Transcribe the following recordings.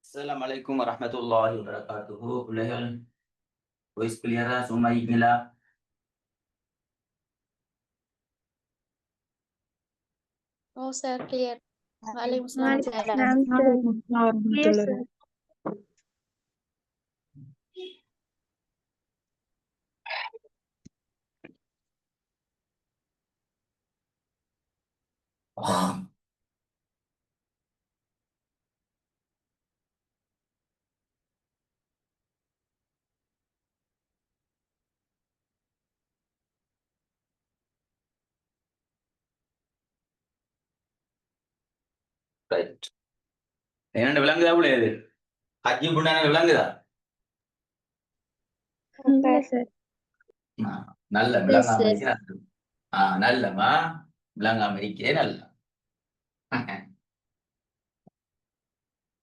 Assalamualaikum warahmatullahi wabarakatuh. Boleh voice clear semua inilah. Oh, sir, clear. Waalaikumsalam. Waalaikumsalam. Clear, sir. Right. என்னென்ன விளங்குதா boleh இது? ஹஜ்ஜி புண்ணான விளங்குதா? Enggak, sir. நல்ல Yes, விளங்காம sir. இருக்கு. நல்லம்மா விளங்காம இருக்கே நல்ல.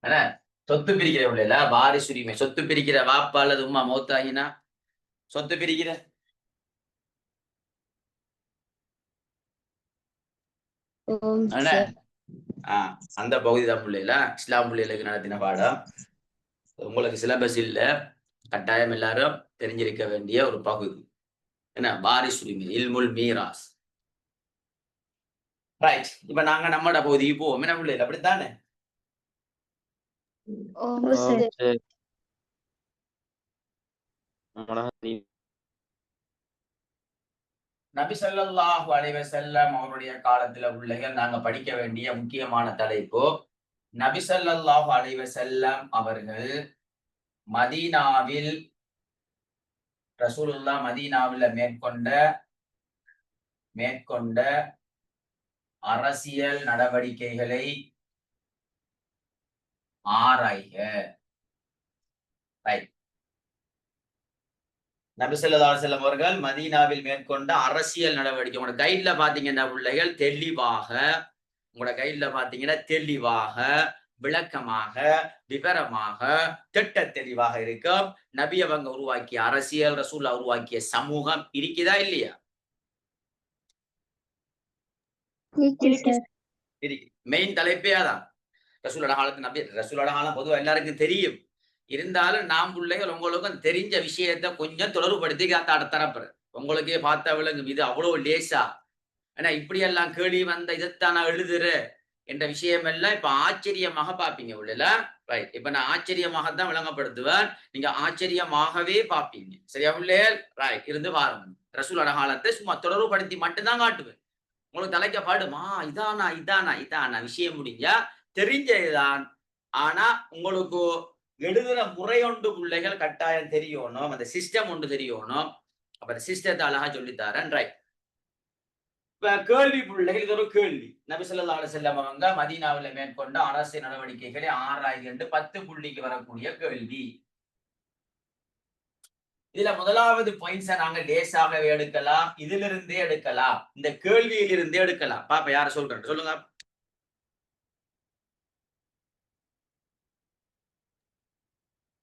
என்ன சொத்து பிரிக்கிற பிள்ளைல வாரிசு உரிமை சொத்து பிரிக்கிற வாப்பா அல்லது உம்மா மௌத்தாகினா சொத்து பிரிக்கிற என்ன அந்த பகுதி தான் பிள்ளைல இஸ்லாம் பிள்ளைகளுக்கு நடத்தின பாடம். உங்களுக்கு சிலபஸ் இல்ல, கட்டாயம் எல்லாரும் தெரிஞ்சிருக்க வேண்டிய ஒரு பகுதி. என்ன வாரிசு உரிமை இல்முல் மீராஸ். ரைட், இப்ப நாங்க நம்மட பகுதிக்கு போவோம். என்ன பிள்ளைல அப்படித்தானே? நபி ஸல்லல்லாஹு அலைஹி வஸல்லம் அவருடைய காலத்துல பிள்ளைகள் நாங்க படிக்க வேண்டிய முக்கியமான தலைப்பு, நபி ஸல்லல்லாஹு அலைஹி வஸல்லம் அவர்கள் மதீனாவில் ரசூலுல்லாஹ் மதீனாவில் மேற்கொண்ட அரசியல் நடவடிக்கைகளை ஆராய்க. நபி ஸல்லல்லாஹு அலைஹி வஸல்லம் அவர்கள் மதீனாவில் மேற்கொண்ட அரசியல் நடவடிக்கை உங்களோட கைட்ல பாத்தீங்கன்னா பிள்ளைகள் தெளிவாக விளக்கமாக விவரமாக திட்ட தெளிவாக இருக்கும். நபி அவங்க உருவாக்கிய அரசியல், ரசூல்லா உருவாக்கிய சமூகம் இருக்குதா இல்லையா? மெயின் தலைப்பே அதான். ரசூலோட காலம் பொதுவாக எல்லாருக்கும் தெரியும். இருந்தாலும் நாம் பிள்ளைகள் உங்களுக்கும் தெரிஞ்ச விஷயத்த கொஞ்சம் தொடர்புபடுத்தி தரப்புறேன். உங்களுக்கே பார்த்தா விளங்கும் இது அவ்வளவு லேசா, ஏன்னா இப்படியெல்லாம் கேள்வி வந்த இதைத்தான் நான் எழுதுற என்ற விஷயம் எல்லாம் இப்ப ஆச்சரியமாக பார்ப்பீங்க உள்ள. ரைட், இப்ப நான் ஆச்சரியமாகத்தான் விளங்கப்படுத்துவேன், நீங்க ஆச்சரியமாகவே பார்ப்பீங்க. சரியா உள்ளே? ரைட், இருந்து பாருங்க. ரசூலோட காலத்தை சும்மா தொடர்புபடுத்தி மட்டும்தான் காட்டுவேன். உங்களுக்கு தலைக்க பாடுமா இதானா விஷயம் முடிஞ்சா தெரிஞ்சதுதான். ஆனா உங்களுக்கு எழுதுற முறை ஒன்று பிள்ளைகள் கட்டாயம் தெரியணும், அந்த சிஸ்டம் ஒன்று தெரியணும். அப்ப அந்த சிஸ்டத்தை அழகா சொல்லித்தாரன். ரைட், இப்ப கேள்வி பிள்ளைகள், இது ஒரு கேள்வி. நபி ஸல்லல்லாஹு அலைஹி வஸல்லம் அவங்க மதீனாவில் மேற்கொண்ட அரசியல் நடவடிக்கைகளை ஆராய்ந்து 10 புள்ளிக்கு வரக்கூடிய கேள்வி. இதுல முதலாவது பாயிண்ட்ஸை நாங்க லேசாகவே எடுக்கலாம், இதிலிருந்தே எடுக்கலாம், இந்த கேள்வியிலிருந்தே எடுக்கலாம். பாப்பா யார சொல்றேன் சொல்லுங்க.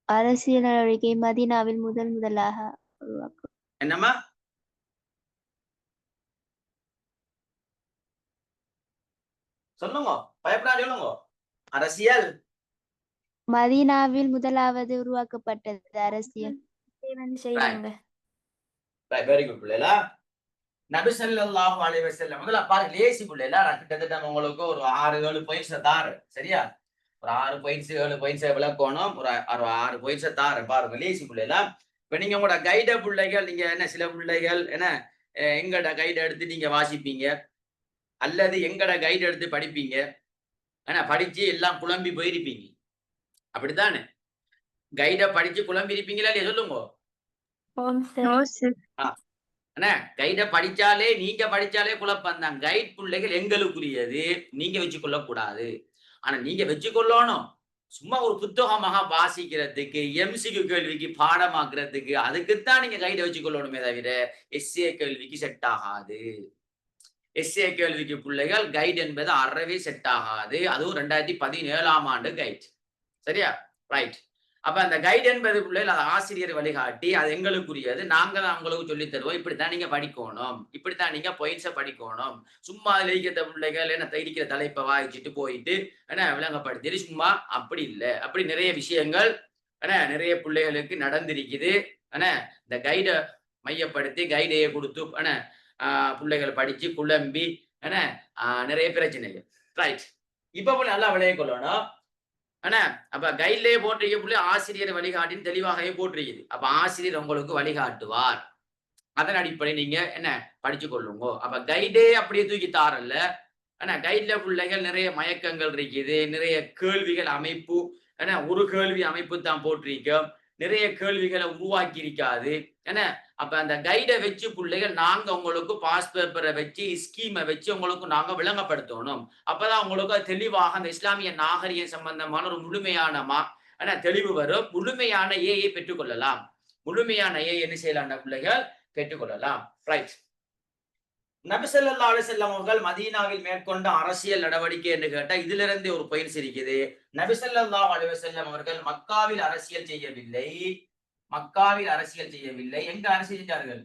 அரசியல் நடவடிக்கை மதீனாவில் முதலாக என்னம்மா? சொல்லுங்க, பயப்படாத சொல்லுங்க. அரசியல் மதீனாவில் முதலாவது உருவாக்கப்பட்டது அரசியல். வெரி குட் பிள்ளைகளா. நபி ஸல்லல்லாஹு அலைஹி வஸல்லம் முதல்ல பாருங்க, லேசி பிள்ளைகளா. நான் கிட்டத்தட்ட உங்களுக்கு ஒரு 6-7 பாயிண்ட்ஸ் தாரேன். சரியா? ஒரு 6 பாயிண்ட்ஸ் 7 பாயிண்ட்ஸ் விளக்கணும். ஒரு 6 பாயிண்ட்ஸ் தாரேன் பாருங்க, லேசி பிள்ளைகளா. இப்ப நீங்க உங்களோட கைட பிள்ளைகள், நீங்க என்ன சில பிள்ளைகள் என்ன எங்கட கைட எடுத்து நீங்க வாசிப்பீங்க, அல்லது எங்கட கைடு எடுத்து படிப்பீங்க. ஆனா படிச்சு எல்லாம் குழம்பி போயிருப்பீங்க, அப்படித்தானே? கைட படிச்சு குழம்பி இருப்பீங்களா இல்லையா? சொல்லுங்க. கைட படிச்சாலே நீங்க படிச்சாலே குழப்பம் தான். கைட் பிள்ளைகள் எங்களுக்குரியது, நீங்க வச்சு கொள்ளக்கூடாது. ஆனா நீங்க வச்சு கொள்ளணும். சும்மா ஒரு புத்தகமாக வாசிக்கிறதுக்கு, எம்சிக்கு கேள்விக்கு பாடமாக்குறதுக்கு, அதுக்குத்தான் நீங்க கைட வச்சு கொள்ளணுமே தவிர எஸ்ஏ கேள்விக்கு செட் ஆகாது. எஸ்ஏ கேள்விக்கு பிள்ளைகள் கைட் என்பது அறவே செட் ஆகாது. அதுவும் 2017ஆம் ஆண்டு கைட். சரியா? ரைட், அப்ப அந்த கைடு என்பது பிள்ளைகள் அது ஆசிரியர் வழிகாட்டி, அது எங்களுக்குரியது. நாங்க தான் உங்களுக்கு சொல்லி தருவோம். இப்படித்தான் நீங்க படிக்கணும், இப்படித்தான் நீங்க பாயிண்ட்ஸை படிக்கணும். சும்மா அதுல இருக்கிற பிள்ளைகள் என்ன இருக்கிற தலைப்பை வாய்ச்சிட்டு போயிட்டு என்ன விளங்கப்படுத்தி சும்மா அப்படி இல்லை. அப்படி நிறைய விஷயங்கள் என்ன நிறைய பிள்ளைகளுக்கு நடந்திருக்குது. என்ன இந்த கைடை மையப்படுத்தி கைடையை கொடுத்து என்ன பிள்ளைகள் படிச்சு குழம்பி என்ன நிறைய பிரச்சனைகள். ரைட், இப்ப நல்லா விளைய கொள்ளணும். ஆனா அப்ப கைட்லயே போட்டிருக்க ஆசிரியர் வழிகாட்டின்னு தெளிவாகவே போட்டிருக்குது. அப்ப ஆசிரியர் உங்களுக்கு வழிகாட்டுவார். அதன் அடிப்படை நீங்க என்ன படிச்சு கொள்ளுங்க. அப்ப கைடே அப்படியே தூக்கி தாரல்ல. ஆனா கைட்ல பிள்ளைகள் நிறைய மயக்கங்கள் இருக்குது, நிறைய கேள்விகள் அமைப்பு. ஏன்னா ஒரு கேள்வி அமைப்பு தான் போட்டிருக்கோம், நிறைய கேள்விகளை உருவாக்கி இருக்காது. ஏன்னா அப்ப அந்த கைடை வச்சு பிள்ளைகள் நாங்க உங்களுக்கு பாஸ் பேப்பரை வச்சு ஸ்கீமை வச்சு உங்களுக்கு நாங்க விளங்கப்படுத்தணும். அப்பதான் உங்களுக்கு தெளிவாக அந்த இஸ்லாமிய நாகரிகம் சம்பந்தமான ஒரு முழுமையான தெளிவு வரும். முழுமையான ஏஐ பெற்றுக்கொள்ளலாம். முழுமையான ஏ என்ன செய்யலாம் பிள்ளைகள் பெற்றுக்கொள்ளலாம். ரைட், நபி ஸல்லல்லாஹு அலைஹி வஸல்லம் அவர்கள் மதீனாவில் மேற்கொண்ட அரசியல் நடவடிக்கை என்று கேட்டா இதுல இருந்து ஒரு பயிற்சி இருக்குது. நபி ஸல்லல்லாஹு அலைஹி வஸல்லம் அவர்கள் மக்காவில் அரசியல் செய்யவில்லை. மக்காவில் அரசியல் செய்யவில்லை. எங்க அரசியல் செஞ்சார்கள்?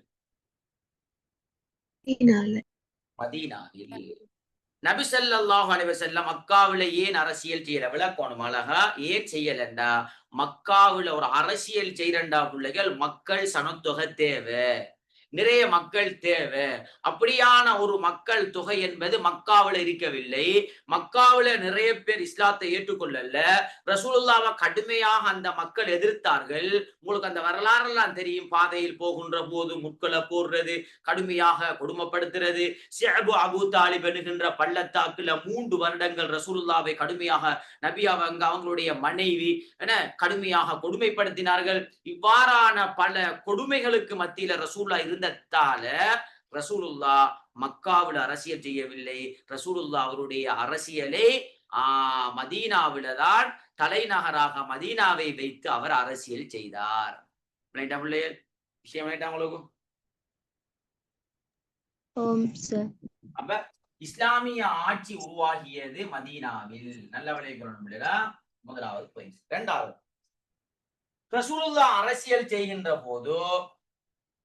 மதீனாவில். நபி ஸல்லல்லாஹு அலைஹி வஸல்லம் மக்காவில ஏன் அரசியல் செய்யல விளக்கணும் அழகா. ஏன் செய்யலண்டா மக்காவில ஒரு அரசியல் செய்யறண்டா பிள்ளைகள் மக்கள் சனத்தொகை தேவை, நிறைய மக்கள் தேவை. அப்படியான ஒரு மக்கள் தொகை என்பது மக்காவில இருக்கவில்லை. மக்காவில நிறைய பேர் இஸ்லாத்தை ஏற்றுக்கொள்ளல. ரசூலுல்லாவை கடுமையாக அந்த மக்கள் எதிர்த்தார்கள். உங்களுக்கு அந்த வரலாறெல்லாம் தெரியும். பாதையில் போகின்ற போது முட்களை போடுறது, கடுமையாக கொடுமைப்படுத்துறது. ஷிஅபு அபூ தாலிப் என்கின்ற பள்ளத்தாக்குல 3 வருடங்கள் ரசூலுல்லாவை கடுமையாக நபி அவங்களுடைய மனைவி கடுமையாக கொடுமைப்படுத்தினார்கள். இவ்வாறான பல கொடுமைகளுக்கு மத்தியில ரசூலுல்லாஹ் இருந்ததால ரசூலுல்லா மக்காவில் அரசியல் செய்யவில்லை. ரசூலுல்லா அவருடைய அரசியலை மதீனாவில தான் தலைநகராக மதீனாவை வைத்து அவர் அரசியல் செய்தார். விஷயம் உங்களுக்கு அப்ப இஸ்லாமிய ஆட்சி உருவாகியது மதீனாவில். நல்ல விளையாடணும். முதலாவது பாயிண்ட். இரண்டாவது, ரசூலுல்லாஹ் அரசியல் செய்கின்ற போது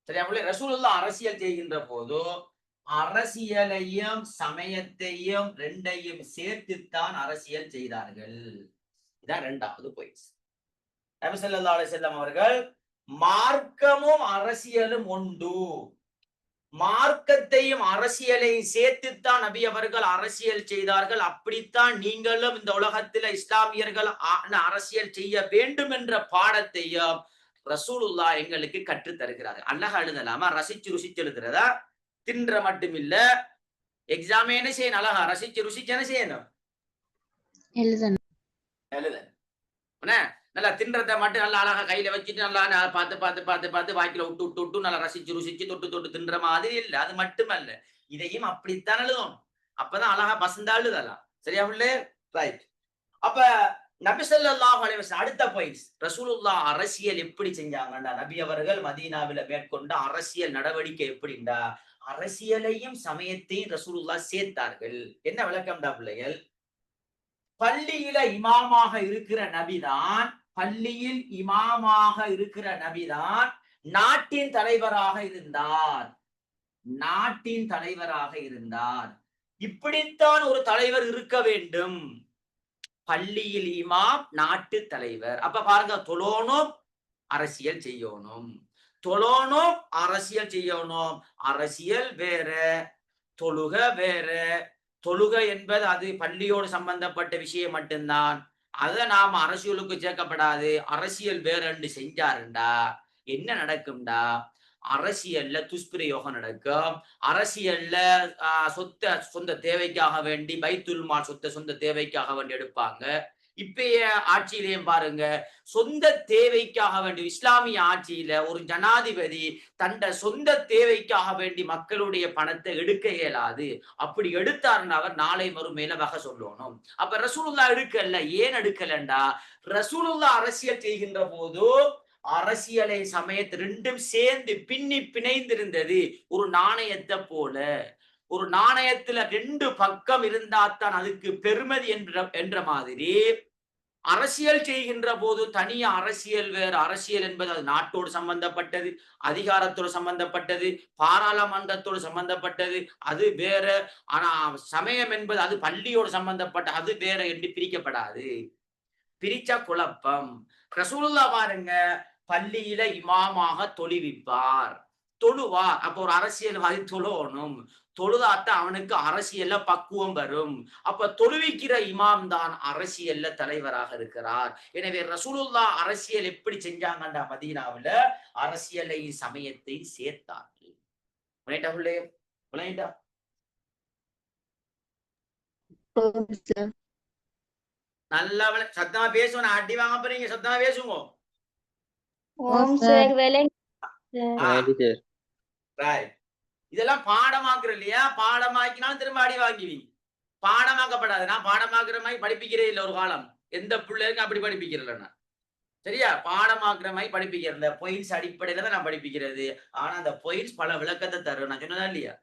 சரியா ரசூலுல்லாஹ் அரசியல் செய்கின்ற போது அரசியலையும் சமயத்தையும் ரெண்டையும் சேர்த்துத்தான் அரசியல் செய்தார்கள். இதான் இரண்டாவது பாயிண்ட். நபி ஸல்லல்லாஹு அலைஹி வஸல்லம் அவர்கள் மார்க்கமும் அரசியலும் உண்டு, மார்க்கத்தையும் அரசியலையும் சேர்த்துத்தான் நபி அவர்கள் அரசியல் செய்தார்கள். அப்படித்தான் நீங்களும் இந்த உலகத்துல இஸ்லாமியர்கள் அரசியல் செய்ய வேண்டும் என்ற பாடத்தையும் ரசூலுல்லாஹ் எங்களுக்கு கற்று தருகிறார். அழகா எழுதலாமா? ரசிச்சு ருசிச்சு எழுதுறதா? தின்ற மட்டும் இல்ல, எக்ஸாம் என்ன செய்யணும்? அழகா ரசிச்சு ருசிச்சு என்ன செய்யணும்? எழுதணும். நல்லா தின்றதை மட்டும் நல்லா அழகா கையில வச்சுட்டு நல்லா பார்த்து பார்த்து பார்த்து பார்த்து வாய்க்குல விட்டு விட்டு விட்டு நல்லா ரசிச்சு ருசிச்சு தொட்டு தொட்டு தின்ற மாதிரி இல்ல. அது மட்டுமல்ல, இதையும் அப்படித்தான் எழுதணும். அப்பதான் அழகா பசந்தா எழுதலாம். சரியா பிள்ளை? ரைட். அப்ப நபி ஸல்லல்லாஹு அலைஹி வஸல்லம் அடுத்த பாயிண்ட்ஸ், ரசூலுல்லாஹ் அரசியல் எப்படி செஞ்சாங்கண்டா நபி அவர்கள் மதீனாவில மேற்கொண்ட அரசியல் நடவடிக்கை எப்படிண்டா அரசியலையும் சமயத்தையும் ரசூலுல்லாஹ் சேர்த்தார்கள். என்ன விளக்கம்டா பிள்ளைகள்? பள்ளியில இமாமாக இருக்கிற நபிதான், பள்ளியில் இமாமாக இருக்கிற நபிதான் நாட்டின் தலைவராக இருந்தார். நாட்டின் தலைவராக இருந்தார். இப்படித்தான் ஒரு தலைவர் இருக்க வேண்டும். பள்ளியில் இமாம், நாட்டு தலைவர். அப்ப பாருங்க, தொழணும் அரசியல் செய்யணும், தொழணும் அரசியல் செய்யணும். அரசியல் வேற, தொழுக வேற. தொழுகை என்பது அது பள்ளியோடு சம்பந்தப்பட்ட விஷயம் மட்டும்தான். அதை நாம அரசியலுக்கு சேர்க்கப்படாது. அரசியல் வேறண்டு செஞ்சாருண்டா என்ன நடக்கும்டா? அரசியல்ல துஷ்பிரயோகம் நடக்கும். அரசியல்ல சொந்த தேவைக்காக வேண்டி பைத்துல் மால் சொந்த தேவைக்காக வேண்டி எடுப்பாங்க. இப்பய ஆட்சியிலையும் பாருங்க, சொந்த தேவைக்காக வேண்டி இஸ்லாமிய ஆட்சியில ஒரு ஜனாதிபதி தண்ட சொந்த தேவைக்காக வேண்டி மக்களுடைய பணத்தை எடுக்க இயலாது. அப்படி எடுத்தாருன்னா அவர் நாளை மறுமையில வகை சொல்லணும். அப்ப ரசூலுல்லாஹ் எடுக்கல. ஏன் எடுக்கலண்டா, ரசூலுல்லாஹ் அரசியல் செய்கின்ற போது அரசியலை சமயத்தை ரெண்டும் சேர்ந்து பின்னி பிணைந்திருந்தது. ஒரு நாணயத்தை போல. ஒரு நாணயத்துல 2 பக்கம் இருந்தாத்தான் அதுக்கு பெருமதி என்ற மாதிரி அரசியல் செய்கின்ற போது தனியா அரசியல் வேறு. அரசியல் என்பது அது நாட்டோடு சம்பந்தப்பட்டது, அதிகாரத்தோடு சம்பந்தப்பட்டது, பாராளுமன்றத்தோடு சம்பந்தப்பட்டது, அது வேற. ஆனா சமயம் என்பது அது பள்ளியோடு சம்பந்தப்பட்ட, அது வேற என்று பிரிக்கப்படாது. பிரிச்சா குழப்பம். ரசூலுல்லாஹ் பாருங்க, பள்ளியில இமாமாக தொழுவிப்பார், தொழுவார். அப்ப ஒரு அரசியல்வாதி தொழணும், தொழுதாத்தான் அவனுக்கு அரசியல்ல பக்குவம் வரும். அப்ப தொழுவிக்கிற இமாம் தான் அரசியல்ல தலைவராக இருக்கிறார். எனவே ரசூலுல்லாஹ் அரசியல் எப்படி செஞ்சாங்கண்டா, மதீனாவுல அரசியலை சமயத்தை சேர்த்தார்கள். நல்லா சத்தமா பேசுவோம். அடி வாங்க போறீங்க, சத்தமா பேசுங்க. இதெல்லாம் பாடமாக்குற இல்லையா? பாடமாக்கினாலும் திரும்ப அடி வாங்குவீங்க. பாடமாக்கப்படாது. நான் பாடமாக்குற மாதிரி படிப்பிக்கிறே இல்லை ஒரு காலம். எந்த பிள்ளைக்கும் அப்படி படிப்பிக்கிறல நான். சரியா? பாடமாக்குற மாதிரி படிப்பிக்கிறல. பாயிண்ட்ஸ் அடிப்படையில தான் நான் படிப்பிக்கிறது. ஆனா அந்த பாயிண்ட்ஸ் பல விளக்கத்தை தரும். நான் சொன்னதா இல்லையா?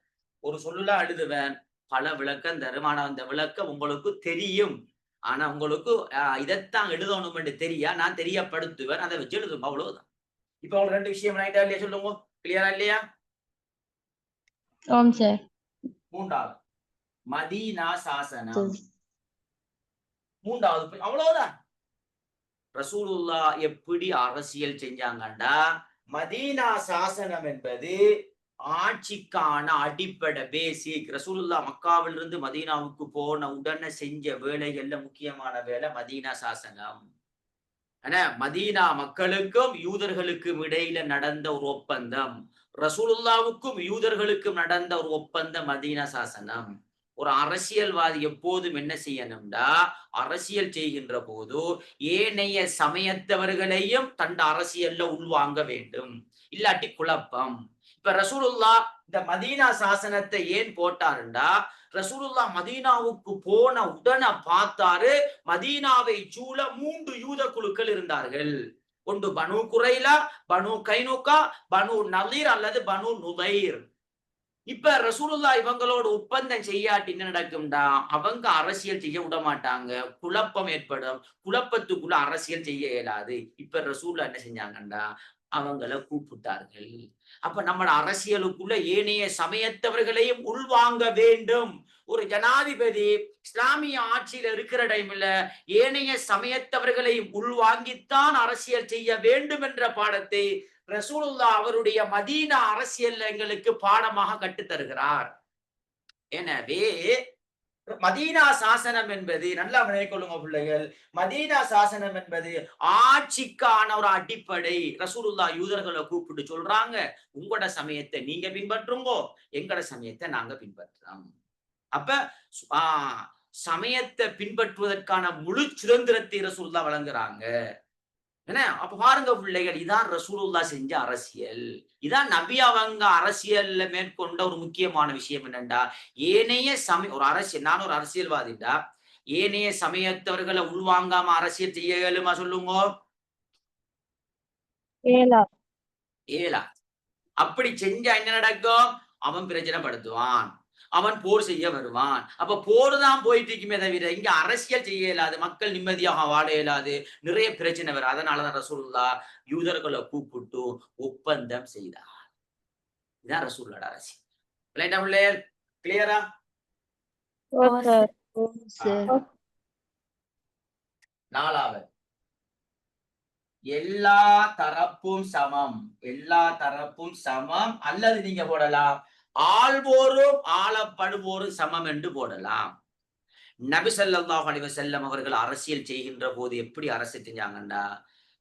ஒரு சொல்லுல எழுதுவேன், பல விளக்கம் தரும். ஆனா அந்த விளக்கம் உங்களுக்கு தெரியும். ஆனா உங்களுக்கு இதைத்தான் எழுதணும் என்று தெரியா, நான் தெரியப்படுத்துவேன். அதை வச்சு எழுதும், அவ்வளவுதான். இப்ப அவங்க 2 விஷயம் ரைட்டா இல்லையா சொல்லுங்க? கிளியரா இல்லையா? மூன்றாவது மதீனா சாசனம். மூன்றாவது அவ்வளவுதான். ரசூலுல்லாஹ் எப்படி அரசியல் செஞ்சாங்கண்டா, மதீனா சாசனம் என்பது ஆட்சிக்கான அடிப்படை, பேசிக். ரசூலுல்லாஹ் மக்காவில் இருந்து மதீனாவுக்கு போன உடனே செஞ்ச வேலைகள்ல முக்கியமான வேலை மதீனா சாசனம். ஆனா மதீனா மக்களுக்கும் யூதர்களுக்கும் இடையில நடந்த ஒரு ஒப்பந்தம், ரசூலுல்லாவுக்கும் யூதர்களுக்கும் நடந்த ஒரு ஒப்பந்தம் மதீனா சாசனம். ஒரு அரசியல்வாதி எப்போதும் என்ன செய்யணும்டா, அரசியல் செய்கின்ற போது ஏனைய சமயத்தவர்களையும் தன் அரசியல்ல உள்வாங்க வேண்டும், இல்லாட்டி குழப்பம். இப்ப ரசூலுல்லாஹ் இந்த மதீனா சாசனத்தை ஏன் போட்டாருண்டா, ரசூலுல்லாஹ் மதீனாவுக்கு போன உடனே பார்த்தாரு, மதீனாவை சூழ 3 யூத குழுக்கள் இருந்தார்கள். ஒன்று பனு குரைலா, பனு கைனுகா, பனு நலீர் அல்லது பனு நுதைர். இப்ப ரசூலுல்லாஹ் இவங்களோட ஒப்பந்தம் செய்யாட்டி என்ன நடக்கும்டா, அவங்க அரசியல் செய்ய விட மாட்டாங்க, குழப்பம் ஏற்படும். குழப்பத்துக்குள்ள அரசியல் செய்ய இயலாது. இப்ப ரசூலுல்லாஹ் என்ன செஞ்சாங்கண்டா, அவங்கள கூப்பிட்டார்கள். அப்ப நம்ம அரசியலுக்குள்ள ஏனைய சமயத்தவர்களையும் உள்வாங்க வேண்டும். ஒரு ஜனாதிபதி இஸ்லாமிய ஆட்சியில இருக்கிற டைம்ல ஏனைய சமயத்தவர்களையும் உள்வாங்கித்தான் அரசியல் செய்ய வேண்டும் என்ற பாடத்தை ரசூலுல்லாஹ் அவருடைய மதீனா அரசியல் எங்களுக்கு பாடமாக கற்றுத் தருகிறார். எனவே மதீனா சாசனம் என்பது, நல்லா விளைக்கொள்ளுங்க பிள்ளைகள், மதீனா சாசனம் என்பது ஆட்சிக்கான ஒரு அடிப்படை. ரசூலுல்லாஹ் யூதர்களை கூப்பிட்டு சொல்றாங்க, உங்களோட சமயத்தை நீங்க பின்பற்றுங்கோ, எங்கட சமயத்தை நாங்க பின்பற்றோம். அப்ப சமயத்தை பின்பற்றுவதற்கான முழு சுதந்திரத்தை ரசூலுல்லாஹ் வழங்குறாங்க. என்ன அப்ப பாருங்க பிள்ளைகள், இதான் ரசூலுல்லாஹ் செஞ்ச அரசியல். இதான் நபி அவங்க அரசியல்ல மேற்கொண்ட ஒரு முக்கியமான விஷயம் என்னண்டா, ஏனைய ஒரு அரசியல், நான் ஒரு அரசியல்வாதிடா, ஏனைய சமயத்தவர்களை உள்வாங்காம அரசியல் செய்ய இயலுமா சொல்லுங்க? ஏலா. அப்படி செஞ்சா என்ன நடக்கும்? அவன் பிரச்சனைப்படுத்துவான், அவன் போர் செய்ய வருவான். அப்ப போர் தான் போயிட்டு இருக்குமே தவிர இங்க அரசியல் செய்ய இயலாது, மக்கள் நிம்மதியாக வாழ இயலாது, நிறைய பிரச்சனை வரும். அதனாலதான் ரசூலுல்லாஹ் யூதர்களை கூப்பிட்டு ஒப்பந்தம் செய்தார். இதுதான் ரசூலுல்லாஹ் அரசியல். கிளியரா? நாலாவது, எல்லா தரப்பும் சமம். எல்லா தரப்பும் சமம், அல்லது நீங்க போடலாம் ஆள்வோரும் ஆளப்படுவோரும் சமம் என்று போடலாம். நபி ஸல்லல்லாஹு அலைஹி வஸல்லம் அவர்கள் அரசியல் செய்கின்ற போது எப்படி அரசியல் செஞ்சாங்கண்டா,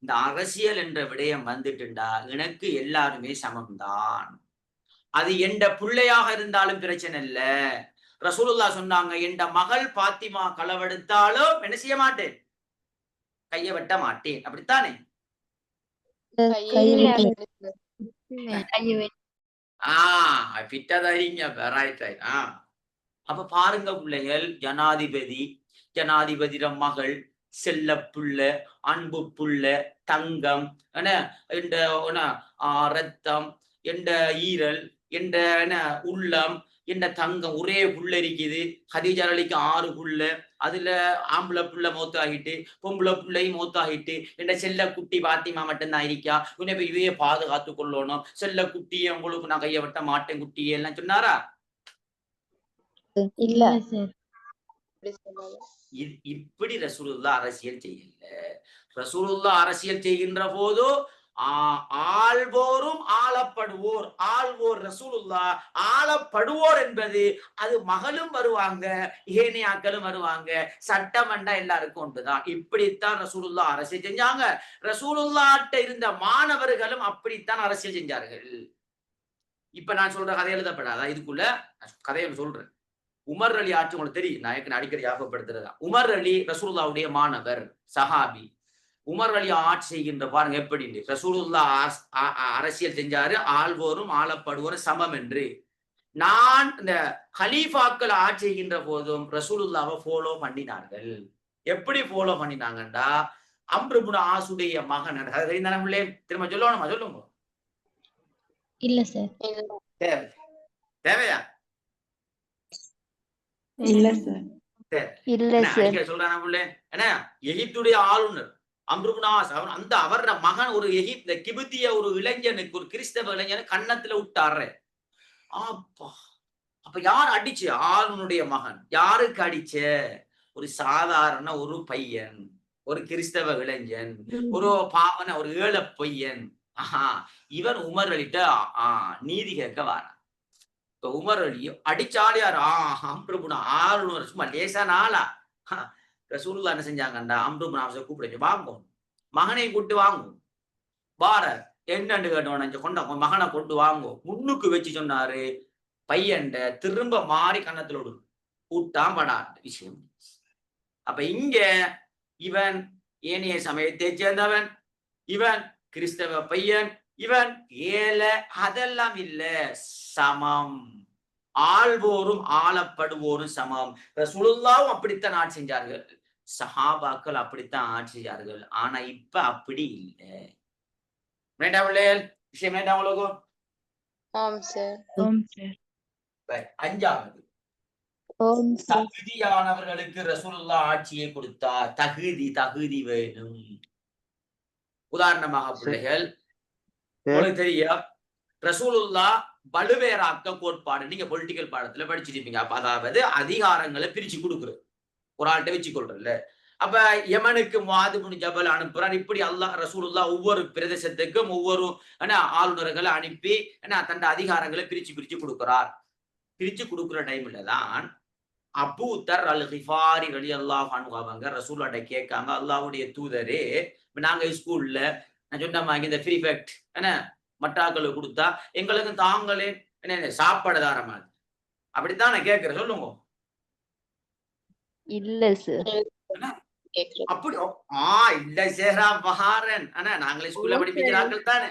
இந்த அரசியல் என்ற விடயம் வந்துட்டுண்டா, எனக்கு எல்லாருமே சமம்தான். அது எந்த பிள்ளையாக இருந்தாலும் பிரச்சனை இல்ல. ரசூலுல்லாஹ் சொன்னாங்க, எந்த மகள் பாத்திமா களவெடுத்தாலும் என்ன செய்ய மாட்டேன், கையை வெட்ட மாட்டேன். அப்படித்தானே? அப்ப பாருங்க பிள்ளைகள், ஜனாதிபதிர மகள், செல்ல புள்ள, அன்பு புள்ள, தங்கம், ரத்தம், என்ற ஈரல், என்ற உள்ளம், இந்த தங்கம் ஒரே புள்ள இருக்குது, ஹதீஜா அலிக்கு 6 புள்ள, அதுல ஆம்பளை புள்ள மௌத்தாகிட்டு, பொம்பளை புள்ளையும் மௌத்தாகிட்டு, இந்த செல்ல குட்டி பாத்திமா மட்டும்தான் இருக்கா, உன்னை இவையே பாதுகாத்து கொள்ளணும், செல்ல குட்டியை உங்களுக்கு நான் கையை வெட்ட மாட்டேன் குட்டியே எல்லாம் சொன்னாரா? இல்ல இப்படி ரசூலுல்லாஹ் அரசியல் செய்யல. ரசூலுல்லாஹ் அரசியல் செய்கின்ற போது ஆள்வோரும் ஆளப்படுவோர், ஆள்வோர் ரசூலுல்லாஹ், ஆளப்படுவோர் என்பது அது மகளும் வருவாங்க, ஏனையாக்களும் வருவாங்க, சட்டமண்டா எல்லாருக்கும் ஒன்றுதான். இப்படித்தான் ரசூலுல்லாஹ் அரசியல் செஞ்சாங்க. ரசூலுல்லாஹ்ட்ட இருந்த மாணவர்களும் அப்படித்தான் அரசியல் செஞ்சார்கள். இப்ப நான் சொல்ற கதை எழுதப்படாதா? இதுக்குள்ள கதையை சொல்றேன். உமர் அலி ஆட்சி உங்களுக்கு தெரியும், நான் அடிக்கடி ஞாபகப்படுத்துறதா. உமர் அலி ரசூலுல்லாஹ்வுடைய மாணவர், சஹாபி. உமர் அலி ஆட்சி செய்கின்ற பாருங்க எப்படி ரசூலுல்லாஹ் அரசியல் செஞ்சாரு, ஆள்வோரும் ஆளப்படுவோரும் சமம் என்று. நான் இந்த ஹலீஃபாக்கள் ஆட்சி செய்கின்ற போதும் ரசூலுல்லாஹ்வை ஃபாலோ பண்ணினார்கள். எப்படி ஃபாலோ பண்ணினாங்கண்டா, அம்ர் இப்னு ஆஸுடைய மகன், திரும்ப சொல்லணுமா? சொல்லுங்க. இல்ல சார். தேவையா? இல்ல சார். இல்ல சார். சொல்றானே என்ன, எகிப்துடைய ஆளுநர் அம்ர் இப்னு ஆஸ், அந்த அவரோட மகன் ஒரு எகிப்த கிபித்திய ஒரு இளைஞனுக்கு, ஒரு கிறிஸ்தவ இளைஞனுக்கு கன்னத்துல விட்டாரு. அப்ப யார் அடிச்சு? ஆளுனுடைய மகன். யாருக்கு அடிச்ச? ஒரு சாதாரண ஒரு பையன், ஒரு கிறிஸ்தவ இளைஞன், ஒரு பாவன ஒரு ஏழை பையன். இவன் உமர் அலிட்ட நீதி கேட்க வாரான். இப்ப உமர் அலி அடிச்சாலே ஆளுநர் சும்மா லேசான ஆளா? ரசூலுல்லாஹ் என்ன செஞ்சாங்கண்டா, அம்ர் இப்னு ஆஸை கூப்பிடுச்சு, வாங்கும் மகனை கூட்டு வாங்கும் பார என்னன்னு கேட்டோம், கொண்ட மகனை கொண்டு வாங்கும். முன்னுக்கு வச்சு சொன்னாரு, பையன்ட திரும்ப மாறி கன்னத்துல விடு, கூட்டாம் படாத விஷயம். அப்ப இங்க இவன் ஏனைய சமயத்தை சேர்ந்தவன், இவன் கிறிஸ்தவ பையன், இவன் ஏழை, அதெல்லாம் இல்ல, சமம். ஆள்வோரும் ஆளப்படுவோரும் சமம். ரசூலுல்லாஹ்வும் அப்படித்தான் ஆட்சி செஞ்சார்கள், சஹாபாக்கள் அப்படித்தான் ஆட்சி செஞ்சார்கள். ஆனா இப்ப அப்படி இல்லை. விஷயம் உங்களுக்கு? அஞ்சாவது, தகுதியானவர்களுக்கு ரசூலுல்லாஹ் ஆட்சியை கொடுத்தார். தகுதி வேணும். உதாரணமாக பிள்ளைகள், உங்களுக்கு தெரியும், ரசூலுல்லாஹ் பலுவேராக்க கோட்பாடு நீங்க பொலிட்டிக்கல் பாடத்துல படிச்சிருப்பீங்க. அதாவது அதிகாரங்களை பிரிச்சு கொடுக்குறது, ஒரு ஆள்கிட்ட வச்சு கொள்றல. அப்ப யமனுக்கு முஆது இப்னு ஜபல் அனுப்புறார். இப்படி அல்லாஹ் ரசூலுல்லாஹ் ஒவ்வொரு பிரதேசத்துக்கும் ஒவ்வொரு ஆளுநர்களை அனுப்பி தன் அதிகாரங்களை பிரிச்சு கொடுக்கிறார். பிரிச்சு கொடுக்குற டைம்ல தான் அபூ தர் அல் கிஃபாரி ரலியல்லாஹு அன்ஹு அவங்க ரசூலுல்லாஹ்ட்ட கேட்காங்க, அல்லாஹ்வுடைய தூதரே, நாங்க ஸ்கூல்ல நான் சொன்ன மாதிரி இந்த ப்ரீஃபெக்ட் மட்டாக்களுக்கு கொடுத்தா எங்களுக்கு தாங்களே சாப்பாடு தார மாதிரி, அப்படித்தான் நான் கேட்கிறேன், சொல்லுங்க. இல்ல சார். அப்படி இல்ல சேரா பஹாரன், நாங்களே ஸ்கூல்ல படிப்பிக்கிறார்கள் தானே.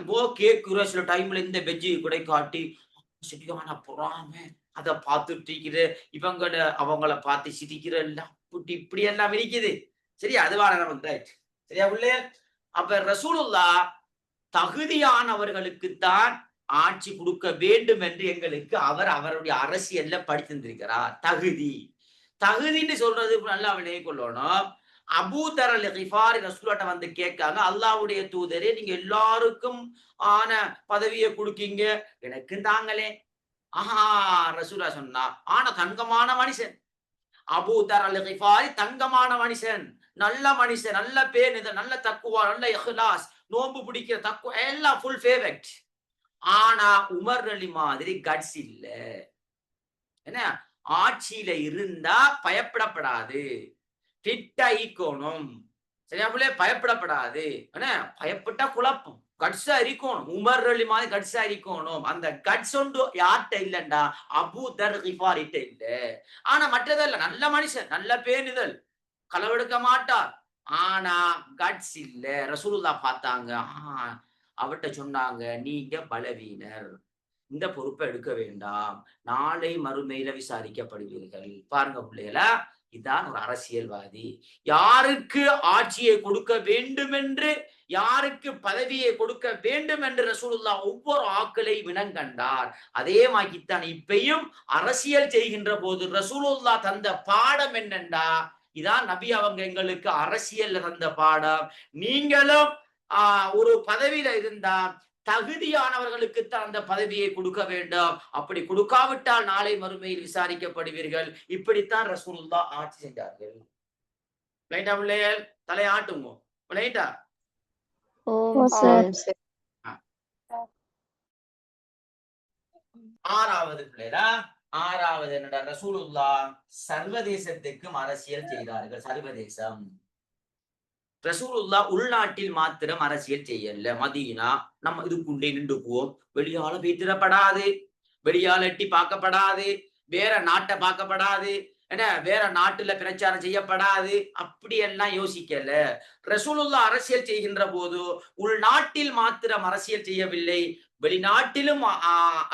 இப்போ கேட்கிற சில டைம்ல இந்த பெஜ்ஜி கூட காட்டி சரியான பொறாம, அதை பார்த்துட்டு இவங்கள அவங்கள பார்த்து சிரிக்கிற எல்லாம் இப்படி எல்லாம் இருக்குது. சரியா? அதுவான நமக்கு சரியா உள்ளே. அப்ப ரசூலுல்லாஹ் தகுதியானவர்களுக்குத்தான் ஆட்சி கொடுக்க வேண்டும் என்று எங்களுக்கு அவருடைய அரசியல்ல படித்திருக்கிறார். தகுதின்னு சொல்றது நல்லா விளைய கொள்ளணும். அபூ தர் அல் கிஃபாரி ரசூலுல்லாஹ்ட்ட வந்து கேட்காங்க, அல்லாஹ்வுடைய தூதரே, நீங்க எல்லாருக்கும் ஆன பதவியை கொடுக்கீங்க, எனக்கு தாங்களே. ரசூலுல்லாஹ் சொன்னா, ஆனா தங்கமான மனுஷன் அபூ தர் அல் கிஃபாரி, தங்கமான மனுஷன், நல்ல மனுஷன், நல்ல பேர், நல்ல தக்குவா, நல்ல இஹ்லாஸ், நோம்பு பிடிக்கிற தக்குவா, எல்லாம் ஃபுல் ஃபேவரட். ஆனா உமர் அலி மாதிரி கட்ஸ் இல்ல. என்ன, ஆட்சியில இருந்தா பயப்படப்படாது, ஃபிட் ஆயிக்கணும். சரியா பிள்ளை? பயப்படப்படாது. பயப்பட்டா குழப்பம். கட்ஸா இருக்கணும். உமர் அலி மாதிரி கட்ஸா இருக்கணும். அந்த கட்ஸ் ஒன்று யார்கிட்ட இல்லண்டா, அபூ தர் கிஃபாரிட்ட இல்ல. ஆனா மற்றதல்ல, நல்ல மனுஷன், நல்ல பேணுதல், களவெடுக்க மாட்டார், ஆனா கட்ஸ் இல்ல. ரசூலுல்லாஹ் பார்த்தாங்க, அவர்கிட்ட சொன்னாங்க, நீங்க பலவீனர், இந்த பொறுப்பை எடுக்க வேண்டாம், நாளை மறுமையில விசாரிக்கப்படுவீர்கள். பாருங்க பிள்ளைகளா, இதுதான் ஒரு அரசியல்வாதி. யாருக்கு ஆட்சியை கொடுக்க வேண்டும் என்று யாருக்கு பதவியை கொடுக்க வேண்டும் என்று ரசூலுல்லாஹ் ஒவ்வொரு ஆக்களை வினங்கண்டார். அதே மாதிரித்தான் இப்பையும் அரசியல் செய்கின்ற போது ரசூலுல்லாஹ் தந்த பாடம் என்னண்டா, இதான் நபி அவங்க எங்களுக்கு அரசியல்ல தந்த பாடம். நீங்களும் ஒரு பதவியில இருந்தா தகுதியானவர்களுக்குத்தான் அந்த பதவியை கொடுக்க வேண்டும். அப்படி கொடுக்காவிட்டால் நாளை மறுமையில் விசாரிக்கப்படுவீர்கள். இப்படித்தான் ரசூலுல்லாஹ் ஆட்சி செஞ்சார்கள். ரைட்டா பிள்ளைகள்? தலையாட்டுங்க. ரைட்டா? ஆறாவது பிள்ளைடா, ஆறாவது என்னடா, ரசூலுல்லாஹ் சர்வதேசத்துக்கும் அரசியல் செய்தார்கள். சர்வதேசம் ரசூலுல்லாஹ் உள்நாட்டில் மாத்திரம் அரசியல் செய்யல. மதீனா நம்ம இதுக்குள்ளே நின்றுக்குவோம். வெளியால பேத்திடப்படாது, வெளியால எட்டி பார்க்கப்படாது, வேற நாட்டை பார்க்கப்படாது, என்ன வேற நாட்டுல பிரச்சாரம் செய்யப்படாது. அப்படியெல்லாம் யோசிக்கல. ரசூலுல்லாஹ் அரசியல் செய்கின்ற போது உள்நாட்டில் மாத்திரம் அரசியல் செய்யவில்லை, வெளிநாட்டிலும்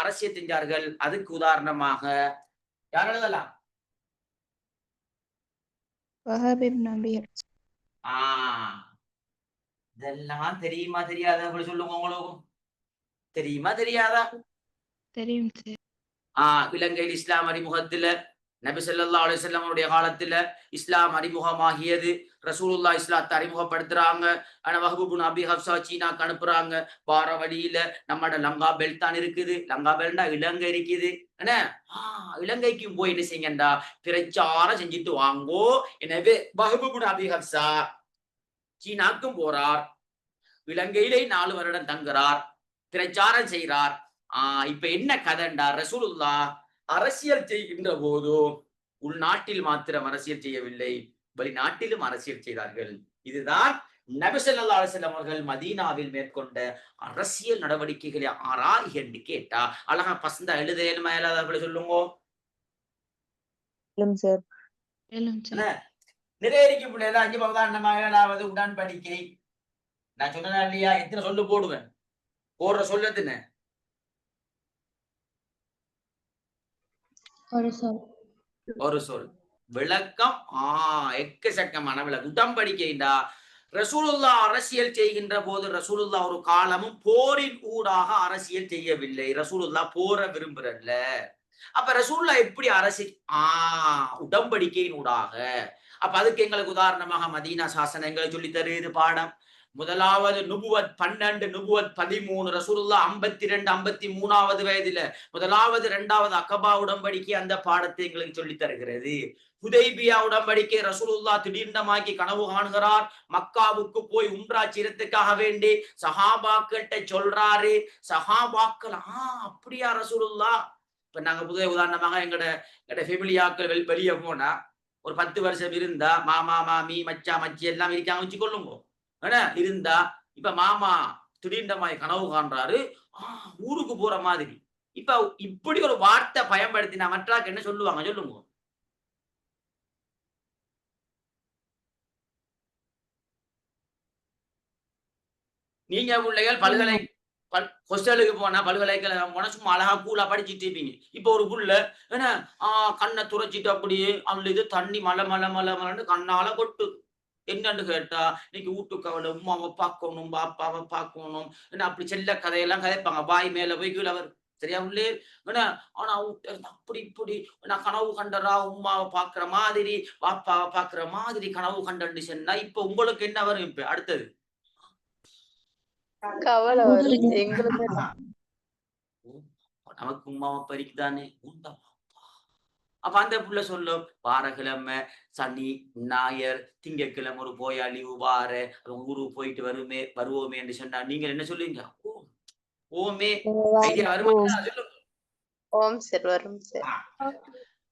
அரசியல் செஞ்சார்கள். அதுக்கு உதாரணமாக யார் எழுதலாம்? இதெல்லாம் தெரியுமா தெரியாதா? அப்படி சொல்லுங்க. உங்களுக்கும் தெரியுமா தெரியாதா? தெரியும். இலங்கையில் இஸ்லாம் அறிமுகத்துல நபி ஸல்லல்லாஹு அலைஹி வஸல்லம் அவருடைய காலத்துல இஸ்லாம் அறிமுகமாகியது. ரசூலுல்லாஹ் இஸ்லாத்தை அறிமுகப்படுத்துறாங்க. ஆனா வஹ்ப் இப்னு அபி ஹப்ஸா சீனாக்கு அனுப்புறாங்க. வார வழியில நம்மட லங்கா பெல் தான் இருக்குது. லங்கா பெல்னா இலங்கை இருக்குது. என்ன இலங்கைக்கும் போய் என்ன செய்யுங்கண்டா பிரச்சாரம் செஞ்சுட்டு வாங்கோ. எனவே வஹ்ப் இப்னு அபி ஹப்ஸா சீனாக்கும் போறார். இலங்கையிலே 4 வருடம் தங்குறார், பிரச்சாரம் செய்கிறார். இப்ப என்ன கதைண்டா, ரசூலுல்லாஹ் அரசியல் செய்கின்ற போது உள்நாட்டில் மாத்திரம் அரசியல் செய்யவில்லை, வெளிநாட்டிலும் அரசியல் செய்தார்கள். இதுதான் நபி ஸல்லல்லாஹு அலைஹி வஸல்லம் அவர்கள் மதீனாவில் மேற்கொண்ட அரசியல் நடவடிக்கைகளை ஆராய் என்று கேட்டா அழகா பசந்தா எழுதேலுமா இல்லாதவர்களை சொல்லுங்க. நிறைய இருக்கு பிள்ளைல. 5 பகதாரணமா 7வது உடன்படிக்கை. நான் சொன்னா இல்லையா, எத்தனை சொல்லு போடுவேன், போடுற சொல்லத்துன்னு ஒரு சொல் விளக்கம். எக்கச்சக்கமான விளக்கம். உடன்படிக்கைண்டா ரசூலுல்லாஹ் அரசியல் செய்கின்ற போது ரசூலுல்லாஹ் ஒரு காலமும் போரின் ஊடாக அரசியல் செய்யவில்லை. ரசூலுல்லாஹ் போர விரும்புறல்ல. அப்ப ரசூலுல்லாஹ் எப்படி அரசியல்? உடன்படிக்கையின் ஊடாக. அப்ப அதுக்கு எங்களுக்கு உதாரணமாக மதீனா சாசனம் எங்களை சொல்லி தருது பாடம். முதலாவது நுபுவத் 12, நுபுவத் 13. ரசூலுல்லாஹ் 52, 53வது வயதுல முதலாவது 2வது அகபா உடன்படிக்கை அந்த பாடத்தை எங்களுக்கு சொல்லி தருகிறது. ஹுதைபியா உடன்படிக்கை ரசூலுல்லாஹ் திடீர்னமாக்கி கனவு காணுகிறார். மக்காவுக்கு போய் உம்ரா செய்யறதுக்காக வேண்டி சஹாபாக்கிட்ட சொல்றாரு. சஹாபாக்கள் அப்படியா ரசூலுல்லாஹ்? இப்ப நாங்க புதிய உதாரணமாக எங்கட ஃபெமிலியாக்கள் வெளியே போனா ஒரு 10 வருஷம் இருந்தா மாமா மாமி மச்சா மச்சி எல்லாம் இருக்காங்க வச்சுக்கொள்ளுங்க. இருந்தா இப்ப மாமா திடீர்னமாய் கனவு காண்றாரு, ஊருக்கு போற மாதிரி. இப்ப இப்படி ஒரு வார்த்தை பயன்படுத்தினா மற்றாக்கு என்ன சொல்லுவாங்க சொல்லுங்க. நீங்க பிள்ளைகள் ஹாஸ்டலுக்கு போனா பல்கலைக்கழகம் போனா சும்மா அழகா கூலா படிச்சுட்டு இருப்பீங்க. இப்ப ஒரு புள்ள என்ன கண்ணை துரைச்சிட்டு அப்படியே அதுல இது தண்ணி மலை மலை மலை மலைன்னு கண்ணால கொட்டு. என்னன்னு கேட்டா இன்னைக்கு வீட்டுக்கு அவளை உமாவை பார்க்கணும், பாப்பாவை பார்க்கணும், என்ன அப்படி செல்ல கதையெல்லாம் கதைப்பாங்க. வாய் மேல போய் கீழே வரும். சரியா உள்ளே என்ன ஆனா அப்படி இப்படி நான் கனவு கண்டரா உமாவை பாக்குற மாதிரி பாப்பாவை பாக்குற மாதிரி கனவு கண்டன்னு சொன்னா இப்ப உங்களுக்கு என்ன வரும்? இப்ப அடுத்தது கவலை வரும் எங்களுக்கு. நமக்கு உமாவை பறிக்குதானே. அப்ப அந்த புள்ள சொல்லும் வாரக்கிழமை சனி ஞாயிறு திங்கட்கிழமை ஒரு போயா லீவு வார ஊருக்கு போயிட்டு வருவோமே என்று சொன்னா நீங்க என்ன சொல்லுவீங்க? ஓமே ஓம் சார் வரும் சார்.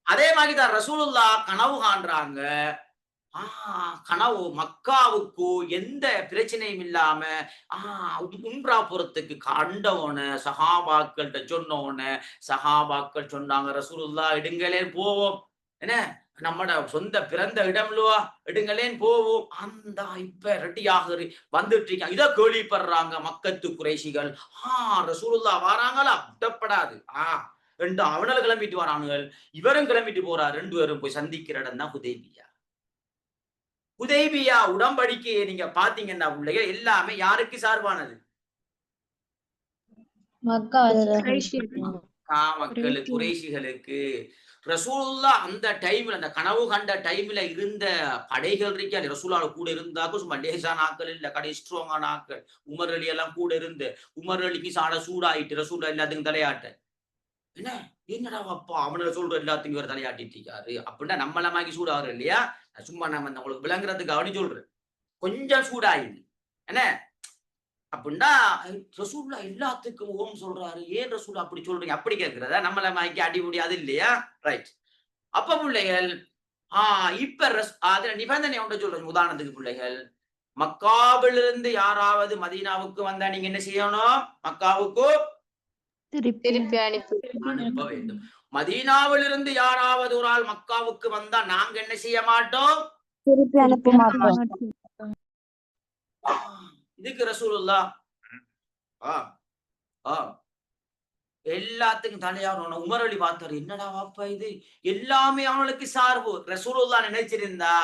அதே மாதிரிதான் ரசூலுல்லாஹ் கனவு காண்றாங்க. கனவு மக்காவுக்கு எந்த பிரச்சனையும் இல்லாம உம்ரா புறத்துக்கு கண்டவன சஹாபாக்கள்கிட்ட சொன்னவன சஹாபாக்கள் சொன்னாங்க ரசூலுல்லாஹ் எடுங்களேன் போவோம். என்ன நம்மட சொந்த பிறந்த இடம்லுவா எடுங்களேன் போவோம். அந்த இப்ப ரெட்டியாக வந்துட்டு இருக்காங்க. இதை கேள்விப்படுறாங்க மக்கத்து குறைஷிகள். ரசூலுல்லாஹ் வராங்களா விட்டப்படாது ரெண்டு அவனல் கிளம்பிட்டு வரானுங்கள், இவரும் கிளம்பிட்டு போறார். 2 பேரும் போய் சந்திக்கிற இடம் தான் ஹுதைபியா. ஹுதைபியா உடன்படிக்கையை நீங்க பாத்தீங்கன்னா பிள்ளைகள் எல்லாமே யாருக்கு சார்பானது? மக்கள் குறைஷிகளுக்கு. ரசூலுல்லாஹ் அந்த டைம்ல அந்த கனவு கண்ட டைம்ல இருந்த படைகள் இருக்கா ரசூலோட கூட இருந்தாக்கும் சும்மா லேசான ஆக்கள் இல்ல, கடை ஸ்ட்ராங்கான ஆக்கள். உமர் அலி எல்லாம் கூட இருந்து உமர் அலிக்கு சாட சூடாயிட்டு ரசூல்லா எல்லாத்துக்கும் தலையாட்ட என்ன என்னடா அப்பா அவனை சொல்ற எல்லாத்துக்கும் இவர் தலையாட்டிட்டு இருக்காரு அப்படின்னா நம்மளமாக்கி சூடாரு இல்லையா? சும்மா நம்ம உங்களுக்கு விளங்குறதுக்கு அவனி சொல்றேன் கொஞ்சம் சூடாயிரு என்ன அப்படின்னா ரசூல்லா எல்லாத்துக்கும் ஓம் சொல்றாரு, ஏன் ரசூல்லா அப்படி சொல்றீங்க அப்படி கேட்கிறதா நம்மள மாக்கி அடி முடியாது இல்லையா? ரைட். அப்ப பிள்ளைகள் இப்ப அதுல நிபந்தனை ஒன்று சொல்றேன். உதாரணத்துக்கு பிள்ளைகள் மக்காவிலிருந்து யாராவது மதீனாவுக்கு வந்தா நீங்க என்ன செய்யணும்? மக்காவுக்கு திருப்பி அனுப்ப வேண்டும். மதீனாவிலிருந்து யாராவது ஒரு ஆள் மக்காவுக்கு வந்தா நாங்க என்ன செய்ய மாட்டோம்? திருப்பி அனுப்ப மாட்டோம். இதுக்கு ரசூலுல்லாஹ் எல்லாத்துக்கும் தலையாரணும். உமர் அலி பார்த்தாரு, என்னடா வாப்பா இது எல்லாமே அவனுக்கு சார்பு. ரசூலுல்லாஹ் நினைச்சிருந்தா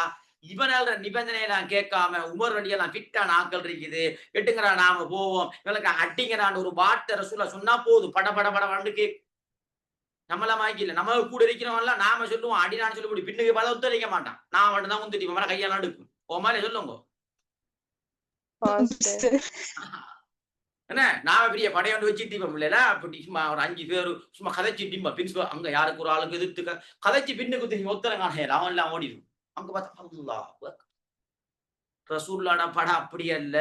இவனால நிபந்தனை நான் கேட்காம உமர் அலியெல்லாம் ஃபிட்டா நாக்கள் இருக்குது எட்டுங்கிறா நாம போவோம் இவனுக்கு அட்டிங்கிறான்னு ஒரு வார்த்தை ரசூலுல்லாஹ் சொன்னா போதும் பட பட பட வந்து கேட்கும். நம்மள மாக்கி இல்ல, நம்ம கூட இருக்கிறவங்க நாம சொல்லுவோம் அடினான்னு சொல்லி பின்னுக்கு பல ஒத்துழைக்க மாட்டான். நான் மட்டும் தான் முந்திட்டு மேல கையெல்லாம் எடுக்கும். ஓ மாதிரி சொல்லுங்க என்ன நாம பெரிய படையோண்டு வச்சுட்டு இல்லையா? அப்படி சும்மா ஒரு 5 பேரு சும்மா கதைச்சிட்டு பிரின்சிபல் அங்க யாருக்கு ஒரு ஆளுக்கு எதிர்த்து கதைச்சு பின்னுக்கு திரும்பி ஒத்தரங்கான அவன் எல்லாம் ஓடிடும். அங்க பார்த்தா ரசூல்லாட படம் அப்படி அல்ல,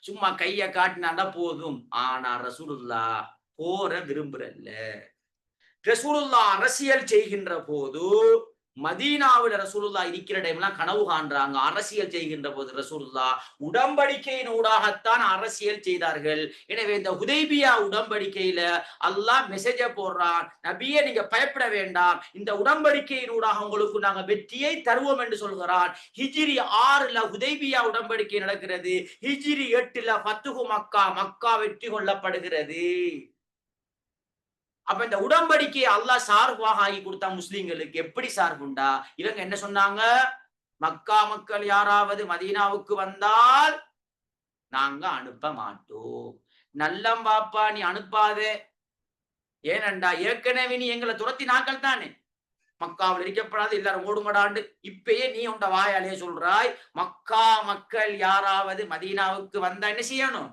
சும்மா கைய காட்டினாண்டா போதும். ஆனா ரசூலுல்லா போற விரும்புறல்ல. ரசூலுல்லாஹ் அரசியல் செய்கின்ற போது மதீனாவில் ரசூலுல்லாஹ் இருக்கிற டைம்லாம் கனவு காண்றாங்க. அரசியல் செய்கின்ற போது ரசூலுல்லாஹ் உடன்படிக்கையின் ஊடாகத்தான் அரசியல் செய்தார்கள். எனவே இந்த ஹுதைபியா உடன்படிக்கையில அல்லாஹ் மெசேஜ போடுறான், நபியே நீங்க பயப்பட வேண்டாம், இந்த உடன்படிக்கையின் ஊடாக உங்களுக்கு நாங்க வெற்றியை தருவோம் என்று சொல்கிறான். ஹிஜ்ரி 6ல ஹுதைபியா உடன்படிக்கை நடக்கிறது. ஹிஜ்ரி 8ல ஃபத்ஹு மக்கா, மக்கா வெற்றி கொள்ளப்படுகிறது. அப்ப இந்த உடன்படிக்கையை அல்லாஹ் சார்பாக ஆகி கொடுத்தா முஸ்லிம்களுக்கு எப்படி சார்புண்டா? இவங்க என்ன சொன்னாங்க? மக்கா மக்கள் யாராவது மதீனாவுக்கு வந்தால் நாங்க அனுப்ப மாட்டோம். நல்லம் பாப்பா நீ அனுப்பாதே, ஏனண்டா ஏற்கனவே நீ எங்களை துரத்தி நாக்கள் தானே, மக்காவில் இருக்கப்படாது எல்லாரும் ஓடுங்கடாண்டு. இப்பயே நீ உண்ட வாயாலே சொல்றாய் மக்கா மக்கள் யாராவது மதீனாவுக்கு வந்தா என்ன செய்யணும்?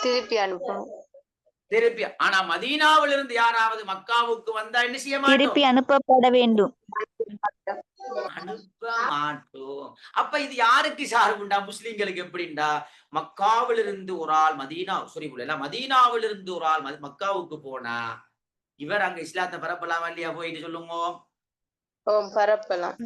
திருப்பி அனுப்பணும். திருப்பி. ஆனா மதீனாவில் இருந்து யாராவது மக்காவுக்கு வந்தா என்ன செய்ய மாட்டோம்? திருப்பி அனுப்பப்பட வேண்டும். அனுப்ப மாட்டோம். அப்ப இது யாருக்கு சார்புண்டா? முஸ்லிம்களுக்கு எப்படிண்டா? மக்காவில் இருந்து ஒரு ஆள் மதீனாவில் இருந்து ஒரு ஆள் மக்காவுக்கு போனா இவர் அங்க இஸ்லாத்தை பரப்பலாம் இல்லையா? போயிட்டு சொல்லுங்க. பரப்பலாம்.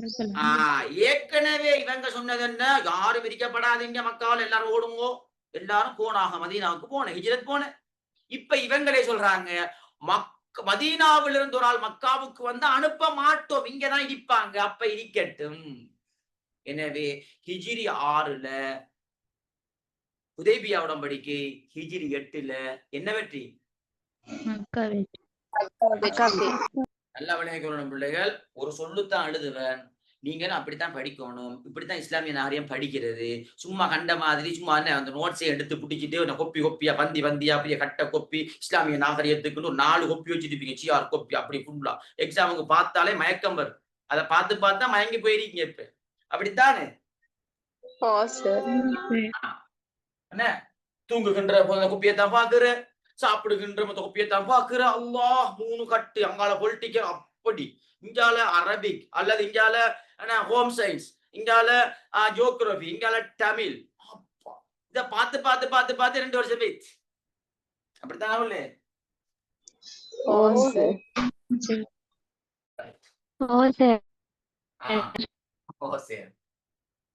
ஏற்கனவே இவங்க சொன்னது என்ன? யாரும் விதிக்கப்படாதீங்க, மக்காவில் எல்லாரும் ஓடுங்கோ. எல்லாரும் போனாங்க, மதீனாவுக்கு போன, ஹிஜ்ரத் போன. இப்ப இவங்களே சொல்றாங்க மதீனாவில் இருந்து ஒரு ஆள் மக்காவுக்கு வந்து அனுப்ப மாட்டோம், இங்கதான் இடிப்பாங்க. அப்ப இடிக்கட்டும். எனவே ஹிஜ்ரி 6ல ஹுதைபியா உடன்படிக்கை, ஹிஜ்ரி 8ல என்ன வெற்றி? நல்ல விளையாட்டு பிள்ளைகள். ஒரு சொல்லுத்தான் எழுதுவன், நீங்களும் அப்படித்தான் படிக்கணும். இப்படித்தான் இஸ்லாமிய நாகரிகம் படிக்கிறது. சும்மா கண்ட மாதிரி சும்மா அந்த நோட்ஸை எடுத்து பிடிச்சிட்டு கொப்பியா பந்தியா அப்படியே கட்ட கொப்பி இஸ்லாமிய நாகரிகத்துக்குன்னு ஒரு 4 கொப்பி வச்சுட்டு சிஆர் கொப்பி அப்படி ஃபுல்லா எக்ஸாமுக்கு பார்த்தாலே மயக்கம் வரும். அதை பார்த்தா மயங்கி போயிருக்கீங்க. இப்ப அப்படித்தானே? என்ன தூங்குகின்ற கொப்பியத்தான் பாக்குற, சாப்பிடுகின்ற மொத்த கொப்பியத்தான் பாக்குற. அல்லாஹ் 3 கட்டு அங்கால பொலிட்டிக்கல் அப்படி, இங்கால அரபிக் அல்லது இங்கால ஹோம் சயின்ஸ், இங்கால ஜியோகிராபி, இங்கால தமிழ். இத பார்த்து 2 வருஷம் போயிடுச்சு. அப்படித்தான்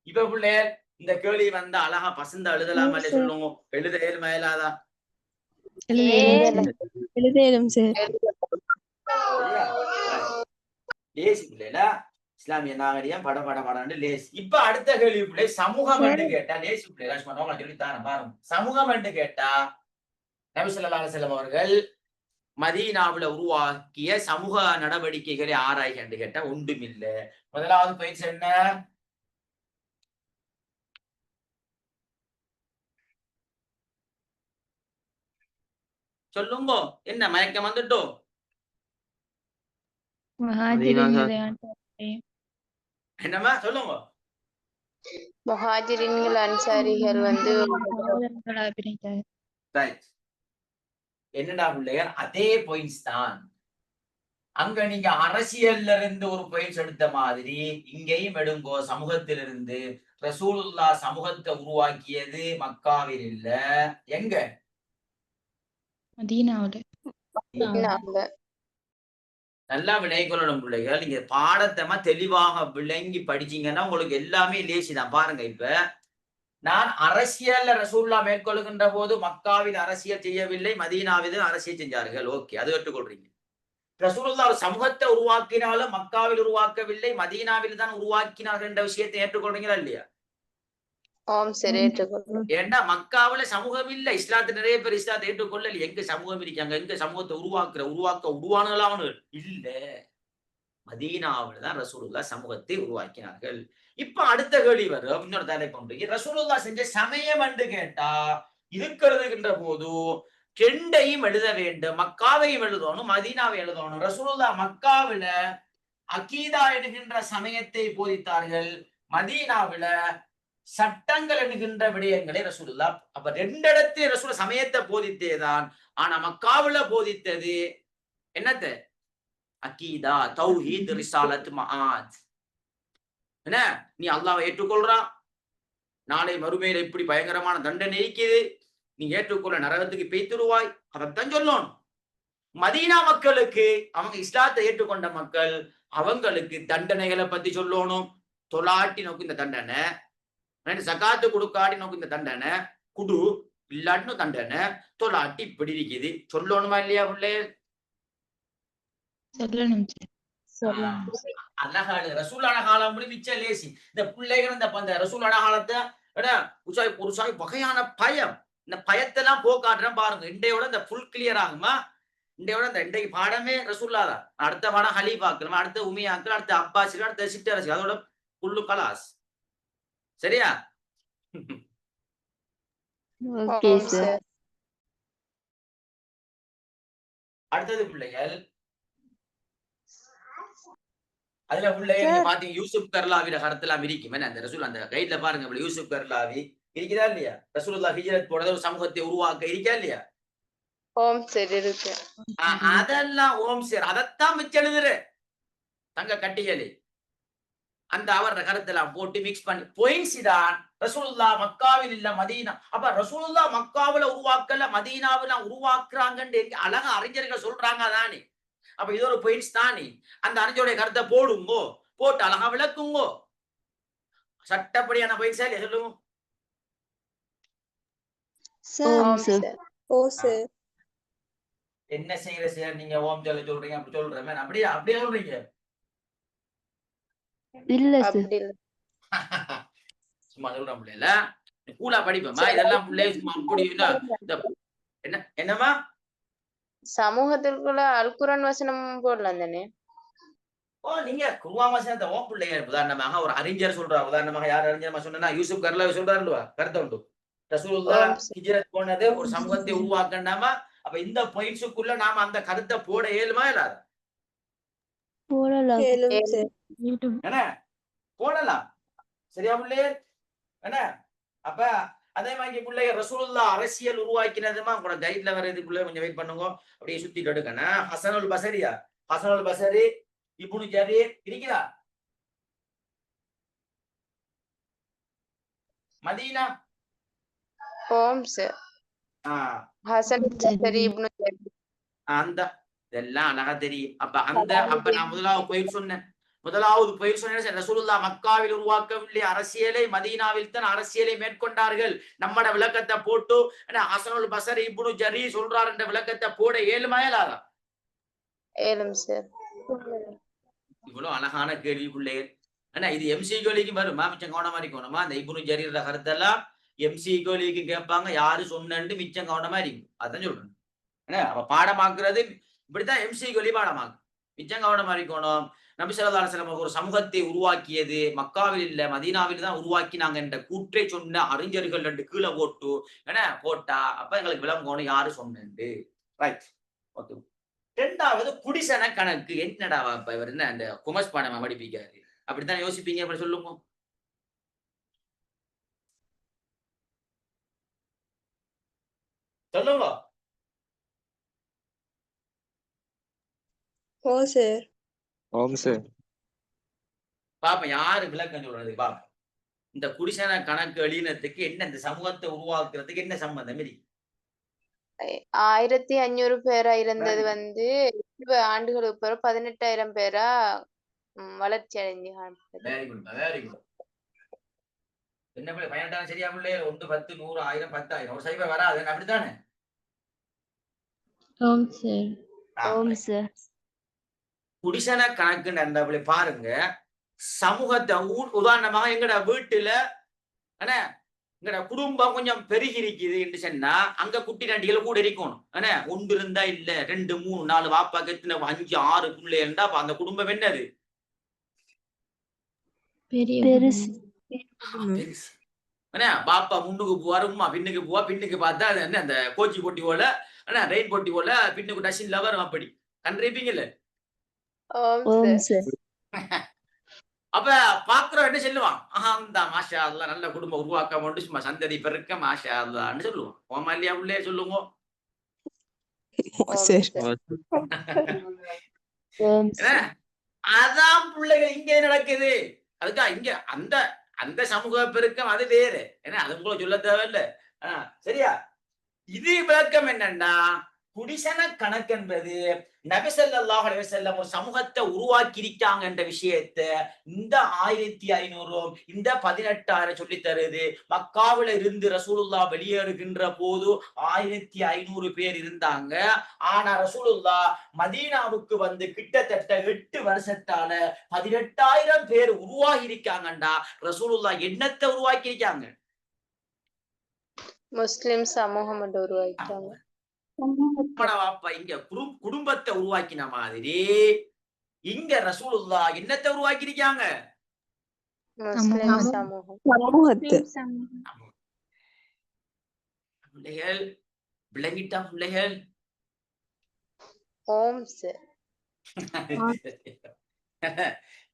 இப்ப பிள்ளையர் இந்த கேள்வி வந்தா அழகா பசந்த எழுதலாமா சொல்லுங்க. எழுத ஏழுமா இயலாதா? எழுதேலும் சார். லேசி பிள்ளைல இஸ்லாமிய நாகரிகம் படன்னு லேசி. இப்ப அடுத்த கேள்வி பிள்ளை சமூகம் என்று கேட்டா லேசி பிள்ளை சொல்லித்தான பாருங்க. சமூகம் என்று கேட்டா நபி ஸல்லல்லாஹு அலைஹி வஸல்லம் அவர்கள் மதீனாவுல உருவாக்கிய சமூக நடவடிக்கைகளை ஆராய்கன்னு கேட்டா ஒன்றும் இல்லை. முதலாவது பயிற்சி என்ன? சொல்லுங்க. என்ன மயக்கம் வந்துட்டோம்? என்னமா சொல்லுங்க. முஹாஜிரின்கள் அன்சாரிகள் வந்து என்னடா பிள்ளையர், அதே பாயிண்ட்ஸ் தான். அங்க நீங்க அரசியல்ல இருந்து ஒரு பாயிண்ட்ஸ் எடுத்த மாதிரி இங்கேயும் எடுங்கோ. சமூகத்திலிருந்து ரசூலுல்லாஹ் சமூகத்தை உருவாக்கியது மக்காவில் இல்ல, எங்க? மதீனாவுல. நல்லா விளைக்கொள்ளணும் பிள்ளைகள். நீங்க பாடத்தமா தெளிவாக விளங்கி படிச்சீங்கன்னா உங்களுக்கு எல்லாமே லேசிதான். பாருங்க, இப்ப நான் அரசியல்ல ரசூல்லா மேற்கொள்கின்ற போது மக்காவில் அரசியல் செய்யவில்லை, மதீனாவில் அரசியல் செஞ்சார்கள். ஓகே, அது ஏற்றுக்கொள்றீங்க. ரசூலுல்லாஹ் ஒரு சமூகத்தை உருவாக்கினாலும் மக்காவில் உருவாக்கவில்லை, மதீனாவில் தான் உருவாக்கினார்கள் என்ற விஷயத்தை ஏற்றுக்கொள்றீங்களா இல்லையா? ஏன்னா மக்காவில சமூகம் இல்ல. இஸ்லாத்து நிறைய பேர் இஸ்லாத்தை ஏற்றுக்கொள்ளல. எங்க சமூகம் இருக்காங்க? எங்க சமூகத்தை உருவாக்க உருவானலாம் இல்ல. மதீனாவில் தான் ரசூலுல்லாஹ் சமூகத்தை உருவாக்கினார்கள். இப்ப அடுத்த கேள்வி வரும். இன்னொரு தலைப்பு, ரசூலுல்லாஹ் செஞ்ச சமயம் என்று கேட்டா இருக்கிறதுகின்ற போது ரெண்டையும் எழுத வேண்டும். மக்காவையும் எழுதணும், மதீனாவை எழுதணும். ரசூலுல்லாஹ் மக்காவில அகீதா என்கின்ற சமயத்தை போதித்தார்கள், மதீனாவில சட்டங்கள் என்கின்ற விடயங்களை ரசூலுல்லாஹ். அப்ப ரெண்டு இடத்துல ரசூல் சமயத்தை போதித்தேதான். ஆனா மக்காவில போதித்தது என்னத்த? அகீதா, தௌஹீத், ரிசாலத், மஆத். என்ன, நீ அல்லாஹ்வை ஏற்றுக்கொள்றா, நாளை மறுமையில இப்படி பயங்கரமான தண்டனை இருக்குது, நீ ஏற்றுக்கொள்ள நரகத்துக்கு பெய்திருவாய், அதைத்தான் சொல்லணும். மதீனா மக்களுக்கு, அவங்க இஸ்லாத்தை ஏற்றுக்கொண்ட மக்கள், அவங்களுக்கு தண்டனைகளை பத்தி சொல்லணும். தொலாட்டி நோக்கு இந்த தண்டனை, சகாத்து கொடுக்காட்டி நோக்கு இந்த தண்டனை, குடு இல்லாட்டினும் தண்டனை, தொலாட்டி இப்படி இருக்குது சொல்லணுமா இல்லையா பிள்ளை? அழகாடு ரசூலான காலம் மிச்ச லேசி. இந்த பிள்ளைகள் இந்த ரசூலான காலத்தை ஒரு சாய் வகையான பயம். இந்த பயத்தெல்லாம் போக்காட்டுறேன் பாருங்க. இண்டையோட இந்த ஃபுல் கிளியர் ஆகுமா? இண்டையோட இந்த இன்றைக்கு பாடமே ரசூல்லா தான். அடுத்த பாடம் ஹலீஃபாக்கள், அடுத்த உமியாக்கள், அடுத்த அப்பாசிகள், அடுத்த சிட்டரசி, அதோட புல்லு கலாஸ். சரியா? அடுத்தது பிள்ளைகள், அதுல பிள்ளைகள் நீங்க பாத்தீங்க யூசுப் கர்லாவிட கருத்தெல்லாம் இருக்கும். அந்த ரசூல் அந்த கைட்ல பாருங்க, யூசுப் கர்லாவி இருக்குதா இல்லையா? ரசூலுல்லாஹ் ஹிஜ்ரத் போனது ஒரு சமூகத்தை உருவாக்க இருக்கா இல்லையா? அதெல்லாம் ஓம் சேர், அதைத்தான் மிச்சம் எழுதுற தங்க கட்டிகளே. அந்த அவர கருத்தெல்லாம் போட்டு மிக்ஸ் பண்ணி பாயிண்ட்ஸ் தான். ரசூலுல்லாஹ் மக்காவில் இல்ல, மதீனா. அப்ப ரசூலுல்லாஹ் மக்காவில உருவாக்கல, மதீனாவில உருவாக்குறாங்கன்னு அழகா அறிஞர்கள் சொல்றாங்க தானே. அப்ப இது ஒரு பாயிண்ட்ஸ் தானே. அந்த அறிஞருடைய கருத்தை போடுங்கோ, போட்டு அழகா விளக்குங்கோ. சட்டப்படியான பாயிண்ட்ஸ் இல்லையா? சொல்லுங்க. என்ன செய்யற சார் நீங்க ஓம் சொல்றீங்க, அப்படி சொல்றேன். அப்படியே சொல்றீங்க இல்ல சும்மா சொல்றேன் பிள்ளைல, கூலா படிப்பேமா இதெல்லாம் பிள்ளை சும்மா அப்படி என்னமா சமூகத்திற்குள்ள அல்குரான் வசனம் போடலாம் தானே? நீங்க குர்ஆன் வசனத்தை ஓம் பிள்ளைங்க உதாரணமாக ஒரு அறிஞர் சொல்றா. உதாரணமாக யார் அறிஞர் சொன்னா யூசுப் கர்லாவி சொல்றாருல்வா, கருத்தை உண்டு. ரசூலுல்லாஹ் ஹிஜ்ரத் போனது ஒரு சமூகத்தை உருவாக்கண்டாமா. அப்ப இந்த பாயிண்ட்ஸுக்குள்ள நாம அந்த கருத்தை போட இயலுமா இல்லாத? போடலாம். சரியா பிள்ளையே? என்ன அப்ப அதே மாதிரி பிள்ளைய ரசூலுல்லாஹ் அரசியல் உருவாக்கினதுமா கூட கைட்ல வர்றதுக்குள்ள கொஞ்சம் வெயிட் பண்ணுங்க. அப்படியே சுத்தி கெடுக்கணும். ஹசனுல் பசரியா, ஹசனுல் பசரி, இப்னு ஜரீர் இருக்குதா? மதீனா அந்த இதெல்லாம் அழகா தெரியும். அப்ப நான் முதலாவது பயிர் சொன்னேன். ரசூலுல்லாஹ் மக்காவில் உருவாக்கவில்லை அரசியலை, மதீனாவில் தான் அரசியலை மேற்கொண்டார்கள். நம்மட விளக்கத்தை போட்டு ஹசனுல் பஸரி இப்னு ஜரீர் சொல்றார் என்ற விளக்கத்தை போட ஏழுமா இயலாதா? இவ்வளவு அழகான கேள்வி பிள்ளைகள். ஆனா இது எம்சிகோலிக்கு வருமா? மிச்சம் கவனமா இருக்கணுமா? அந்த இப்னு ஜரீர் கருத்தெல்லாம் எம்சிகோலிக்கு கேட்பாங்க, யாரு சொன்னு மிச்சம் கவனமா இருக்கும். அதான் சொல்றேன். அப்ப பாடமாக்குறது இப்படித்தான் எம்சிக்கு வெளிப்பாடமாகும். மிச்சம் கவனமா இருக்கணும். நபி ஸல்லல்லாஹு அலைஹி வஸல்லம் ஒரு சமூகத்தை உருவாக்கியது மக்காவில் இல்ல மதீனாவில் தான் உருவாக்கினாங்க என்ற கூற்றை சொன்ன அறிஞர்கள் 2 கீழே போட்டு என்ன போட்டா அப்ப எங்களுக்கு விளங்கணும் யாரு சொன்னது. ரைட். ஓகே. 2வது குடிசன கணக்கு. என்னடா அப்ப இவர் என்ன அந்த குமஸ் பணம் படிப்பிக்காரு அப்படித்தான் யோசிப்பீங்க. அப்படி சொல்லுங்க. சொல்லுங்க. ஓ சார். ஆம் சார். பாப்பா யாரு விளக்கம் சொல்றது பாப்பா. இந்த குடிசன கணக்கு எழுதினத்துக்கு என்ன இந்த சமூகத்தை உருவாக்குறதுக்கு என்ன சம்பந்தம் இருக்கு? 1500 பேரா இருந்தது வந்து 20 ஆண்டுகளுக்கு பிறகு 18,000 பேரா வளர்ச்சி அடைஞ்சு காணப்பட்டது. Very good very good. என்ன பிள்ளை 18 சரியா பிள்ளை 1 10 100 1000 10,000 ஒரு சைபர் வராது அப்படித்தானே? ஓம் சார். ஓம் சார். குடிசன கணக்கு நண்பர்களே பாருங்க. சமூகத்தை உதாரணமாக எங்கட வீட்டுல என்ன எங்கட குடும்பம் கொஞ்சம் பெருகி இருக்குது என்று சொன்னா அங்க குட்டி நண்டிகள் கூட இருக்கணும். என்ன 1 இருந்தா இல்ல 2 3 4 வாப்பா எத்தனை 5 6 பிள்ளை இருந்தா அந்த குடும்பம் என்னது பெருசு. என்ன பாப்பா முன்னுக்கு போவாரு உமா பின்னுக்கு போவா பின்னுக்கு பார்த்தா அது என்ன அந்த கோச்சி போட்டி போல என்ன ரெயின் போட்டி போல பின்னுக்கு டஷின்ல வரும். அப்படி கண்டிருப்பீங்கல்ல. ஓம் சார். அப்ப பாக்குறோம் என்ன சொல்லுவான் அந்த மாஷா அல்லா நல்ல குடும்பம் உருவாக்க சும்மா சந்ததி பெருக்க மாஷா அல்லான்னு சொல்லுவோம். ஓமா இல்லையா உள்ளே சொல்லுவோம். அதான் பிள்ளைகள் இங்க நடக்குது. அதுக்கா இங்க அந்த அந்த சமூக பெருக்கம் அது வேறு. ஏன்னா அது உங்களை சொல்ல தேவையில்லை. சரியா? இது விளக்கம் என்னன்னா குடிசன கணக்கு என்பது நபி ஸல்லல்லாஹு அலைஹி வஸல்லம் ஒரு சமூகத்தை உருவாக்கி இருக்காங்க என்ற விஷயத்தை இந்த 1500 இந்த 18,000 சொல்லி தருது. மக்காவில இருந்து ரசூலுல்லாஹ் வெளியேறுகின்ற போது 1500 பேர் இருந்தாங்க. ஆனா ரசூலுல்லாஹ் மதீனாவுக்கு வந்து கிட்டத்தட்ட 8 வருஷத்தால 18,000 பேர் உருவாகி இருக்காங்கண்டா ரசூலுல்லாஹ் என்னத்தை உருவாக்கி இருக்காங்க? முஸ்லிம் சமூகம் உருவாக்கிட்டாங்க. வாப்பா இங்க குடும்பத்தை உருவாக்கின மாதிரி இங்க ரசூலுல்லாஹ் என்னத்தை உருவாக்கி இருக்காங்க? முஸ்லிம் சமூகம். பிள்ளைகள் விளங்கிட்டா பிள்ளைகள்? ஓம் சார்.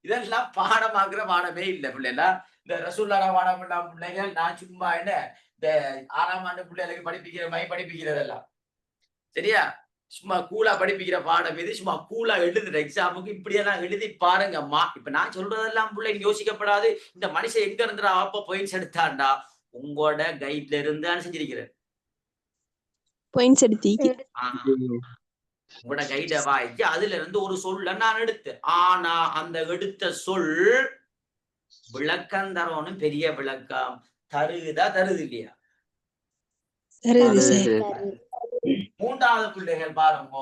இதெல்லாம் பாடமாக்குற பாடமே இல்ல பிள்ளைகளா. இந்த ரசூலுல்லாஹ் பாடம் பண்ண பிள்ளைகள் நான் சும்மா என்ன இந்த 6ஆம் ஆண்டு பிள்ளைகளுக்கு படிப்பிக்கிற மாதிரி படிப்பிக்கிறதெல்லாம் சரியா? சும்மா கூலா படிப்பிக்கிற பாடம் இது. சும்மா கூலா எழுதுற எக்ஸாமுக்கு இப்படியெல்லாம் எழுதி பாருங்கம்மா. இப்ப நான் சொல்றதெல்லாம் பிள்ளைங்க யோசிக்கப்படாது. இந்த மனுஷன் எங்க இருந்துடா அப்ப பாயிண்ட்ஸ் எடுத்தாண்டா உங்களோட கைட்ல இருந்து செஞ்சிருக்கிறேன். பாயிண்ட்ஸ் எடுத்தி உங்களோட கைட வாய்க்கு அதுல இருந்து ஒரு சொல்ல நான் எடுத்தேன். ஆனா அந்த எடுத்த சொல் விளக்கம் தரணும். பெரிய விளக்கம் தருதா தருது இல்லையா? 3வது பிள்ளைகள் பாருங்க.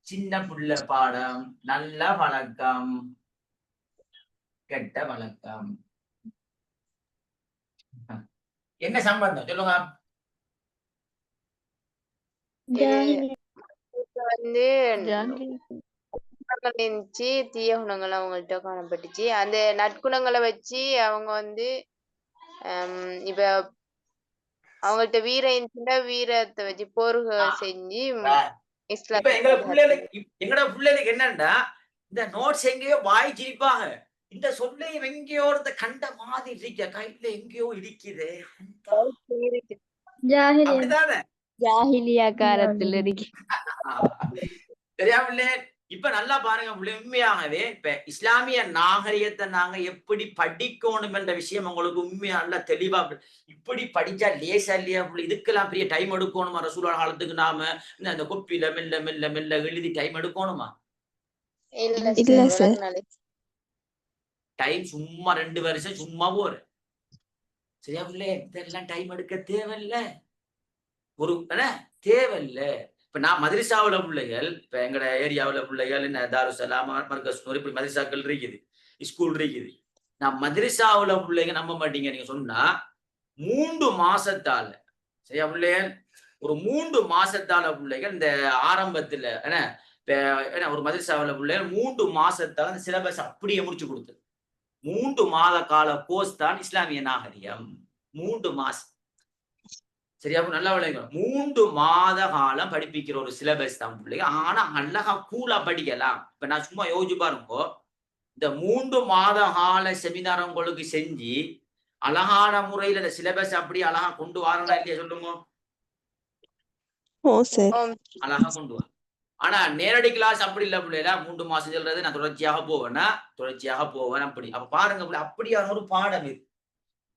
சின்ன பிள்ளை பாடம் நல்ல வழக்கம் கெட்ட வழக்கம் என்ன சம்பந்தம் சொல்லுங்க. வந்து இருந்துச்சு தீய குணங்கள் அவங்கள்ட்ட காணப்பட்டுச்சு. அந்த நற்குணங்களை வச்சு அவங்க வந்து இப்ப அவங்கள்ட்ட வீரம் இருந்துச்சுன்னா வீரத்தை வச்சு போர்க செஞ்சு எங்கட பிள்ளைகளுக்கு என்னன்னா இந்த நோட்ஸ் எங்கேயோ வாய் சிரிப்பாங்க. இந்த சொல்லை எங்கேயோ ஒருத்த கண்ட மாதிரி இருக்க கையில எங்கேயோ இடிக்குது. அப்படித்தானே ஜாஹிலியா காலத்துல இருக்கு. தெரியாம இப்ப நல்லா பாருங்க உண்மையாகவே இப்ப இஸ்லாமிய நாகரிகத்தை நாங்க எப்படி படிக்கணும் என்ற விஷயம் உங்களுக்கு உண்மையா நல்லா தெளிவா இப்படி படிச்சா லேசா இல்லையா? இதுக்கெல்லாம் பெரிய டைம் எடுக்கணுமா? ரசூலுல்லாஹ் காலத்துக்கு நாம இந்த கொப்பில மெல்ல மெல்ல மெல்ல எழுதி டைம் எடுக்கணுமா? டைம் சும்மா 2 வருஷம் சும்மா போற சரியா பிள்ளை? இதெல்லாம் டைம் எடுக்க தேவையில்ல. ஒரு தேவையில்ல. இப்ப நான் மதரசாவுல பிள்ளைகள் இப்ப எங்கட ஏரியாவுல பிள்ளைகள் என்ன தாருசலாம் மர்கஸ் இப்படி மதரசாக்கள் இருக்குது ஸ்கூல் இருக்குது. நான் மதரசாவுல பிள்ளைங்க நம்ப மாட்டீங்க நீங்க சொன்னா 3 மாசத்தால சரியா பிள்ளைகள் ஒரு 3 மாசத்தால பிள்ளைகள் இந்த ஆரம்பத்துல என்ன ஏன்னா ஒரு மதரசாவில் பிள்ளைகள் 3 மாசத்தால அந்த சிலபஸ் அப்படியே முடிச்சு கொடுத்தது. 3 மாத கால கோர்ஸ் தான் இஸ்லாமிய நாகரிகம். 3 மாசம். சரியா? நல்லா விளையும். 3 மாத காலம் படிப்பிக்கிற ஒரு சிலபஸ் தான் பிள்ளைங்க. ஆனா அழகா கூலா படிக்கலாம். இப்ப நான் சும்மா யோசிச்சு பாருங்க, இந்த 3 மாத கால செமினார் உங்களுக்கு செஞ்சு அழகான முறையில இந்த சிலபஸ் அப்படி அழகா கொண்டு வரணும் இல்லையா? சொல்லுங்க. அழகா கொண்டு வர. ஆனா நேரடி கிளாஸ் அப்படி இல்ல பிள்ளைல. 3 மாசம் சொல்றது நான் தொடர்ச்சியாக போவேன் அப்படி. அப்ப பாருங்க, அப்படியான ஒரு பாடம் இது.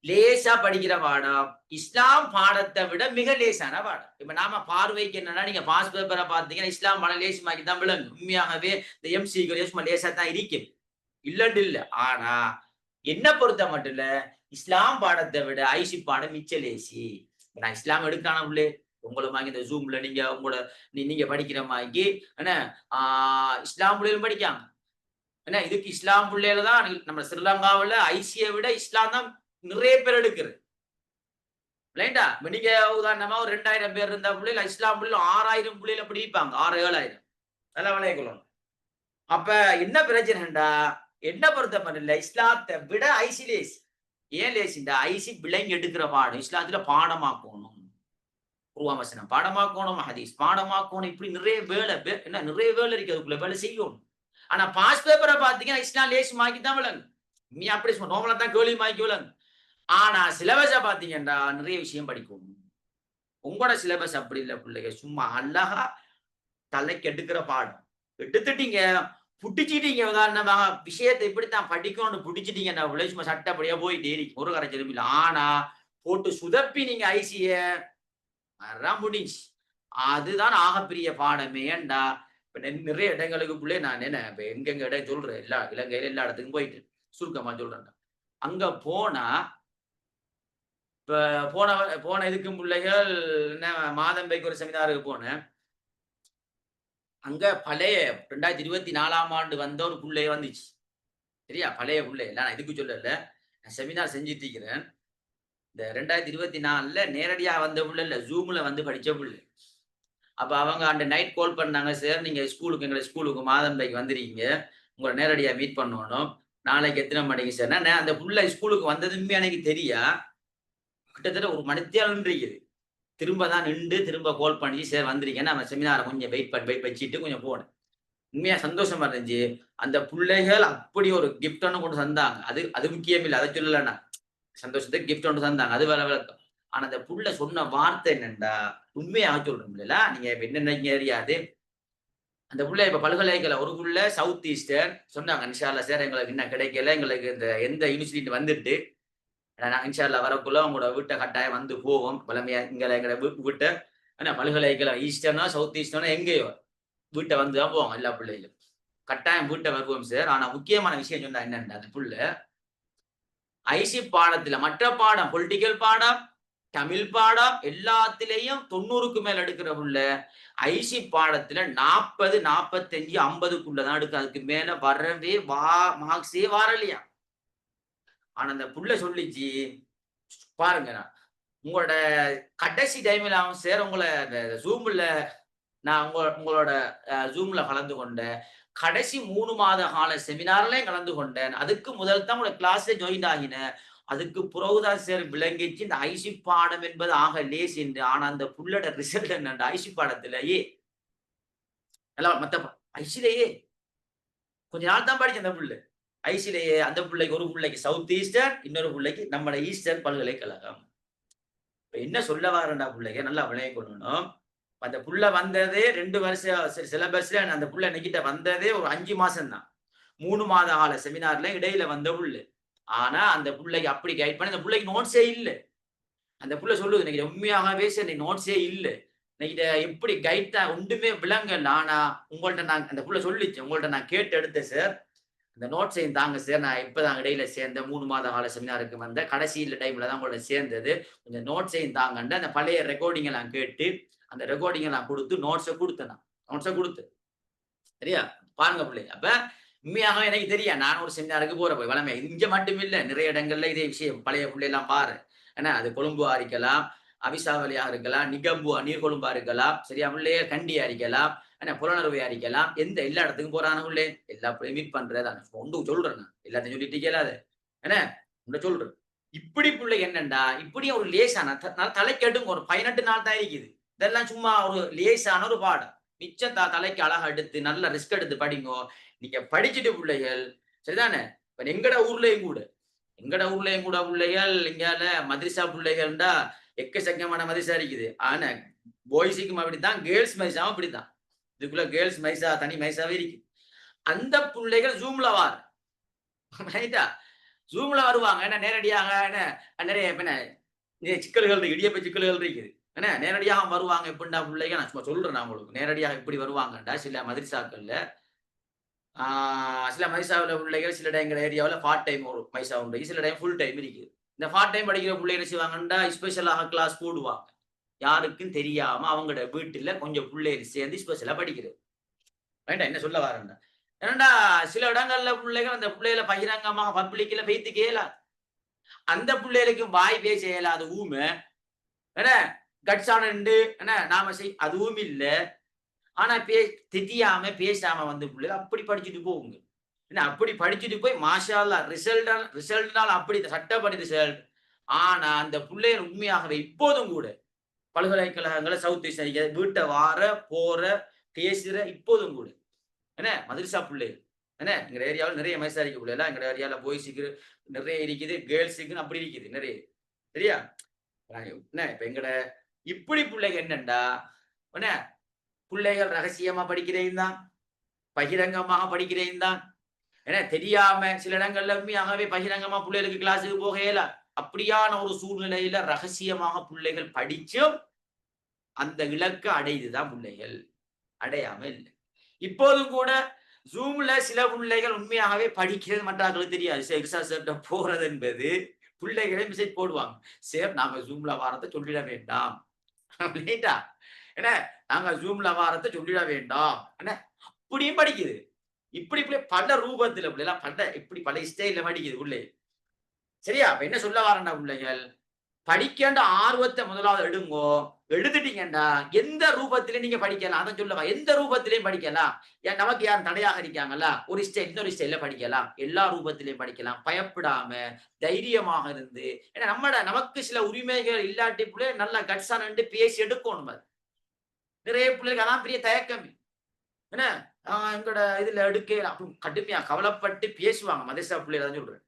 லேசா படிக்கிற பாடம். இஸ்லாம் பாடத்தை விட மிக லேசான பாடம். இப்ப நாம பார்வைக்கு என்னன்னா, நீங்க பாஸ் பேப்பரை பார்த்தீங்கன்னா இஸ்லாம் பாடம் லேசுமாக்கி தான் விளங்கும். உண்மையாகவே இந்த எம்சிக்கு சும்மா லேசா தான் இருக்கும், இல்லட்டு இல்ல. ஆனா என்ன பொறுத்த மட்டும் இல்ல, இஸ்லாம் பாடத்தை விட ஐசி பாடம் மிச்ச லேசி. நான் இஸ்லாம் எடுக்கான உள்ளே உங்களை வாங்கி இந்த ஜூம்ல நீங்க படிக்கிற மாதிரி என்ன இஸ்லாம் பிள்ளைகளும் படிக்காங்க. ஏன்னா இதுக்கு இஸ்லாம் பிள்ளைகள் தான் நம்ம ஸ்ரீலங்காவில் ஐசியை விட இஸ்லாம் தான் நிறைய பேர் எடுக்கிறது. இல்லைண்டா? நீங்க உதாரணமா ஒரு 2000 பேர் இருந்த பிள்ளைகள் இஸ்லாம் பிள்ளைகள் 6000 பிள்ளைகள் அப்படி இருப்பாங்க. 6-7 நல்லா விளையக்கொள்ளணும். அப்ப என்ன பிரச்சனைண்டா, என்ன பொறுத்த மட்டும் இஸ்லாத்தை விட ஐசி லேசி. ஏன் லேசிண்டா, ஐசி விலங்கி எடுக்கிற பாடம் இஸ்லாத்துல பாடமாக்கணும். உருவாமசனம் பாடமாக்கணும், ஹதீஸ் பாடமாக்கணும், இப்படி நிறைய வேலை என்ன நிறைய வேலை இருக்கு, அதுக்குள்ள வேலை செய்யணும். ஆனா பாஸ் பேப்பரை பாத்தீங்கன்னா இஸ்லாம் லேசி மாக்கி தான் விளங்கு. நீ அப்படி நோமலா தான் கேள்வி மாக்கி விளங்கு. ஆனா சிலபஸை பாத்தீங்கன்னா நிறைய விஷயம் படிக்கணும். உங்களோட சிலபஸ் அப்படி இல்லை பிள்ளைங்க, சும்மா அழகா தலைக்கு எடுக்கிற பாடம் எடுத்துட்டீங்க, புட்டிச்சிட்டீங்க. உதாரணமாக விஷயத்தை இப்படித்தான் படிக்கணும்னு புடிச்சிட்டீங்கன்னா சும்மா சட்டப்படியா போயிட்டே இருக்கு, ஒரு கரைச்சலும் இல்லை. ஆனா போட்டு சுதப்பி நீங்க ஐசிய முடிஞ்சு, அதுதான் ஆகப்பெரிய பாடமே. ஏண்டா இப்ப நிறைய இடங்களுக்கு பிள்ளை நான் என்ன இப்ப எங்கெங்க இடம் சொல்றேன், எல்லா இலங்கையில எல்லா இடத்துக்கும் போயிட்டு சுருக்கமா சொல்றேன். அங்க போனா இப்ப போன இதுக்கும் பிள்ளைகள் என்ன மாதம்பைக்கு ஒரு செமினாருக்கு போனேன். அங்க பழைய 2024ஆம் ஆண்டு வந்த ஒரு பிள்ளைய வந்துச்சு. சரியா? பழைய பிள்ளை நான் இதுக்கு சொல்லல, நான் செமினார் செஞ்சுட்டு இருக்கிறேன். இந்த 2024ல நேரடியா வந்த பிள்ளை இல்ல, ஜூம்ல வந்து படிச்ச பிள்ளை. அப்ப அவங்க அந்த நைட் கால் பண்ணாங்க, சார் நீங்க எங்க ஸ்கூலுக்கு மாதம்பைக்கு வந்துருக்கீங்க, உங்களை நேரடியா மீட் பண்ணணும், நாளைக்கு எத்தனை மணிக்கு சார்? அந்த புள்ள ஸ்கூலுக்கு வந்ததுமே எனக்கு தெரியா, கிட்டத்தட்ட ஒரு மணித்தியாலம் இருக்குது. திரும்ப தான் நின்று திரும்ப கால் பண்ணி சார் வந்திருக்கேன், நம்ம செமினாரை கொஞ்சம் வெயிட் வச்சுட்டு கொஞ்சம் போனேன். உண்மையா சந்தோஷமா இருந்துச்சு. அந்த பிள்ளைகள் அப்படி ஒரு கிஃப்ட் ஒன்று கொண்டு தந்தாங்க. அது முக்கியம் இல்லை, அதை சொல்லலைன்னா சந்தோஷத்துக்கு கிஃப்ட் ஒன்று தந்தாங்க, அது வேற விளக்கம். ஆனா அந்த புள்ள சொன்ன வார்த்தை என்னண்டா, உண்மையாக சொல்றோம் இல்ல, நீங்க என்ன நினைக்க தெரியாது. அந்த புள்ள இப்ப பல்கலைக்கழக ஒரு புள்ள சவுத் ஈஸ்டர்ன் சொன்னாங்க, இன்ஷால்லா சார் எங்களுக்கு இன்னும் கிடைக்கல, எங்களுக்கு இந்த எந்த யூனிவர்சிட்டி வந்துட்டு இன்ஷால்லா வரக்குள்ள உங்களோட வீட்டை கட்டாயம் வந்து போவோம், பழமையா எங்களை வீட்டை ஏன்னா பல்கலைக்கழகம் ஈஸ்டர்னா சவுத் ஈஸ்டர்னா எங்கேயோ வீட்டை வந்து தான் போவோம் எல்லா பிள்ளைகளும், கட்டாயம் வீட்டை வருவோம் சார். ஆனா முக்கியமான விஷயம் சொன்னா என்னன்னா, அந்த புள்ள ஐசி பாடத்துல மற்ற பாடம் பொலிட்டிக்கல் பாடம் தமிழ் பாடம் எல்லாத்திலையும் 90க்கு மேல எடுக்கிற புள்ள ஐசி பாடத்துல 40, 45, 50க்குள்ளதான் எடுக்க, அதுக்கு மேல வரவே மார்க்ஸே வரலையா. ஆனா அந்த புள்ள சொல்லிச்சு பாருங்க, உங்களோட கடைசி டைம்ல அவன் சார் உங்களை ஜூம்ல நான் உங்களோட ஜூம்ல கலந்து கொண்டேன், கடைசி 3 மாத கால செமினார்லயும் கலந்து கொண்டேன், அதுக்கு முதல் தான் உங்களோட கிளாஸ்ல ஜாயின் ஆகினேன், அதுக்கு புறவுதான் சார் விளங்கிச்சு இந்த ஐசி பாடம் என்பது ஆக லேஸ் என்று. ஆனா அந்த புள்ளோட ரிசல்ட் என்ன, ஐசி பாடத்திலேயே எல்லாம் மத்த ஐசிலேயே கொஞ்ச நாள் தான் படிச்ச அந்த புள்ள ஐசிலேயே. அந்த பிள்ளைக்கு ஒரு பிள்ளைக்கு சவுத் ஈஸ்டர்ன், இன்னொரு பிள்ளைக்கு நம்மளோட ஈஸ்டர்ன் பல்கலைக்கழகம். என்ன சொல்ல வரேன்டா பிள்ளைங்க நல்லா விளைய கொள்ளணும். அந்த புள்ள வந்ததே 2 வருஷம் சிலபஸ்ல, அந்த புள்ள என்கிட்ட வந்ததே ஒரு 5 மாசம் தான், 3 மாத கால செமினார்ல இடையில வந்த புள்ளு. ஆனா அந்த பிள்ளைக்கு அப்படி கைட் பண்ணி அந்த பிள்ளைக்கு நோட்ஸே இல்லை. அந்த புள்ள சொல்லுது, இன்னைக்கு உண்மையாகவே சார் நோட்ஸே இல்லை, இன்னைக்கு எப்படி கைட் தான் ஒன்றுமே விளங்கல. ஆனா உங்கள்ட்ட நான் அந்த புள்ள சொல்லிச்சு, உங்கள்ட்ட நான் கேட்டு எடுத்தேன் சார், இந்த நோட்ஸையும் தாங்க சார், நான் இப்பதான் இடையில சேர்ந்த 3 மாத கால செமினாருக்கு வந்த கடைசியில் டைம்ல தான் உங்களோட சேர்ந்தது, கொஞ்சம் நோட்ஸையும் தாங்கன்னு அந்த பழைய ரெக்கார்டிங்கை நான் கேட்டு அந்த ரெக்கார்டிங்கை நான் கொடுத்து நோட்ஸை கொடுத்து சரியா பாருங்க பிள்ளை. அப்ப உண்மையாக எனக்கு தெரியும், நான் ஒரு செமினாருக்கு போற போய் வளமை இங்க மட்டும் இல்லை, நிறைய இடங்கள்ல இதே விஷயம் பழைய பிள்ளையெல்லாம் பாரு. ஏன்னா அது கொழும்புவா இருக்கலாம், அவிசாவலியாக இருக்கலாம், நிகம்புவா நீர்கொழும்பா இருக்கலாம், சரியா பிள்ளைய கண்டியா இருக்கலாம், ஆனா புலனறுவை அறிக்கலாம் எந்த எல்லா இடத்துக்கும் போறான உள்ளே எல்லா பிள்ளையும் மீட் பண்றேன் ஒன்று சொல்றேன் நான் எல்லாத்தையும் சொல்லிட்டு கேளாது என்ன உன்ன சொல்றேன் இப்படி பிள்ளை என்னண்டா இப்படி ஒரு லேசான தலைக்கெட்டுங்க ஒரு 18 நாள் தான் இருக்குது இதெல்லாம் சும்மா ஒரு லேசான ஒரு பாடம் மிச்சம் தலைக்கு அழகா எடுத்து நல்ல ரிஸ்க் எடுத்து படிங்கோ நீங்க படிச்சுட்டு பிள்ளைகள் சரிதானே இப்ப எங்கட ஊர்லயும் கூட பிள்ளைகள் இங்கால மதரசா பிள்ளைகள்டா எக்கச்சக்கமான மதரசா இருக்குது ஆனா பாய்ஸுக்கும் அப்படித்தான் கேர்ள்ஸ் மதரசாவும் அப்படித்தான் இதுக்குள்ள கேர்ள்ஸ் மைசா தனி மைசாவே இருக்கு அந்த பிள்ளைகள் ஜூம்ல ரைட்டா ஜூம்ல வருவாங்க என்ன நேரடியாக என்ன நிறைய என்ன சிக்கல்கள் இருக்கு இடியப்ப சிக்கல்கள் இருக்குது என்ன நேரடியாக வருவாங்க எப்படின்னா பிள்ளைங்க நான் சும்மா சொல்றேன் உங்களுக்கு நேரடியாக எப்படி வருவாங்கண்டா சில மதரசாக்கள்ல சில மைசாவில் பிள்ளைகள் சில டைம் எங்கள் ஏரியாவில் பார்ட் டைம் ஒரு மைசா உண்டு சில டைம் ஃபுல் டைம் இருக்குது இந்த பார்ட் டைம் படிக்கிற பிள்ளைங்க என்ன செய்வாங்கண்டா ஸ்பெஷலாக கிளாஸ் போடுவாங்க யாருக்கும் தெரியாம அவங்களோட வீட்டுல கொஞ்சம் பிள்ளைகள் சேர்ந்து ஸ்பெஷலா படிக்கிறது வேண்டாம் என்ன சொல்ல வரேன்டா ஏன்னா சில இடங்கள்ல பிள்ளைகள் அந்த பிள்ளைகளை பகிரங்கமாக பப்ளிக்ல பேத்து கேளாது அந்த பிள்ளைகளுக்கு வாய் பேச இயலாது ஊமை என்ன கட்சான என்ன நாம அதுவும் இல்லை ஆனா தெரியாம பேசாம வந்து பிள்ளைகள் அப்படி படிச்சுட்டு போகுங்க என்ன அப்படி படிச்சுட்டு போய் மாஷால்லா ரிசல்ட்னால அப்படி சட்டப்படி ரிசல்ட் ஆனா அந்த பிள்ளைகள் உண்மையாகவே இப்போதும் கூட பல்கலைக்கழகங்களை சவுத் ஈஸ்ட் வீட்டை வார போற பேசுற இப்போதும் கூட என்ன மதரசா பிள்ளைகள் என்ன எங்க ஏரியாவில் நிறைய மைசா இருக்க பிள்ளைல எங்க ஏரியாவில் பாய்ஸுக்கு நிறைய இருக்குது கேர்ள்ஸுக்குன்னு அப்படி இருக்குது நிறைய சரியா என்ன இப்ப எங்கட இப்படி பிள்ளைகள் என்னண்டா என்ன பிள்ளைகள் ரகசியமா படிக்கிறேன் தான் பகிரங்கமாக படிக்கிறேன் தான் ஏன்னா தெரியாம சில இடங்கள்ல உண்மையாகவே பகிரங்கமா பிள்ளைகளுக்கு கிளாஸுக்கு போகையில அப்படியான ஒரு சூழ்நிலையில ரகசியமாக பிள்ளைகள் படிச்சும் அந்த இலக்கு அடையுதுதான் பிள்ளைகள் அடையாம இல்லை இப்போதும் கூட ஜூம்ல சில பிள்ளைகள் உண்மையாகவே படிக்கிறது மற்றவர்களுக்கு தெரியாது போறது என்பது பிள்ளைகளே மெசேஜ் போடுவாங்க சேர் நாங்க ஜூம்ல வாரத்தை சொல்லிட வேண்டாம் அப்படின்ட்டா என்ன நாங்க ஜூம்ல வாரத்தை சொல்லிட வேண்டாம் என்ன அப்படியும் படிக்குது இப்படி பல ரூபத்துல பிள்ளைலாம் பல இப்படி பல ஸ்டைல படிக்குது பிள்ளை சரியா அப்ப என்ன சொல்ல வரேன்டா பிள்ளைகள் படிക്കേണ്ട ஆர்வத்தை முதலாவது எடுங்கோ எடுத்துட்டீங்கடா எந்த ரூபத்திலையும் நீங்க படிக்கலாம் அதான் சொல்லவா எந்த ரூபத்திலையும் படிக்கலாம் ஏன் நமக்கு யாரும் தடையாக இருக்காங்கல்ல ஒரு ஸ்டைல் இன்னொரு ஸ்டைல்ல படிக்கலாம் எல்லா ரூபத்திலையும் படிக்கலாம் பயப்படாம தைரியமாக இருந்து ஏன்னா நமக்கு சில உரிமைகள் இல்லாட்டி பிள்ளை நல்லா கட்ஸான பேசி எடுக்கணும் அது நிறைய பிள்ளைகள் அதான் பெரிய தயக்கமே என்ன எங்களோட இதுல எடுக்க அப்படி கடுமையா கவலைப்பட்டு பேசுவாங்க மதரசா பிள்ளைகள் தான் சொல்றேன்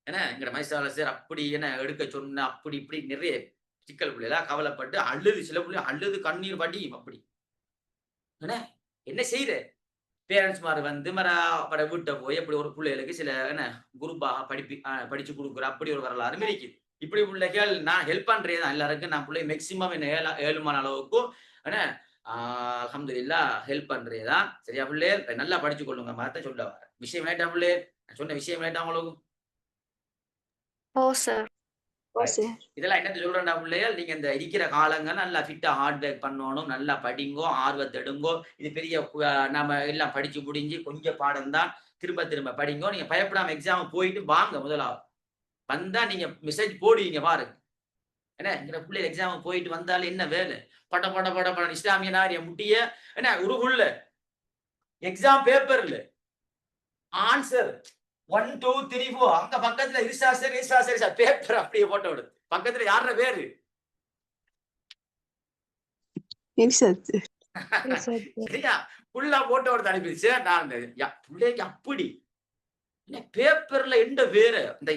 ஏன்னா எங்கட மைசால சார் அப்படி என்ன எடுக்க சொன்ன அப்படி இப்படி நிறைய சிக்கல் பிள்ளைலாம் கவலைப்பட்டு அழுது சில பிள்ளை அழுது கண்ணீர் வடியும் அப்படி என்ன செய்யற பேரண்ட்ஸ் மாதிரி வந்து மர வீட்டை போய் அப்படி ஒரு பிள்ளைகளுக்கு சில என்ன குரூப்பாக படிச்சு கொடுக்குற அப்படி ஒரு வரலாறு இருக்குது இப்படி பிள்ளைகள் நான் ஹெல்ப் பண்றேன் எல்லாருக்கும் நான் பிள்ளை மேக்சிமம் என்ன ஏழுமான அளவுக்கும் என்ன அல்ஹம்துலில்லாஹ் ஹெல்ப் பண்றேதான் சரியா பிள்ளை நல்லா படிச்சு கொள்ளுங்க மாதிரி சொல்ல வர விஷயம் ரைட்டா பிள்ளை நான் சொன்ன விஷயம் ரைட்டா உங்களுக்கு இதெல்லாம் என்ன சொல்றேன்டா பிள்ளைகள் நீங்க இந்த இருக்கிற காலங்கள் நல்லா ஃபிட்டா ஹார்ட் ஒர்க் பண்ணணும் நல்லா படிங்கோ ஆர்வத்தை எடுங்கோ இது பெரிய நம்ம எல்லாம் படிச்சு முடிஞ்சு கொஞ்சம் பாடம் தான் திரும்ப படிங்கோ நீங்க பயப்படாம எக்ஸாம் போயிட்டு வாங்க முதலாவது வந்தா நீங்க மெசேஜ் போடுவீங்க பாருங்க என்ன எங்க பிள்ளைகள் எக்ஸாம் போயிட்டு வந்தாலும் என்ன வேலை பட இஸ்லாமிய நாரிய முட்டிய என்ன உருகுள்ள எக்ஸாம் பேப்பர்ல ஆன்சர் 1 2 3 4 அங்க பக்கத்துல ரிசா பேப்பர் அப்படியே போட்டோ விடு பக்கத்துல யார பேரு சரியா ஃபுல்லா போட்டோ எடுத்து அனுப்பிடுச்சு நான் பிள்ளைக்கு அப்படி என்ன பேப்பர்ல எந்த பேரு இந்த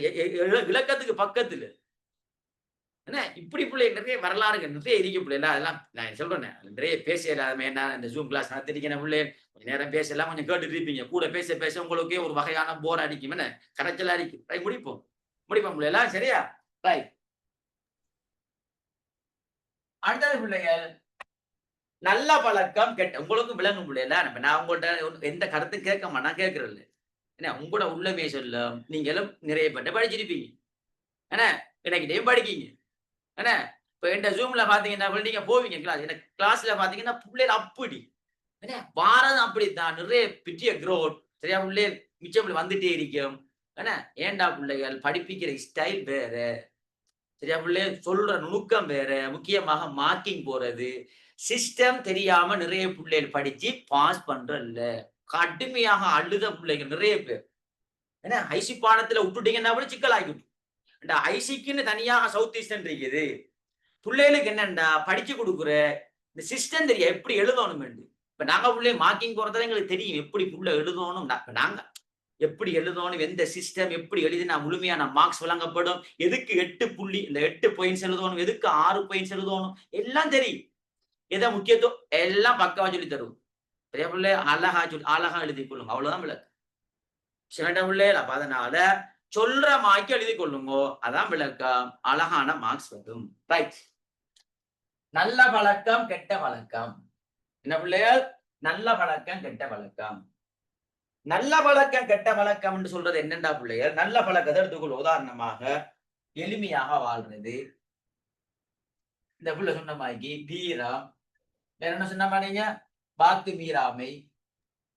இலக்கத்துக்கு பக்கத்துல என்ன இப்படி பிள்ளை நிறைய வரலாறுங்க நிறைய இருக்க பிள்ளைல அதெல்லாம் நான் சொல்றேன் நிறைய பேசலாமே என்ன இந்த ஜூம் கிளாஸ் நடத்திருக்கேன் பிள்ளை கொஞ்சம் நேரம் பேசலாம் கொஞ்சம் கேட்டு இருப்பீங்க கூட பேச உங்களுக்கே ஒரு வகையான போர் அடிக்கும் என்ன கரைச்சலா அடிக்கும் ரைட் முடிப்போம் பிள்ளைல சரியா ரைட் அடுத்தது பிள்ளைகள் நல்ல பழக்கம் கெட்ட உங்களுக்கும் விளங்கும் பிள்ளைல நான் உங்கள்கிட்ட எந்த கருத்தும் கேட்க மாட்டேன் கேட்கறது என்ன உங்களோட உள்ளமே சொல்ல நீங்களும் நிறைய பேட்ட படிச்சிருப்பீங்க என்ன எனக்கிட்டையும் படிக்கீங்க என்ன இப்ப என் ஜூம்ல பாத்தீங்கன்னா நீங்க போவீங்க கிளாஸ் எனக்கு கிளாஸ்ல பாத்தீங்கன்னா பிள்ளைகள் அப்படி என்ன பாரதம் அப்படித்தான் நிறைய பெரிய க்ரோத் சரியா பிள்ளை மிச்சம் வந்துட்டே இருக்கும் என்ன ஏண்டா பிள்ளைகள் படிப்பிக்கிற ஸ்டைல் வேற சரியா பிள்ளை? சொல்ற நுணுக்கம் வேற. முக்கியமாக மார்க்கிங் போறது, சிஸ்டம் தெரியாம நிறைய பிள்ளைகள் படிச்சு பாஸ் பண்றல்ல. கடுமையாக அழுத பிள்ளைகள் நிறைய பேர். ஏன்னா ஐசி பாடத்துல விட்டுட்டீங்கன்னா கூட சிக்கலாகிட்டு. இந்த ஐசிக்குன்னு தனியாக சவுத் ஈஸ்டர்ன் இருக்குது. பிள்ளைகளுக்கு என்னண்டா படிச்சு கொடுக்குற இந்த சிஸ்டம் தெரியும் எப்படி எழுதணும். இப்ப நாங்க பிள்ளை மார்க்கிங் போறதால எங்களுக்கு தெரியும் எப்படி புள்ள எழுதணும். நாங்க எப்படி எழுதணும், எந்த சிஸ்டம் எப்படி எழுதினா முழுமையான மார்க்ஸ் வழங்கப்படும், எதுக்கு 8 புள்ளி, இந்த 8 பாயிண்ட்ஸ் எழுதணும், எதுக்கு 6 பாயிண்ட்ஸ் எழுதணும், எல்லாம் தெரியும். எதை முக்கியத்துவம் எல்லாம் பக்கவா சொல்லி தருவோம். பெரிய பிள்ளை அழகா எழுதி கொள்ளுங்க, அவ்வளவுதான் விளக்கு. சில பிள்ளைகள் அப்ப அதனால சொல்ற மாக்கி எழுதி கொள்ளுங்க, அதான் விளக்கம். அழகான மார்க்ஸ் வரும். ரைட். நல்ல பழக்கம் கெட்ட பழக்கம். என்ன பிள்ளைகள்? நல்ல பழக்கம் கெட்ட பழக்கம். நல்ல பழக்கம் கெட்ட பழக்கம் என்று சொல்றது என்னண்டா பிள்ளைகள்? நல்ல பழக்கத்தை எடுத்துக்கொள்ள. உதாரணமாக எளிமையாக வாழ்றது, இந்த பிள்ளை சொன்ன மாதிரி வீரம், வேற என்ன சொன்ன மாதிரிங்க, வாக்கு மீறாமை,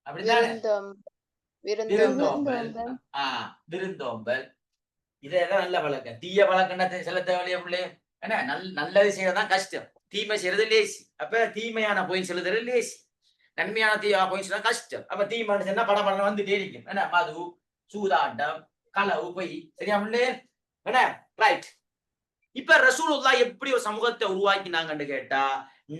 அப்படித்தானே, விருந்தோம்பல், இதெல்லாம் நல்ல பழக்கம். தீய பழக்கம் சில தேவையா பிள்ளை? என்ன நல்லது செய்யறதுதான் கஷ்டம், தீமை செய்யறது லேசி. அப்ப தீமையான போய் செலுத்துறது லேசி, நன்மையான தீயா போய் சொன்னா கஷ்டம். அப்ப தீமையான சொன்னா படம் வந்துட்டே இருக்கும். என்ன மது, சூதாட்டம், களவு, பொய். சரியா பிள்ளை? என்ன ரைட். இப்ப ரசூலுல்லாஹ் எப்படி ஒரு சமூகத்தை உருவாக்கினாங்கன்னு கேட்டா,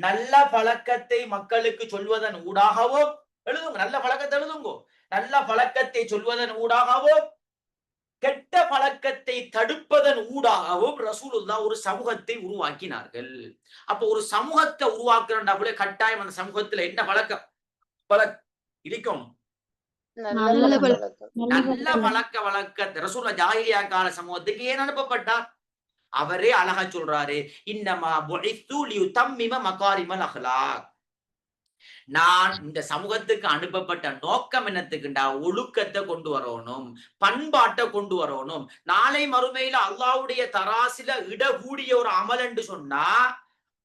நல்ல பழக்கத்தை மக்களுக்கு சொல்வதன் ஊடாகவும் எழுதுங்க, நல்ல பழக்கத்தை எழுதுங்க, நல்ல பழக்கத்தை சொல்வதன் ஊடாகவும் கெட்ட பழக்கத்தை தடுப்பதன் ஊடாகவும் ரசூலுல்லாஹ் ஒரு சமூகத்தை உருவாக்கினார்கள். அப்ப ஒரு சமூகத்தை உருவாக்குறா போல கட்டாயம் அந்த சமூகத்துல என்ன பழக்கம் இருக்கணும்? நல்ல பழக்க வழக்கத்தை ரசூலுல்லாஹ் ஜாஹிலியா கால சமூகத்துக்கு ஏன் அனுப்பப்பட்டார்? அவரே அழகா சொல்றாரு, இன்னமா புஇஸ்து லியுதம்மிம மகாரிமல் அஹ்லாக். நான் இந்த சமூகத்துக்கு அனுப்பப்பட்ட நோக்கம் என்னத்துக்குண்டா, ஒழுக்கத்தை கொண்டு வரணும், பண்பாட்டை கொண்டு வரணும். நாளை மறுமையில அல்லாஹ்வுடைய தராசில இடக்கூடிய ஒரு அமல் என்று சொன்னா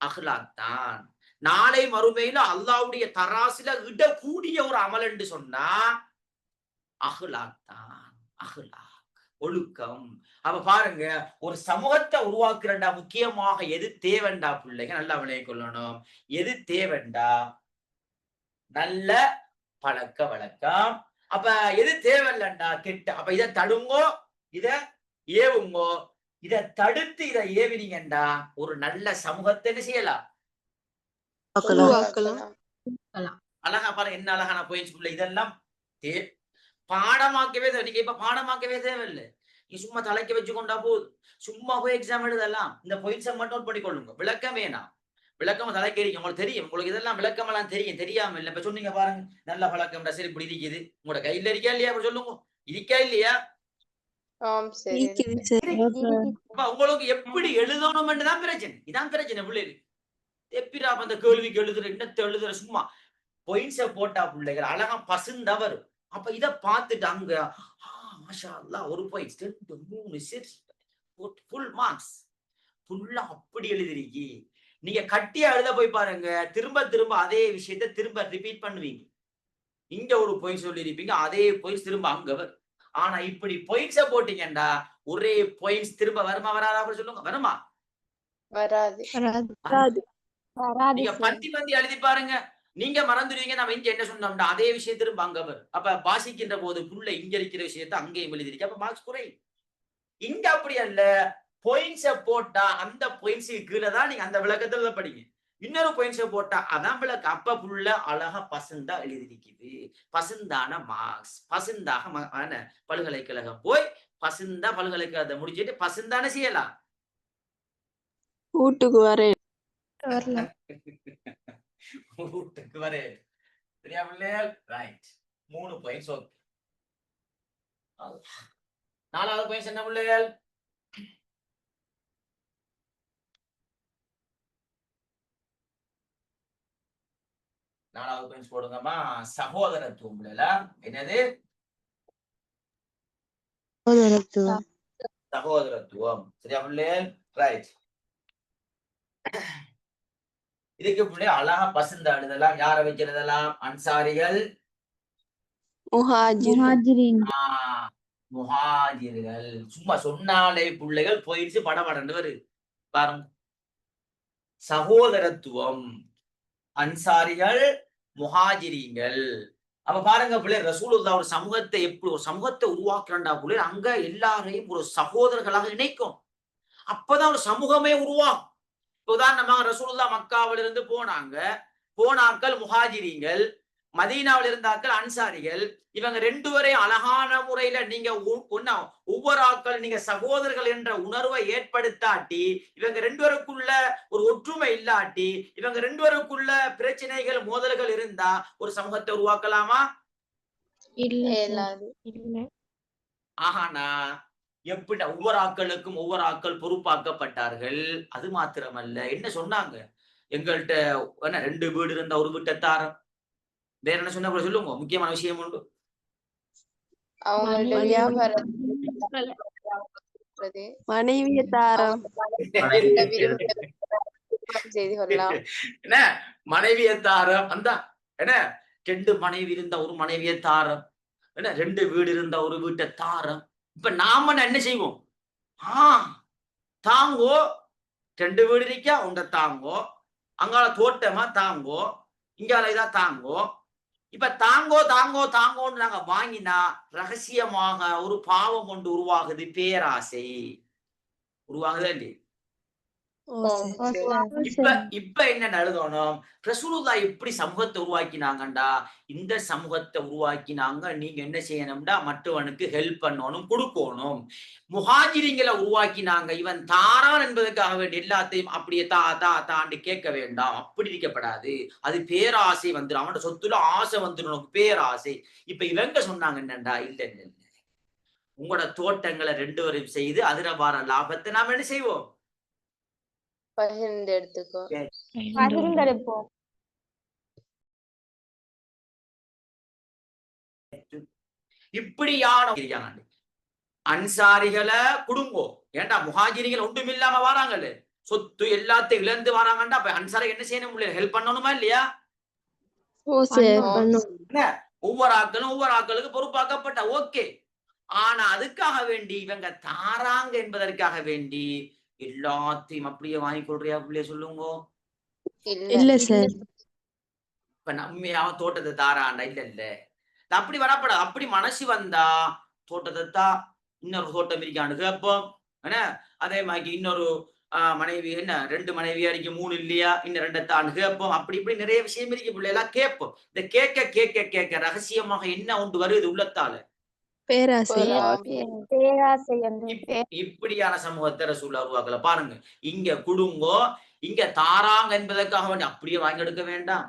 அஹ்லாக் தான். நாளை மறுமையில அல்லாஹ்வுடைய தராசில இடக்கூடிய ஒரு அமல் என்று சொன்னா அஹ்லாக் தான். அஹ்லாக் ஒழுக்கம். அப்ப பாருங்க, ஒரு சமூகத்தை உருவாக்குறண்டா முக்கியமாக எது தேவைண்டா பிள்ளைங்க நல்லா விளைய கொள்ளணும். எது தேவைண்டா? நல்ல பழக்க வழக்கம். அப்ப எது தேவையில்லண்டா? கெட்ட. அப்ப இதை தடுங்கோ, இத ஏவுங்கோ. இதை தடுத்து இதை ஏவினீங்கண்டா ஒரு நல்ல சமூகத்தை செய்யலாம். அழகா பாருங்க, என்ன அழகான போயிடுச்சு பிள்ளை. இதெல்லாம் பாடமாக்கவே தேவை. நீங்க இப்ப பாடமாக்கவே தேவையில்லை, நீ சும்மா தலைக்க வச்சு கொண்டா போதும். சும்மா போய் எக்ஸாம் எழுதலாம். இந்த பாயிண்ட்ஸை மட்டும் பண்ணிக்கொள்ளுங்க, விளக்கம் வேணாம். விளக்கம் தலைக்கேறிங்க, உங்களுக்கு தெரியும், உங்களுக்கு இதெல்லாம் விளக்கம் எல்லாம் தெரியும். தெரியாம இல்லை. இப்ப சொன்னீங்க பாருங்க, நல்ல பழக்கம் சரி இப்படி இருக்குது, உங்களோட கையில இருக்கா இல்லையா? அப்ப சொல்லுங்க, இருக்கா இல்லையா? உங்களுக்கு எப்படி எழுதணும் தான் பிரச்சனை. இதான் பிரச்சனை பிள்ளைகளுக்கு. எப்படிடா அந்த கேள்விக்கு எழுதுற, என்னத்தை எழுதுற, சும்மா பாயிண்ட்ஸை போட்டா பிள்ளைகள் அழகா பசுந்தா வரும். அப்ப இத பார்த்துட்டு அங்க மாஷா அல்லாஹ் ஒரு பாயிண்ட் 2 3 6 ஃபுல் மார்க்ஸ் ஃபுல்லா அப்படி எழுதிருக்கி. நீங்க கட்டியா எழுத போய் பாருங்க, திரும்ப திரும்ப அதே விஷயத்த திரும்ப ரிப்பீட் பண்ணுவீங்க. இங்க ஒரு பாயிண்ட் சொல்லி இருப்பீங்க, அதே பாயிண்ட்ஸ் திரும்ப அங்க வரும். ஆனா இப்படி பாயிண்ட்ஸ போட்டீங்கடா ஒரே பாயிண்ட்ஸ் திரும்ப வருமா வராதா? சொல்லுங்க, வருமா? வராது. நீங்க பந்தி எழுதி பாருங்க, நீங்க மறந்துடுவீங்க. நம்ம இங்க என்ன சொன்னோம்னா அதே விஷயம் திரும்ப அங்க வரும். அப்ப வாசிக்கின்ற போது புள்ள இங்க இருக்கிற விஷயத்த அங்கேயும் எழுதிருக்கு, அப்ப மார்க்ஸ் குறையும். இங்க அப்படி அல்ல, பாயிண்ட்ஸ போட்டா அந்த பாயிண்ட்ஸுக்கு கீழே தான் நீங்க அந்த விளக்கத்துல படிங்க. இன்னொரு பாயிண்ட்ஸ போட்டா அதான் விளக்கு. அப்ப புள்ள அழகா பசுந்தா எழுதிருக்குது, பசுந்தான மார்க்ஸ். பசுந்தாக பல்கலைக்கழகம் போய் பசுந்தா பல்கலைக்கழகத்தை முடிச்சுட்டு பசுந்தான செய்யலாம். வீட்டுக்கு வரேன், வீட்டுக்கு வரேன். சரியா பிள்ளைகள்? ரைட். 3 பாயிண்ட்ஸ். ஓகே. 4வது பாயிண்ட்ஸ் என்ன பிள்ளைகள்? நாலாவது பாயிண்ட்ஸ் போடுங்கம்மா. சகோதரத்துவம். என்னது? சகோதரத்துவம். சரியா பிள்ளைகள்? ரைட். இதுக்கு பிள்ளை அழகா பசுந்த எழுதலாம். யாரை வைக்கிறதெல்லாம்? அன்சாரிகள், முஹாஜிர்கள். சும்மா சொன்னாலே பிள்ளைகள் போயிடுச்சு, படபடன்னு வருது. பாருங்க, சகோதரத்துவம், அன்சாரிகள், முஹாஜிரீங்கள். அப்ப பாருங்க பிள்ளை, ரசூலுல்லாஹ் ஒரு சமூகத்தை எப்படி ஒரு சமூகத்தை உருவாக்குறா பிள்ளை, அங்க எல்லாரையும் ஒரு சகோதரர்களாக இணைக்கும். அப்பதான் ஒரு சமூகமே உருவாகும். உதாரணமாக ரசூலுல்லாஹ் மக்காவில இருந்து போனாங்க, போனாக்கள் முஹாஜிரீங்கள், மதீனாவில் இருந்தாக்கள் அன்சாரிகள். இவங்க ரெண்டு பேரையும் அழகான முறையில நீங்க ஒவ்வொரு ஆட்கள் நீங்க சகோதரர்கள் என்ற உணர்வை ஏற்படுத்தாட்டி, இவங்க ரெண்டு பேருக்குள்ள ஒரு ஒற்றுமை இல்லாட்டி, இவங்க ரெண்டு பேருக்குள்ள பிரச்சனைகள் மோதல்கள் இருந்தா ஒரு சமூகத்தை உருவாக்கலாமா? ஆஹானா எப்படி ஒவ்வொரு ஆட்களுக்கும் ஒவ்வொரு ஆட்கள் பொறுப்பாக்கப்பட்டார்கள். அது மாத்திரமல்ல, என்ன சொன்னாங்க, எங்கள்கிட்ட என்ன 2 வீடு இருந்த ஒரு வீட்டை தாரம். வேற என்ன சொன்ன கூட சொல்லுங்க, முக்கியமான விஷயம் உண்டு. அவங்களோட வியாபாரம் மனைவிய தாரம் செய்து கொள்ளலாம். என்ன மனைவிய தாரம், அந்த என்ன 2 மனைவி இருந்த ஒரு மனைவிய தாரம், என்ன 2 வீடு இருந்த ஒரு வீட்டை தாரம். இப்ப நாம என்ன செய்வோம்? தாங்கோ 2 வீடு இருக்கா உண்ட தாங்கோ, அங்கால தோட்டமா தாங்கோ, இங்கால இதா தாங்கோ. இப்ப தாங்கோ தாங்கோ தாங்கோன்னு நாங்க வாங்கினா ரகசியமாக ஒரு பாவம் ஒன்று உருவாகுது, பேராசை உருவாகுதா இல்லையா? இப்ப என்ன எழுதணும், ரசூலுல்லாஹ் எப்படி சமூகத்தை உருவாக்கினாங்கண்டா, இந்த சமூகத்தை உருவாக்கினாங்க, நீங்க என்ன செய்யணும்டா, மற்றவனுக்கு ஹெல்ப் பண்ணணும், கொடுக்கணும். முஹாஜிரிங்களை உருவாக்கினாங்க, இவன் தாரான் என்பதற்காக வேண்டிய எல்லாத்தையும் அப்படியே தாண்டி கேட்க வேண்டாம், அப்படி இருக்கப்படாது. அது பேராசை வந்துடும், அவனோட சொத்துல ஆசை வந்துடும், பேராசை. இப்ப இவங்க சொன்னாங்க என்னண்டா, இல்ல இல்ல இல்ல, உங்களோட தோட்டங்களை 2 பேரும் செய்து அதுல வர லாபத்தை நாம என்ன செய்வோம், பகிர்ந்து எடுத்துக்கோ. இப்படியான அன்சாரிகளை குடும்போ. ஏன்டா முஹாஜிரிகள் ஒன்றும் இல்லாம வராங்கல்ல, சொத்து எல்லாத்தையும் இழந்து வராங்கண்டா, அப்ப அன்சாரி என்ன செய்யணும், ஹெல்ப் பண்ணணுமா இல்லையா? ஒவ்வொரு ஆட்களுக்கு பொறுப்பாக்கப்பட்ட, ஓகே. ஆனா அதுக்காக வேண்டி இவங்க தாராங்க என்பதற்காக வேண்டி எல்லாத்தையும் அப்படியே வாங்கி கொள்றியா பிள்ளைய சொல்லுங்க. இல்ல சார். இப்ப நம்மையாவ தோட்டத்தை தாராண்டா, இல்ல இல்ல, அப்படி வரப்படாது. அப்படி மனசு வந்தா தோட்டத்தை தான், இன்னொரு தோட்டம் இருக்கான்னு கேட்போம். என்ன அதே மாதிரி இன்னொரு மனைவி, என்ன 2 மனைவி அடிக்க 3 இல்லையா, இன்னும் 2 தான் கேட்போம். அப்படி இப்படி நிறைய விஷயம் இருக்கு பிள்ளைலாம் கேட்போம். இந்த கேட்க கேட்க கேட்க ரகசியமாக என்ன ஒன்று வருது உள்ளத்தால, பேராசை. இப்படியான சமூகத்தை ரசூலுல்லாஹ் உருவாக்கல. பாருங்க, இங்க குடுங்கோ, இங்க தாராங்க என்பதற்காக வேண்டி அப்படியே வாங்கி எடுக்க வேண்டாம்.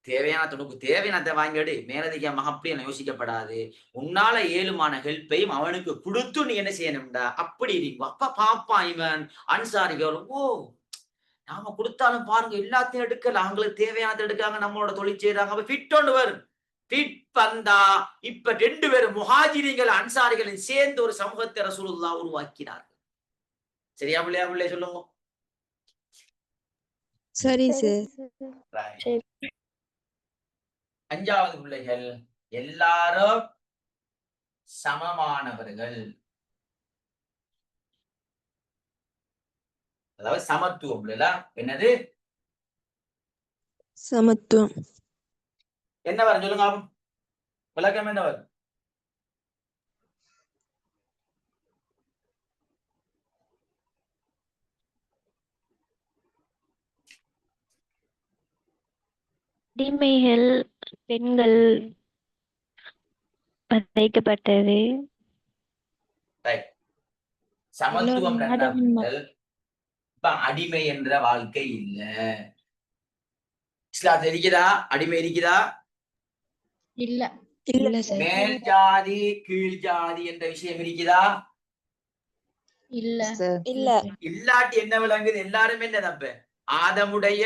தேவையான துணுக்கு தேவையானதை வாங்கிடு, மேலதிகமாக அப்படி என்ன யோசிக்கப்படாது. உன்னால ஏழுமான ஹெல்ப்பையும் அவனுக்கு கொடுத்து நீ என்ன செய்யணும்டா, அப்படி இருக்கும். அப்ப பாப்பான் இவன் அன்சாரிகள், ஓ நாம கொடுத்தாலும் பாருங்க எல்லாத்தையும் எடுக்கல, அவங்களுக்கு தேவையானதை எடுக்காங்க, நம்மளோட தொழில் செய்யறாங்க. அப்ப ஃபிட் ஒன்று வரும். ஃபிட் வந்தா இப்ப 2 பேரும் முஹாஜிரிகள் அன்சாரிகளின் சேர்ந்து ஒரு சமூகத்தை ரசூலுல்லாஹ் உருவாக்கினார்கள். சரியா பிள்ளையா? பிள்ளை சொல்லுங்க. சரி சார். 5வது பிள்ளைகள், எல்லாரும் சமமானவர்கள், அதாவது சமத்துவம். என்னது சமத்துவம்? என்ன வரும் சொல்லுங்க, விளக்கம் என்ன வரும்? அடிமைகள் பெண்கள் பதைக்கப்பட்டது. சமத்துவம் இப்ப அடிமை என்ற வாழ்க்கை இல்ல. இஸ்லாத்துல இருக்குதா அடிமை? இருக்குதா? இல்ல. மேல் ஜாதி கீழ் ஜாதி என்ற விஷயம் இருக்குதா? இல்ல. இல்லாட்டி என்ன விளங்குது, எல்லாரும் என்ன தப்பு, ஆதமுடைய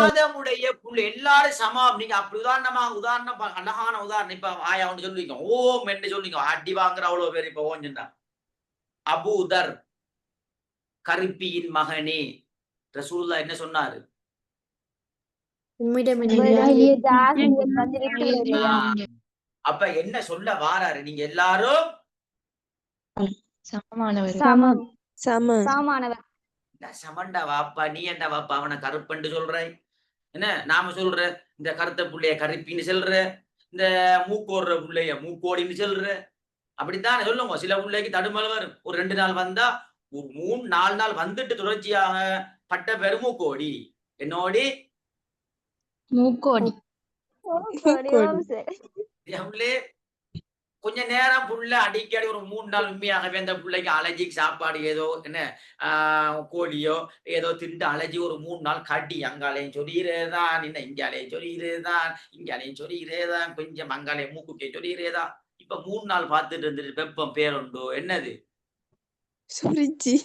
ஆதமுடைய புள்ள, எல்லாரும் சமம். நீங்க அப்படி உதாரணம் அழகான உதாரணம். இப்ப ஆயா ஒன்று சொல்லுவீங்க, ஓம் என்று சொல்லுவீங்க, அடி வாங்குற அவ்வளவு பேர். இப்ப ஓஞ்சுண்டா அபூதர் கருப்பியின் மகனே, ரசூலுல்லாஹ் என்ன சொன்னாரு? அப்ப என்ன சொல்ல வாராரு, நீங்க எல்லாரும் சமமானவர் சமம் சம சமமானவர் சமண்டா வாப்பா, நீ ஏன்டா வாப்பா அவனை கருப்பண்டு சொல்றாய்? என்ன நாம சொல்ற இந்த கருத்த புள்ளைய கருப்பின்னு சொல்ற, இந்த மூக்கோடுற புள்ளைய மூக்கோடின்னு சொல்ற, அப்படித்தான் சொல்லுங்க. சில பிள்ளைக்கு தடுமல் வரும். ஒரு 2 நாள் வந்தா, ஒரு 3 4 நாள் வந்துட்டு தொடர்ச்சியாக பட்ட பேரு மூக்கோடி. என்னோடி மூக்கோடி என் பிள்ளை கொஞ்ச நேரம் புள்ள அடிக்கடி ஒரு 3 நாள் உண்மையாகவே அந்த பிள்ளைக்கு அலர்ஜிக்கு சாப்பாடு ஏதோ என்ன கோழியோ ஏதோ திண்டு அலர்ஜி ஒரு 3 நாள் காட்டி அங்காலையும் சொல்லிடுறேதான், என்ன இங்காலையும் சொல்லிடுறேதான், இங்காலையும் சொல்லிடுறேதான், கொஞ்சம் அங்காலையும் மூக்குக்கே சொல்லிடுறேதான். இப்ப 3 நாள் பார்த்துட்டு இருந்துட்டு வெப்பம் பேருண்டோ என்னது? சுரிச்சி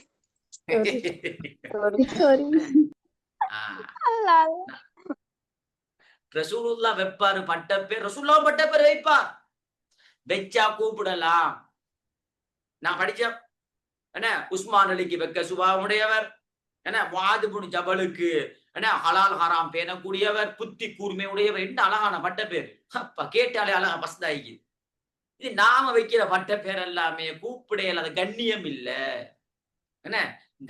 ரசூலுல்லாஹ் வெப்பாரு பட்ட பேர், ரசூலுல்லாஹ் பட்ட பேர் வைப்பார், வெச்சா கூப்பிடலாம். நான் படிச்ச என்ன உஸ்மான் அலிக்கு வெக்க சுபாவமுடையவர், என்ன முஆது இப்னு ஜபலுக்கு என்ன ஹலால் ஹராம் பேணக்கூடியவர், புத்தி கூர்மை உடையவர். என்ன அழகான பட்ட பேர், அப்ப கேட்டாலே அழகா பஸ்தாய்க்கு. இது நாம வைக்கிற பட்ட பேர் எல்லாமே கூப்பிடையில அது கண்ணியம் இல்ல. என்ன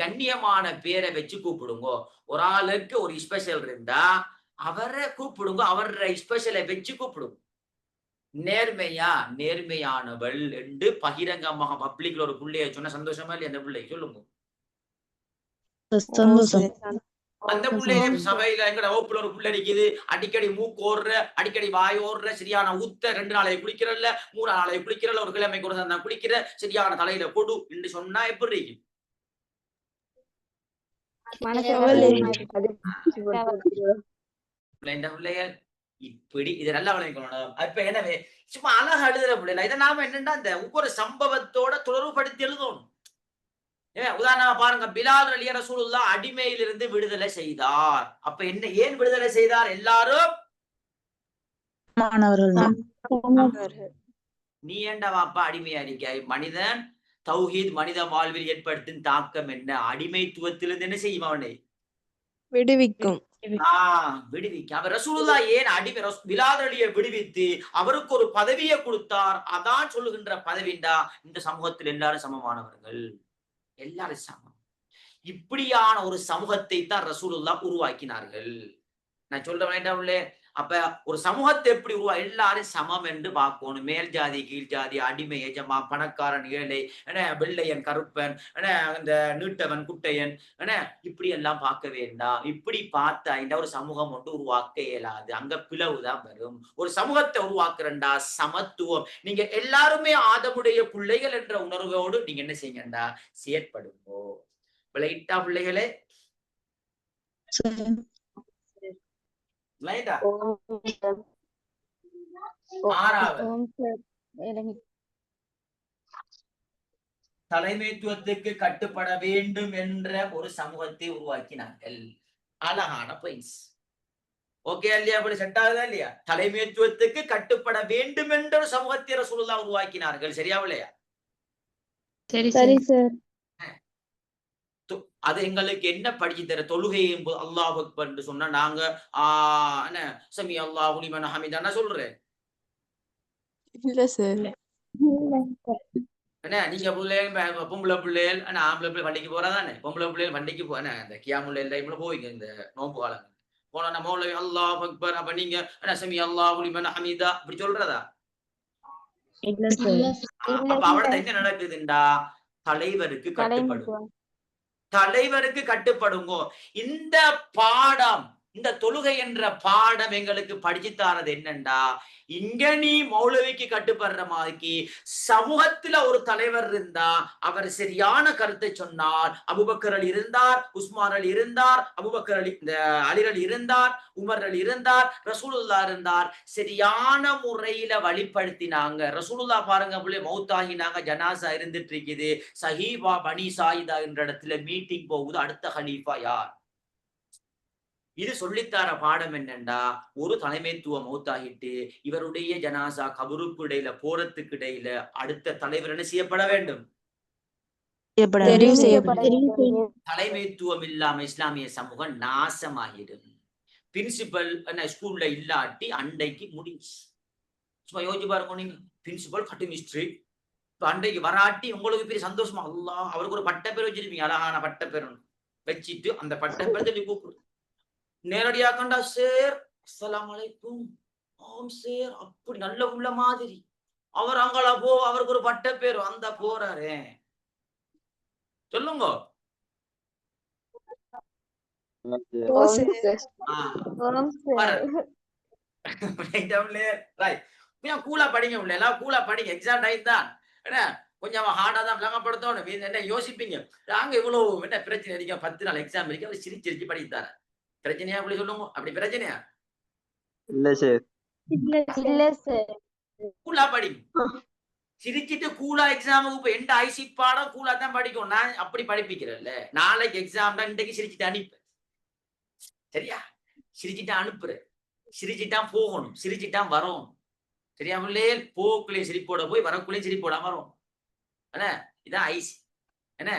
கண்ணியமான பேரை வச்சு கூப்பிடுங்க. ஒரு ஆளுக்கு ஒரு ஸ்பெஷல் இருந்தா அவரை கூப்பிடுங்க, அவர ஸ்பெஷலை வச்சு கூப்பிடுங்க. நேர்மையா நேர்மையானவள் என்று பகிரங்கமாக பப்ளிக்ல ஒரு பிள்ளைய சொன்ன சந்தோஷமா இல்லையா? அந்த பிள்ளைக்கு சொல்லுங்க. அந்த பிள்ளைய சபையில எங்கட வகுப்புல ஒரு பிள்ளை இருக்குது, அடிக்கடி மூக்கு ஓடுற, அடிக்கடி வாய் ஓடுற, சரியான ஊத்த 2 நாளை குளிக்கிறல்ல, 3 நாளை குளிக்கிறல்ல, ஒரு கிழமைக்கு ஒரு நான் குளிக்கிற, சரியான தலையில கொடு என்று சொன்னா எப்படி இருக்கும்? பிள்ளைகள் இப்படி இதை நல்லா விளைவிக்கணும். அப்ப எனவே சும்மா அழகா எழுதுற பிள்ளைல இதை நாம என்னன்னா இந்த ஒவ்வொரு சம்பவத்தோட தொடர்புபடுத்தி எழுதணும். உதாரணமா பாருங்க, பிலால் ரலியல்லாஹு அன்ஹு ரசூலுல்லாஹ் அடிமையிலிருந்து விடுதலை செய்தார். அப்ப என்ன ஏன் விடுதலை செய்தார்? எல்லாரும் நீ ஏண்டா வாப்பா அடிமையா இருக்காய்? மனிதன் தௌஹீத் மனித வாழ்வில் ஏற்படுத்தும் தாக்கம் என்ன? அடிமைத்துவத்திலிருந்து என்ன செய்யும்? அவனை விடுவிக்கும். விடுவிக்க. அவர் ரசூலுல்லாஹ் ஏன் பிலால் அலியை விடுவித்து அவருக்கு ஒரு பதவியை கொடுத்தார். அதான் சொல்லுகின்ற பதவிண்டா இந்த சமூகத்தில் எல்லாரும் சமமானவர்கள், எல்லாரும் சமம். இப்படியான ஒரு சமூகத்தை தான் ரசூலுல்லாஹ் உருவாக்கினார்கள். நான் சொல்ற வேண்டாம். அப்ப ஒரு சமூகத்தை எப்படி எல்லாரும் சமம் என்று பார்க்கணும். மேல் ஜாதி கீழ் ஜாதி, அடிமை எஜமா, பணக்காரன் ஏழை, வெள்ளையன் கருப்பன், இந்த நீட்டவன் குட்டையன், இப்படி எல்லாம் பார்க்க வேண்டாம். இப்படி பார்த்தா இந்த ஒரு சமூகம் ஒன்று உருவாக்க இயலாது. அங்க பிளவுதான் வரும். ஒரு சமூகத்தை உருவாக்குறண்டா சமத்துவம். நீங்க எல்லாருமே ஆதமுடைய பிள்ளைகள் என்ற உணர்வோடு நீங்க என்ன செய்யுங்கண்டா செயற்படுங்கோ. விளையிட்டா பிள்ளைகளே தலைமைத்துவத்துக்கு கட்டுப்பட வேண்டும் என்ற ஒரு சமூகத்தை உருவாக்கினார்கள். அழகான பாயிண்ட்ஸ். ஓகே இல்லையா? அப்படி செட் ஆகுதா இல்லையா? தலைமைத்துவத்துக்கு கட்டுப்பட வேண்டும் என்ற ஒரு சமூகத்தை ரசூலுல்லாஹ் உருவாக்கினார்கள். சரியா இல்லையா? சரி சார். அது எங்களுக்கு என்ன படிச்சு தர? தொழுகை அல்லாஹ் அக்பர் என்று சொன்னா நாங்க என்ன சமி அல்லாஹு லிமன் ஹமிதா சொல்றேன். இல்ல சார். என்ன நீங்க பிள்ளைகள் பொம்பளை பிள்ளைகள் ஆம்பளை பிள்ளை வண்டிக்கு போறாதானே? பொம்பளை பிள்ளைகள் வண்டிக்கு போன இந்த கியாமுல்ல டைம்ல போவீங்க இந்த நோம்பு காலம் போனா நம்ம அல்லாஹ் அக்பர். அப்ப நீங்க என்ன சமி அல்லாஹு லிமன் ஹமிதா இப்படி சொல்றதா? அப்ப அவட என்ன நடக்குதுண்டா தலைவருக்கு கட்டுப்படும். தலைவருக்கு கட்டுப்படுங்க. இந்த பாடம், இந்த தொழுகை என்ற பாடம் எங்களுக்கு படிச்சுத்தாரது என்னண்டா, இங்க நீ மௌலவிக்கு கட்டுப்படுற மாதிரி சமூகத்துல ஒரு தலைவர் இருந்தா அவர் சரியான கருத்தை சொன்னார். அபூபக்கர் அலி இருந்தார், உஸ்மான் அலி இருந்தார், அபூபக்கர் அலி அலி அலி இருந்தார், உமர் அலி இருந்தார், ரசூலுல்லாஹ் இருந்தார். சரியான முறையில வழிபடுத்தினாங்க. ரசூலுல்லாஹ் பாருங்க அப்படியே மௌத்தாகினாங்க, ஜனாசா இருந்துட்டு இருக்குது. சஹீபா பனி சாயிதா என்ற இடத்துல மீட்டிங் போகுது, அடுத்த ஹலீஃபா யார்? இது சொல்லித்தார பாடம் என்னண்டா, ஒரு தலைமைத்துவம் மௌத்தாகிட்டு இவருடைய ஜனாசா கபருக்கு இடையில போறதுக்கு இடையில அடுத்த தலைவர் என்ன செய்யப்பட வேண்டும்? தலைமைத்துவம் இல்லாம இஸ்லாமிய சமூகம் நாசமாகிடும். பிரின்சிபல் ஸ்கூல்ல இல்லாட்டி அண்டைக்கு முடிஞ்சு. சும்மா யோசிச்சு பாருங்க. நீங்க பிரின்சிபல் கட்டிங் ஸ்ட்ரிக்ட், அன்றைக்கு வராட்டி உங்களுக்கு பெரிய சந்தோஷமா அல்லாஹ் அவருக்கு ஒரு பட்ட பேர் வச்சிருப்பீங்க, அழகான பட்ட பேர் வச்சிட்டு அந்த பட்ட பேர் சொல்லி கூப்பிடு. நேரடியா கண்டா சேர் அஸ்ஸலாமு அலைக்கும், ஆம் சேர், அப்படி நல்ல உள்ள மாதிரி அவர் அங்கால அவருக்கு ஒரு பட்ட பேர் அந்த போறாரே சொல்லுங்க. ஓ ஓம் சார். சார். ஆ, ஓம் பாரு. சார். கொஞ்சம் கூலா படிங்க உள்ள எல்லாம் கூலா படிங்க, எக்ஸாம் டைம் தான் என்ன, கொஞ்சம் ஹார்டா தான் விளங்கப்படுத்தணும். நீங்க என்ன யோசிப்பீங்க, நாங்க இவ்வளவு என்ன பிரச்சனை இருக்க 10 நாள் எக்ஸாம் இருக்கு, அவர் சிரிச்சு சிரிச்சு படித்தார பிரச்சனையா அப்படி சொல்லுங்க, அப்படி பிரச்சனையா இல்ல சார். இல்ல சார். கூலா படிங்க, சிரிச்சிட்டு கூலா எக்ஸாமுக்கு இப்ப எந்த ஐசி பாடம் கூலா தான் படிக்கும். நான் அப்படி படிப்பிக்கிறேன்ல, நாளைக்கு எக்ஸாம் தான், இன்றைக்கு சிரிச்சுட்டு அனுப்பு, சரியா, சிரிச்சுட்டு அனுப்புற, சிரிச்சுட்டான் போகணும், சிரிச்சுட்டான் வரணும், சரியா பிள்ளையே, போக்குள்ளே சிரிப்போட போய் வரக்குள்ளே சிரிப்போட வரும் என்ன, இதான் ஐஸ் என்ன.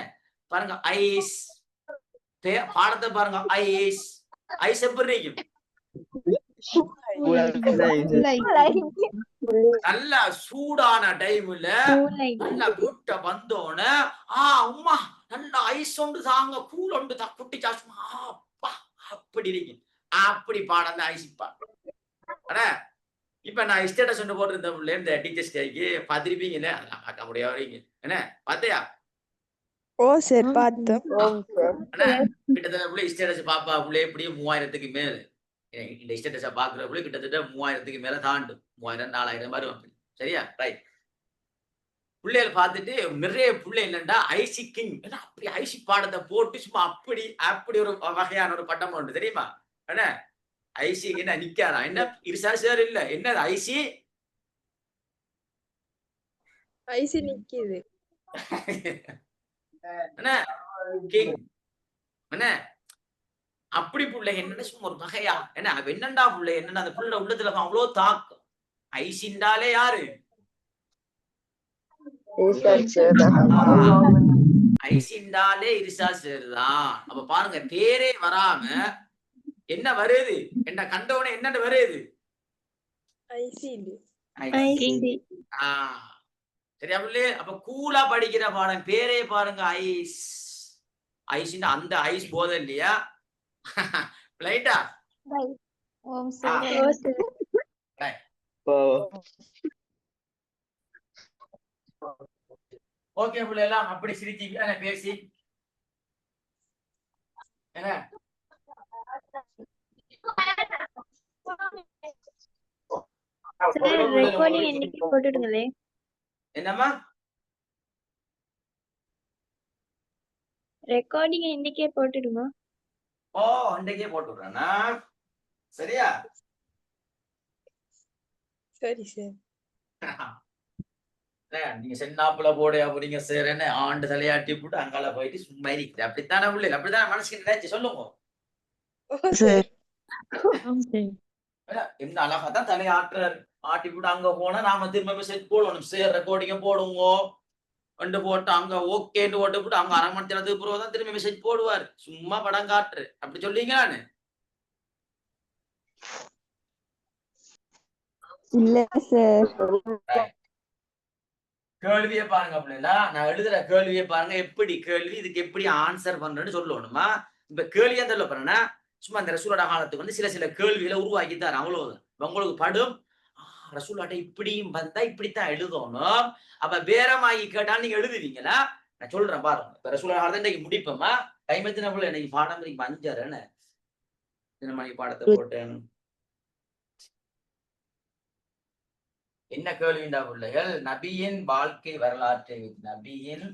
பாருங்க ஐஸ், பாடத்தை பாருங்க, ஐஸ் ஐஸ் எப்படி இருக்கும், நல்ல சூடான டைம்ல நல்லா வீட்டை வந்தோன அம்மா நல்ல ஐஸ் ஒன்று தாங்க, கூல் ஒன்று குட்டி சாசுமா, அப்பா அப்படி இருக்கு, அப்படி பாடம் தான் ஐசிப்பா. ஆனா இப்ப நான் ஸ்டேட்டஸ் ஒன்று போட்டிருந்தேன் இந்த டீச்சர்ஸ் டேக்கு, பார்த்திருப்பீங்கல்ல, அதெல்லாம் பார்க்க முடியாதீங்க என்ன, பார்த்தியா? ஓ சார் பார்த்தோம். ஓம் சார். கிட்டத்தட்ட பிள்ளை ஸ்டேட்டஸ் பாப்பா பிள்ளை எப்படியும் 3000க்கு மேல, இந்த ஸ்டேட்டஸை பாக்குற பிள்ளை கிட்டத்தட்ட 3000க்கு மேல தாண்டும், 3000 4000 வரும், சரியா, ரைட். பிள்ளைகள் பார்த்துட்டு நிறைய பிள்ளை இல்லைண்டா ஐசி கிங், அப்படி ஐசி பாடத்தை போட்டு சும்மா அப்படி அப்படி ஒரு வகையான ஒரு பட்டம் உண்டு தெரியுமா என்ன, ஐசி என்ன நிக்காதா என்ன, இருசா சார் இல்ல என்னது ஐசி ஐசி நிக்குது. என்ன கிங் என்ன, அப்படி பிள்ளை என்னன்னா சும்மா ஒரு வகையா என்ன, என்னண்டா பிள்ளை என்னன்னா அந்த பிள்ளை உள்ளத்துல அவ்வளவு தாக்கம். ஐசிண்டாலே யாரு, ஐசிண்டாலே இருசா சார் தான். அப்ப பாருங்க பேரே வராம என்ன வருது, என்ன கண்டவனே என்ன வருது, ஐசி. சரியா பிள்ளை. அப்ப கூலா படிக்கிற பாடம் பேரே பாருங்க ஐஸ், ஐஸ்னா அந்த ஐஸ் போத இல்லையா, ரைட்டா. ஓம் சார். ஓகே பிள்ளை எல்லாம் அப்படி சிரிச்சு பேசி என்ன, ரெக்கார்டிங் இன்னைக்கு போட்டுடுங்களே. என்னம்மா ரெக்கார்டிங் இன்னைக்கே போட்டுடுங்க. ஓ அன்றைக்கே போட்டு விடுறேன்னா சரியா. சரி சார். நீங்க சென்னாப்புல போடையா போறீங்க சார் என்ன, ஆண்டு தலையாட்டி போட்டு அங்கால போயிட்டு சும்மா இருக்குது, அப்படித்தானே பிள்ளை, அப்படித்தானே மனசுக்கு நினைச்சு சொல்லுங்க. ஓ சார். என்ன அழகா தான் தலையாட்டுறாரு, ஆட்டி போட்டு அங்க போனா நாம திரும்ப மெசேஜ் போடணும், சார் ரெக்கார்டிங்க போடுங்க கொண்டு போட்டு அங்க ஓகேன்னு போட்டு போட்டு அங்க அரை மணி நேரத்துக்கு பிறகு தான் திரும்ப மெசேஜ் போடுவாரு, சும்மா படம் காட்டுரு அப்படி சொல்லிங்களான்னு. இல்ல சார். கேள்வியை பாருங்க அப்படின்னா, நான் எழுதுற கேள்வியை பாருங்க, எப்படி கேள்வி, இதுக்கு எப்படி ஆன்சர் பண்றேன்னு சொல்லணுமா. இப்ப கேள்வி அந்த போறேன்னா சும்மா இந்த ரசூலோட காலத்துக்கு வந்து சில சில கேள்விகளை உருவாக்கி தரேன், அவ்வளவுதான். உங்களுக்கு படும் ரசூலாட்ட இப்படியும் வந்தா இப்படித்தான் எழுதணும், அப்ப பேரமாகி கேட்டாலும் நீங்க எழுதுவீங்களா, நான் சொல்றேன் பாருங்க. இப்ப ரசூலோட காலத்தை இன்னைக்கு முடிப்போமா, டைம் எத்தனை போல, இன்னைக்கு பாடம் இன்னைக்கு 5:30 என்ன மணி பாடத்தை போட்டேன். என்ன கேள்விண்டா பிள்ளைகள், நபியின் வாழ்க்கை வரலாற்றை, நபியின்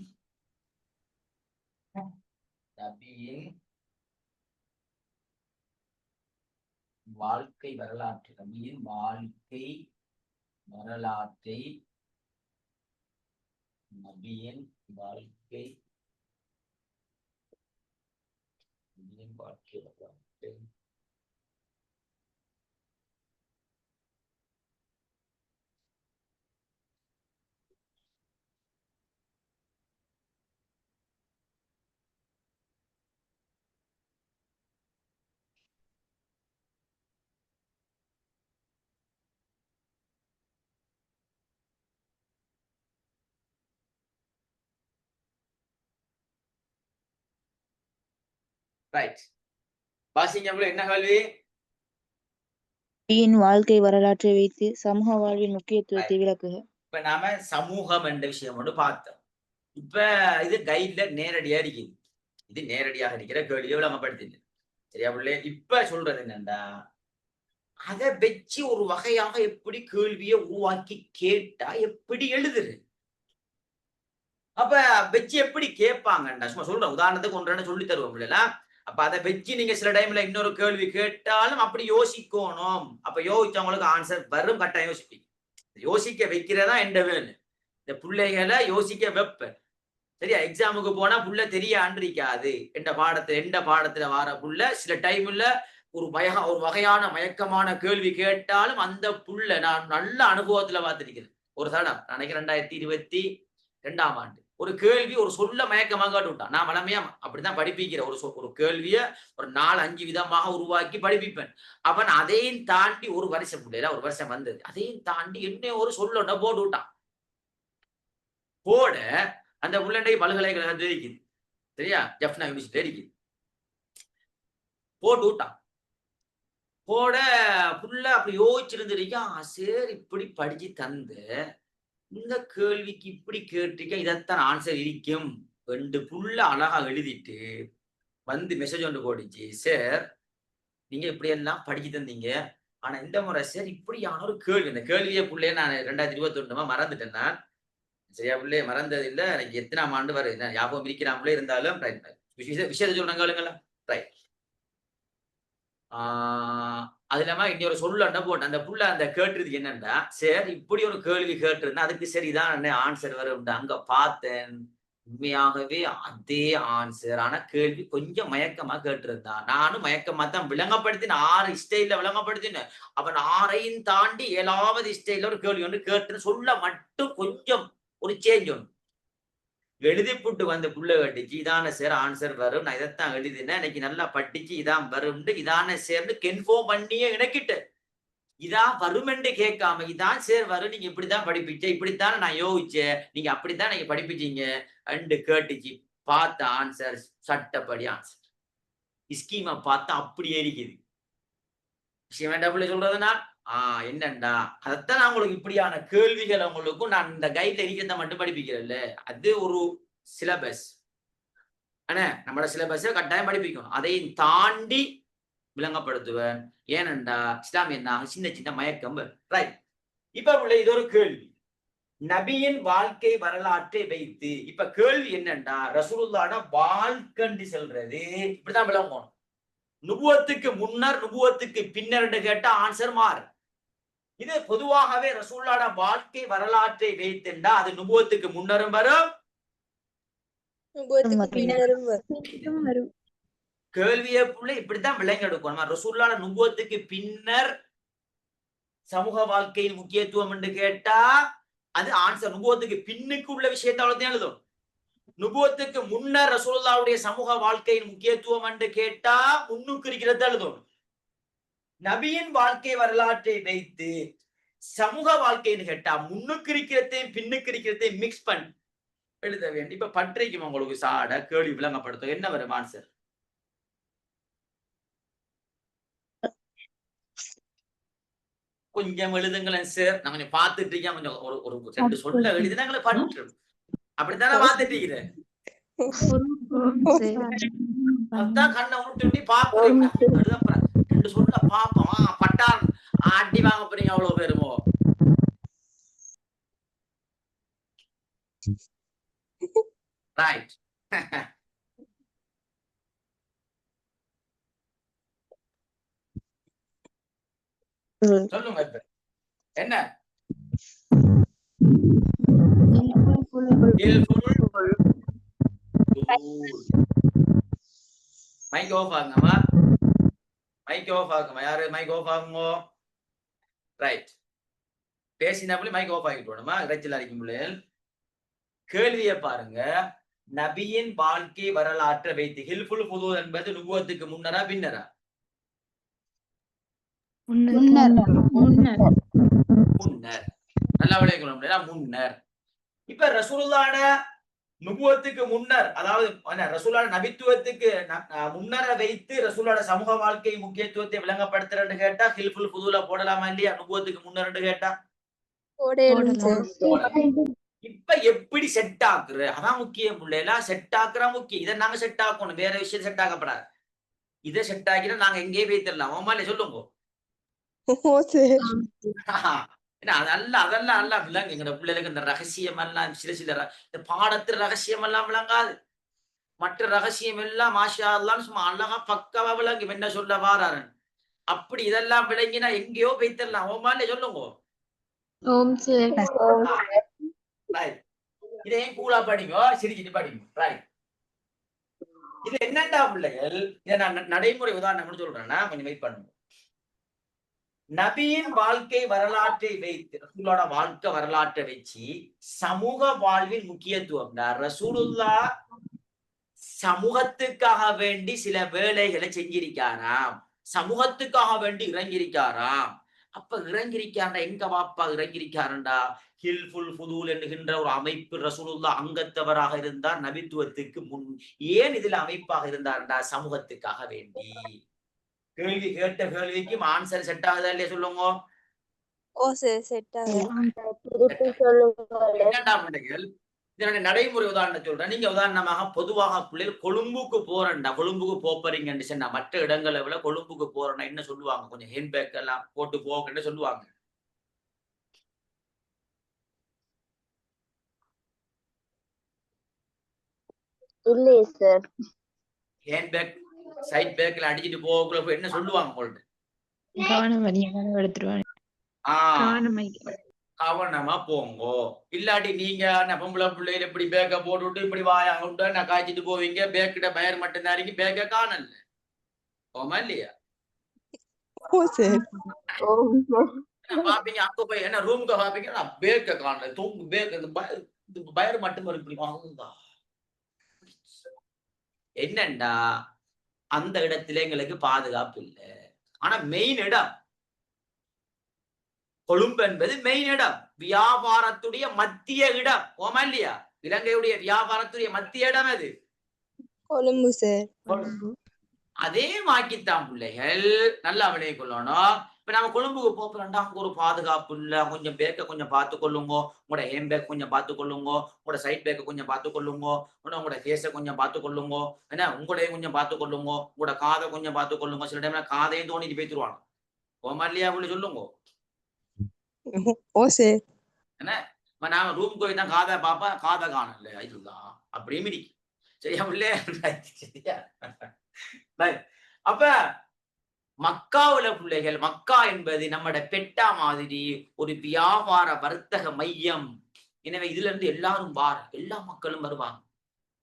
வாழ்க்கை வரலாற்று, நபியின் வாழ்க்கை வரலாற்றை, நபியின் வாழ்க்கை வரலாற்றை ரைட். வாசிங்க போல என்ன கேள்வி? வாழ்க்கை வரலாற்றை வைத்து சமூக வாழ்வின் முக்கியத்துவத்தை விளக்குக. இப்ப நாம சமூகம் என்ற விஷயம் ஒன்று பார்த்தோம். இப்ப இது கைட்ல நேரடியா இருக்குது. இது நேரடியாக இருக்கிற கேள்வியை விளங்கப்படுத்தினது. சரியா பிள்ளை? இப்ப சொல்றது என்னண்டா, அதை வச்சு ஒரு வகையாக எப்படி கேள்வியை உருவாக்கி கேட்டா எப்படி எழுதுரு? அப்ப வச்சு எப்படி கேட்பாங்கண்டா, சும்மா சொல்றேன், உதாரணத்துக்கு ஒன்று சொல்லி தருவோம் இல்லையா? அப்ப அதை வச்சு நீங்க சில டைம்ல இன்னொரு கேள்வி கேட்டாலும் அப்படி யோசிக்கணும். அப்ப யோசிச்சவங்களுக்கு ஆன்சர் வரும். கட்டாயம் யோசிப்பீங்க. யோசிக்க வைக்கிறதா எந்த வேலை. இந்த பிள்ளைகளை யோசிக்க வைப்பேன். சரியா? எக்ஸாமுக்கு போனா புள்ள தெரியாண்டிருக்காது. எந்த பாடத்துல வார புள்ள சில டைம்ல ஒரு வகையான மயக்கமான கேள்வி கேட்டாலும் அந்த புள்ள நான் நல்ல அனுபவத்துல பார்த்திருக்கிறேன். ஒரு தடம் நினைக்கிறேன் 2022ஆம் ஆண்டு ஒரு கேள்வி ஒரு சொல்ல மயக்கமாக காட்டு விட்டான். நான் வளமையா அப்படித்தான் படிப்பிக்கிறேன். ஒரு கேள்விய ஒரு 4-5 விதமாக உருவாக்கி படிப்பிப்பேன். அவன் அதையும் தாண்டி ஒரு வருஷம் வந்தது. அதையும் தாண்டி என்ன ஒரு சொல்லொன்ன போட்டு விட்டான். போட அந்த உள்ளண்டை பல்கலைக்கழகத்தில் இருக்குது. சரியா? ஜப்னா யூனிவர்சிட்டி இருக்குது. போட்டு விட்டான். போட புள்ள அப்படி யோசிச்சிருந்திருக்கான். சரி, இப்படி படிச்சு தந்து இந்த கேள்விக்கு இப்படி கேட்டிருக்க, இதைத்தான் ஆன்சர் இருக்கும். 2 புள்ள அழகா எழுதிட்டு வந்து மெசேஜ் ஒன்று போட்டுச்சு. சார், நீங்க இப்படி எல்லாம் படிச்சு தந்தீங்க, ஆனா இந்த முறை சார் இப்படியான ஒரு கேள்வி, இந்த கேள்வியை புள்ளைய நான் 2021 மறந்துட்டேன். நான் சரியா பிள்ளைய மறந்தது இல்லை. எனக்கு எத்தனாம் ஆண்டு வரை என்ன ஞாபகம் இருக்கிறாமலே இருந்தாலும் விஷயத்தை சொல்றாங்க கேளுங்களா? ரைட். அது இல்லாம இன்னொரு சொல்ல போட்டு அந்த புள்ள அந்த கேட்டுறதுக்கு என்னன்னா, சரி இப்படி ஒரு கேள்வி கேட்டிருந்தா அதுக்கு சரிதான் ஆன்சர் வரும். அங்க பார்த்தேன், உண்மையாகவே அதே ஆன்சர். ஆனா கேள்வி கொஞ்சம் மயக்கமா கேட்டிருந்தான். நானும் மயக்கமா தான் விளங்கப்படுத்தின 6 ஸ்டைல விளங்கப்படுத்தினேன். அவன் 6ஐயும் தாண்டி 7வது ஸ்டைல ஒரு கேள்வி ஒன்று கேட்டுன்னு சொல்ல மட்டும் கொஞ்சம் ஒரு சேஞ்ச் ஒன்று எழுதி போட்டு வந்து புள்ள கட்டிச்சு. இதான சார் ஆன்சர் வரும், நான் இதைத்தான் எழுதினேன், இன்னைக்கு நல்லா படிச்சு இதான் வரும், இதான சேர்ந்து கன்ஃபார்ம் பண்ணியே எனக்கிட்ட இதான் வரும் என்று கேட்காம இதான் சார் வரும், நீங்க இப்படித்தான் படிப்பிச்ச, இப்படித்தானே நான் யோசிச்சேன், நீங்க அப்படித்தான் நீங்க படிப்பிச்சீங்க அண்டு கேட்டுச்சு. பார்த்த ஆன்சர் சட்டப்படி ஆன்சர். ஸ்கீமை பார்த்தா அப்படியே இருக்குது. விஷயம் வேண்டாம் பிள்ளை சொல்றதுனா என்னண்டா, அதைத்தான் நான் உங்களுக்கு இப்படியான கேள்விகள் உங்களுக்கும் நான் இந்த கைட்ல இருக்கிறத மட்டும் படிப்பிக்கிறேன்ல, அது ஒரு சிலபஸ். ஆனா நம்மளோட சிலபஸை கட்டாயம் படிப்பிக்கணும். அதையும் தாண்டி விளங்கப்படுத்துவேன். ஏனண்டா இஸ்லாமிய சின்ன சின்ன மயக்கம். ரைட். இப்ப பிள்ளை இது ஒரு கேள்வி, நபியின் வாழ்க்கை வரலாற்றை வைத்து. இப்ப கேள்வி என்னண்டா, ரசூலுல்லாஹ்வோட வாழ்க்கை சொல்றது இப்படிதான் விளங்கணும். நுபுவத்துக்கு முன்னர் நுபுவத்துக்கு பின்னர் கேட்டா ஆன்சர் மாறு. இது பொதுவாகவே ரசூலுல்லாஹ்வோட வாழ்க்கை வரலாற்றை வைத்துண்டா அது நுபுவத்துக்கு முன்னரும் வரும், வரும். கேள்வியை புள்ள இப்படித்தான் விளங்கி எடுக்கணும். ரசூலுல்லாஹ்வோட நுபுவத்துக்கு பின்னர் சமூக வாழ்க்கையின் முக்கியத்துவம் என்று கேட்டா அது ஆன்சர். நுபுவத்துக்கு பின்னுக்கு உள்ள விஷயத்தை அவ்வளவுதான் எழுதும். நுபுவத்துக்கு முன்னர் ரசூலுல்லாஹ்வுடைய சமூக வாழ்க்கையின் முக்கியத்துவம் என்று கேட்டா முன்னுக்கு இருக்கிறது எழுதும். நபியின் வாழ்க்கை வரலாற்றை வைத்து சமூக வாழ்க்கைன்னு கேட்டா முன்னுக்கு இருக்கிறதையும் பின்னுக்கு இருக்கிறதையும் மிக்ஸ் பண்ணி எழுத வேண்டி. இப்ப பற்றிக்கும் உங்களுக்கு சாட கேள்வி விளங்கப்படுத்தும். என்ன வரும் ஆன்சர்? கொஞ்சம் எழுதுங்களேன் சார். நான் கொஞ்சம் பார்த்துட்டு இருக்கேன். கொஞ்சம் ஒரு 2 சொல்ல எழுதினாங்களே பற்று. அப்படித்தானே பார்த்துட்டு இருக்கிறேன். அதான் கண்ணை விட்டு பாப்போம். 2 சொல்ல பாப்போம். பட்டார் ஆட்டி வாங்க போறீங்க அவ்வளவு பேருமோ. ரைட். சொல்லுங்க இப்ப என்ன? மைக் ஆஃப் ஆகுங்கம்மா. மைக் ஆஃப் ஆகுமா? யாரு மைக் ஆஃப் ஆகுங்கோ? ரைட். பேசினப்படி மைக் ஆஃப் ஆகிட்டு வேணுமா? இறைச்சல் அடிக்கும் பிள்ளைகள். கேள்வியை பாருங்க. நபியின் வாழ்க்கை வரலாற்றை வைத்து ஹில்ஃபுல் ஹுதூத் என்பது நுபுவத்துக்கு முன்னரா பின்னரா? முன்னர். நல்லா விளையாடணும். முன்னர். இப்ப ரசூலுல்லாஹ்வோட நுபுவத்துக்கு முன்னர், அதாவது ரசூலோட நபித்துவத்துக்கு முன்னர வைத்து ரசூலோட சமூக வாழ்க்கை முக்கியத்துவத்தை விளங்கப்படுத்துறன்னு கேட்டா ஹில்ஃபுல் ஃபுதூல போடலாமா இல்லையா? நுபுவத்துக்கு முன்னர்ன்னு கேட்டா போடலும் சார். இப்ப எப்படி செட் ஆக்குற, அதான் முக்கியம். எல்லாம் செட் ஆக்குறா முக்கியம். இதை நாங்க செட் ஆக்கணும், வேற விஷயம் செட் ஆக்கப்படாது. இதை செட் ஆக்கினா நாங்க எங்கேயே வைத்திடலாம். ஓமாலே சொல்லுங்க. ஓ சார். அதெல்லாம் எல்லாம் விளங்கு. எங்கட பிள்ளைகளுக்கு இந்த ரகசியம் எல்லாம் சில இந்த பாடத்து ரகசியம் எல்லாம் விளங்காது. மற்ற ரகசியம் எல்லாம் மாஷா அல்லான்னு சும்மா அழகா பக்காவா விளங்கு. என்ன சொல்ல வாராரு அப்படி இதெல்லாம் விளங்கினா எங்கேயோ வைத்திடலாம். ஓமாலே சொல்லுங்க. ஓம் சார். இதையும் கூலா படிங்க, சிரிச்சிட்டு படிங்க. ரைட். இது என்னண்டா பிள்ளைகள், இதை நான் நடைமுறை உதாரணம்னு சொல்றேன்னா கொஞ்சம் வெயிட் பண்ணுங்க. நபியின் வாழ்க்கை வரலாற்றை வைத்து, ரசூலோட வாழ்க்கை வரலாற்றை வச்சு சமூக வாழ்வின் முக்கியத்துவம். ரசூலுல்லா சமூகத்துக்காக வேண்டி சில வேலைகளை செஞ்சிருக்காராம், சமூகத்துக்காக வேண்டி இறங்கியிருக்காராம். அப்ப இறங்கியிருக்காண்டா எங்க வாப்பா இறங்கியிருக்காருண்டா? ஹில்ஃபுல் ஃபுதூல் என்கின்ற ஒரு அமைப்பு ரசூலுல்லா அங்கத்தவராக இருந்தார் நபித்துவத்துக்கு முன். ஏன் இதுல அமைப்பாக இருந்தார்டா? சமூகத்துக்காக வேண்டி. கேள்வி கேட்ட கேள்விக்கு ஆன்சர் செட் ஆகுதா இல்லையா சொல்லுங்க. ஓ சார் செட் ஆகுது. என்னடா பிள்ளைகள், இதனுடைய நடைமுறை உதாரணம் சொல்றேன். நீங்க உதாரணமாக பொதுவாக பிள்ளைகள் கொழும்புக்கு போறேன்டா, கொழும்புக்கு போறீங்கன்னு சொன்னா மற்ற இடங்களை விட கொழும்புக்கு போறேன்னா என்ன சொல்லுவாங்க? கொஞ்சம் ஹேண்ட்பேக் எல்லாம் போட்டு போகன்னு சொல்லுவாங்க. இல்லையே சார். ஹேண்ட்பேக் சைட் பேக்ல அடிச்சிட்டு போகக்குள்ள என்ன சொல்லுவாங்க உங்கள்ட்ட? கவனமா போங்கோ. இல்லாட்டி நீங்க பொம்பளை பிள்ளைகள் இப்படி பேக்க போட்டுவிட்டு இப்படி வாயா உண்டு நான் காய்ச்சிட்டு போவீங்க. பேக்கிட்ட பயர் மட்டும் தான் பேக்க காணல. போமா இல்லையா? பாப்பீங்க அங்க போய் என்ன ரூமுக்கு பாப்பீங்க, நான் பேக்க காணல, தூங்கு பேக் பயர் மட்டும் இப்படி வாங்குதா. என்னண்டா அந்த இடத்துல எங்களுக்கு பாதுகாப்பு இல்லை. ஆனா மெயின் இடம் கொழும்பு என்பது மெயின் இடம், வியாபாரத்துடைய மத்திய இடம். ஓமா இல்லையா? இலங்கையுடைய வியாபாரத்துடைய மத்திய இடம் அது கொழும்பு சார். அதே மாக்கித்தான் பிள்ளைகள் நல்லா விளைய கொள்ளணும். இப்ப நம்ம கொழும்புக்கு போறோம்டா, அங்க ஒரு பாதுகாப்பு இல்ல. கொஞ்சம் பேக்க கொஞ்சம் பார்த்து கொள்ளுங்க, உங்களோட ஹேம் பேக் கொஞ்சம் பார்த்து கொள்ளுங்க, உங்களோட சைட் பேக்க கொஞ்சம் பார்த்து கொள்ளுங்க, உங்களோட கேஸை கொஞ்சம் பார்த்து கொள்ளுங்க, ஏன்னா உங்களையும் கொஞ்சம் பார்த்து கொள்ளுங்க, உங்களோட காதை கொஞ்சம் பார்த்து கொள்ளுங்க. சில டைம்ல காதையும் தோணிட்டு போய்த்துருவாங்க. போமா இல்லையா அப்படி சொல்லுங்க. ஓ சார். என்ன நாம ரூம் போய் தான் காதை பாப்பா, காதை காணல இதுதான் அப்படியே மிதிக்கு. சரியா பிள்ளை? சரியா? அப்ப மக்காவுல பிள்ளைகள், மக்கா என்பது நம்மட பெட்டா மாதிரி ஒரு வியாபார வர்த்தக மையம். எனவே இதுல இருந்து எல்லாரும் எல்லா மக்களும் வருவாங்க.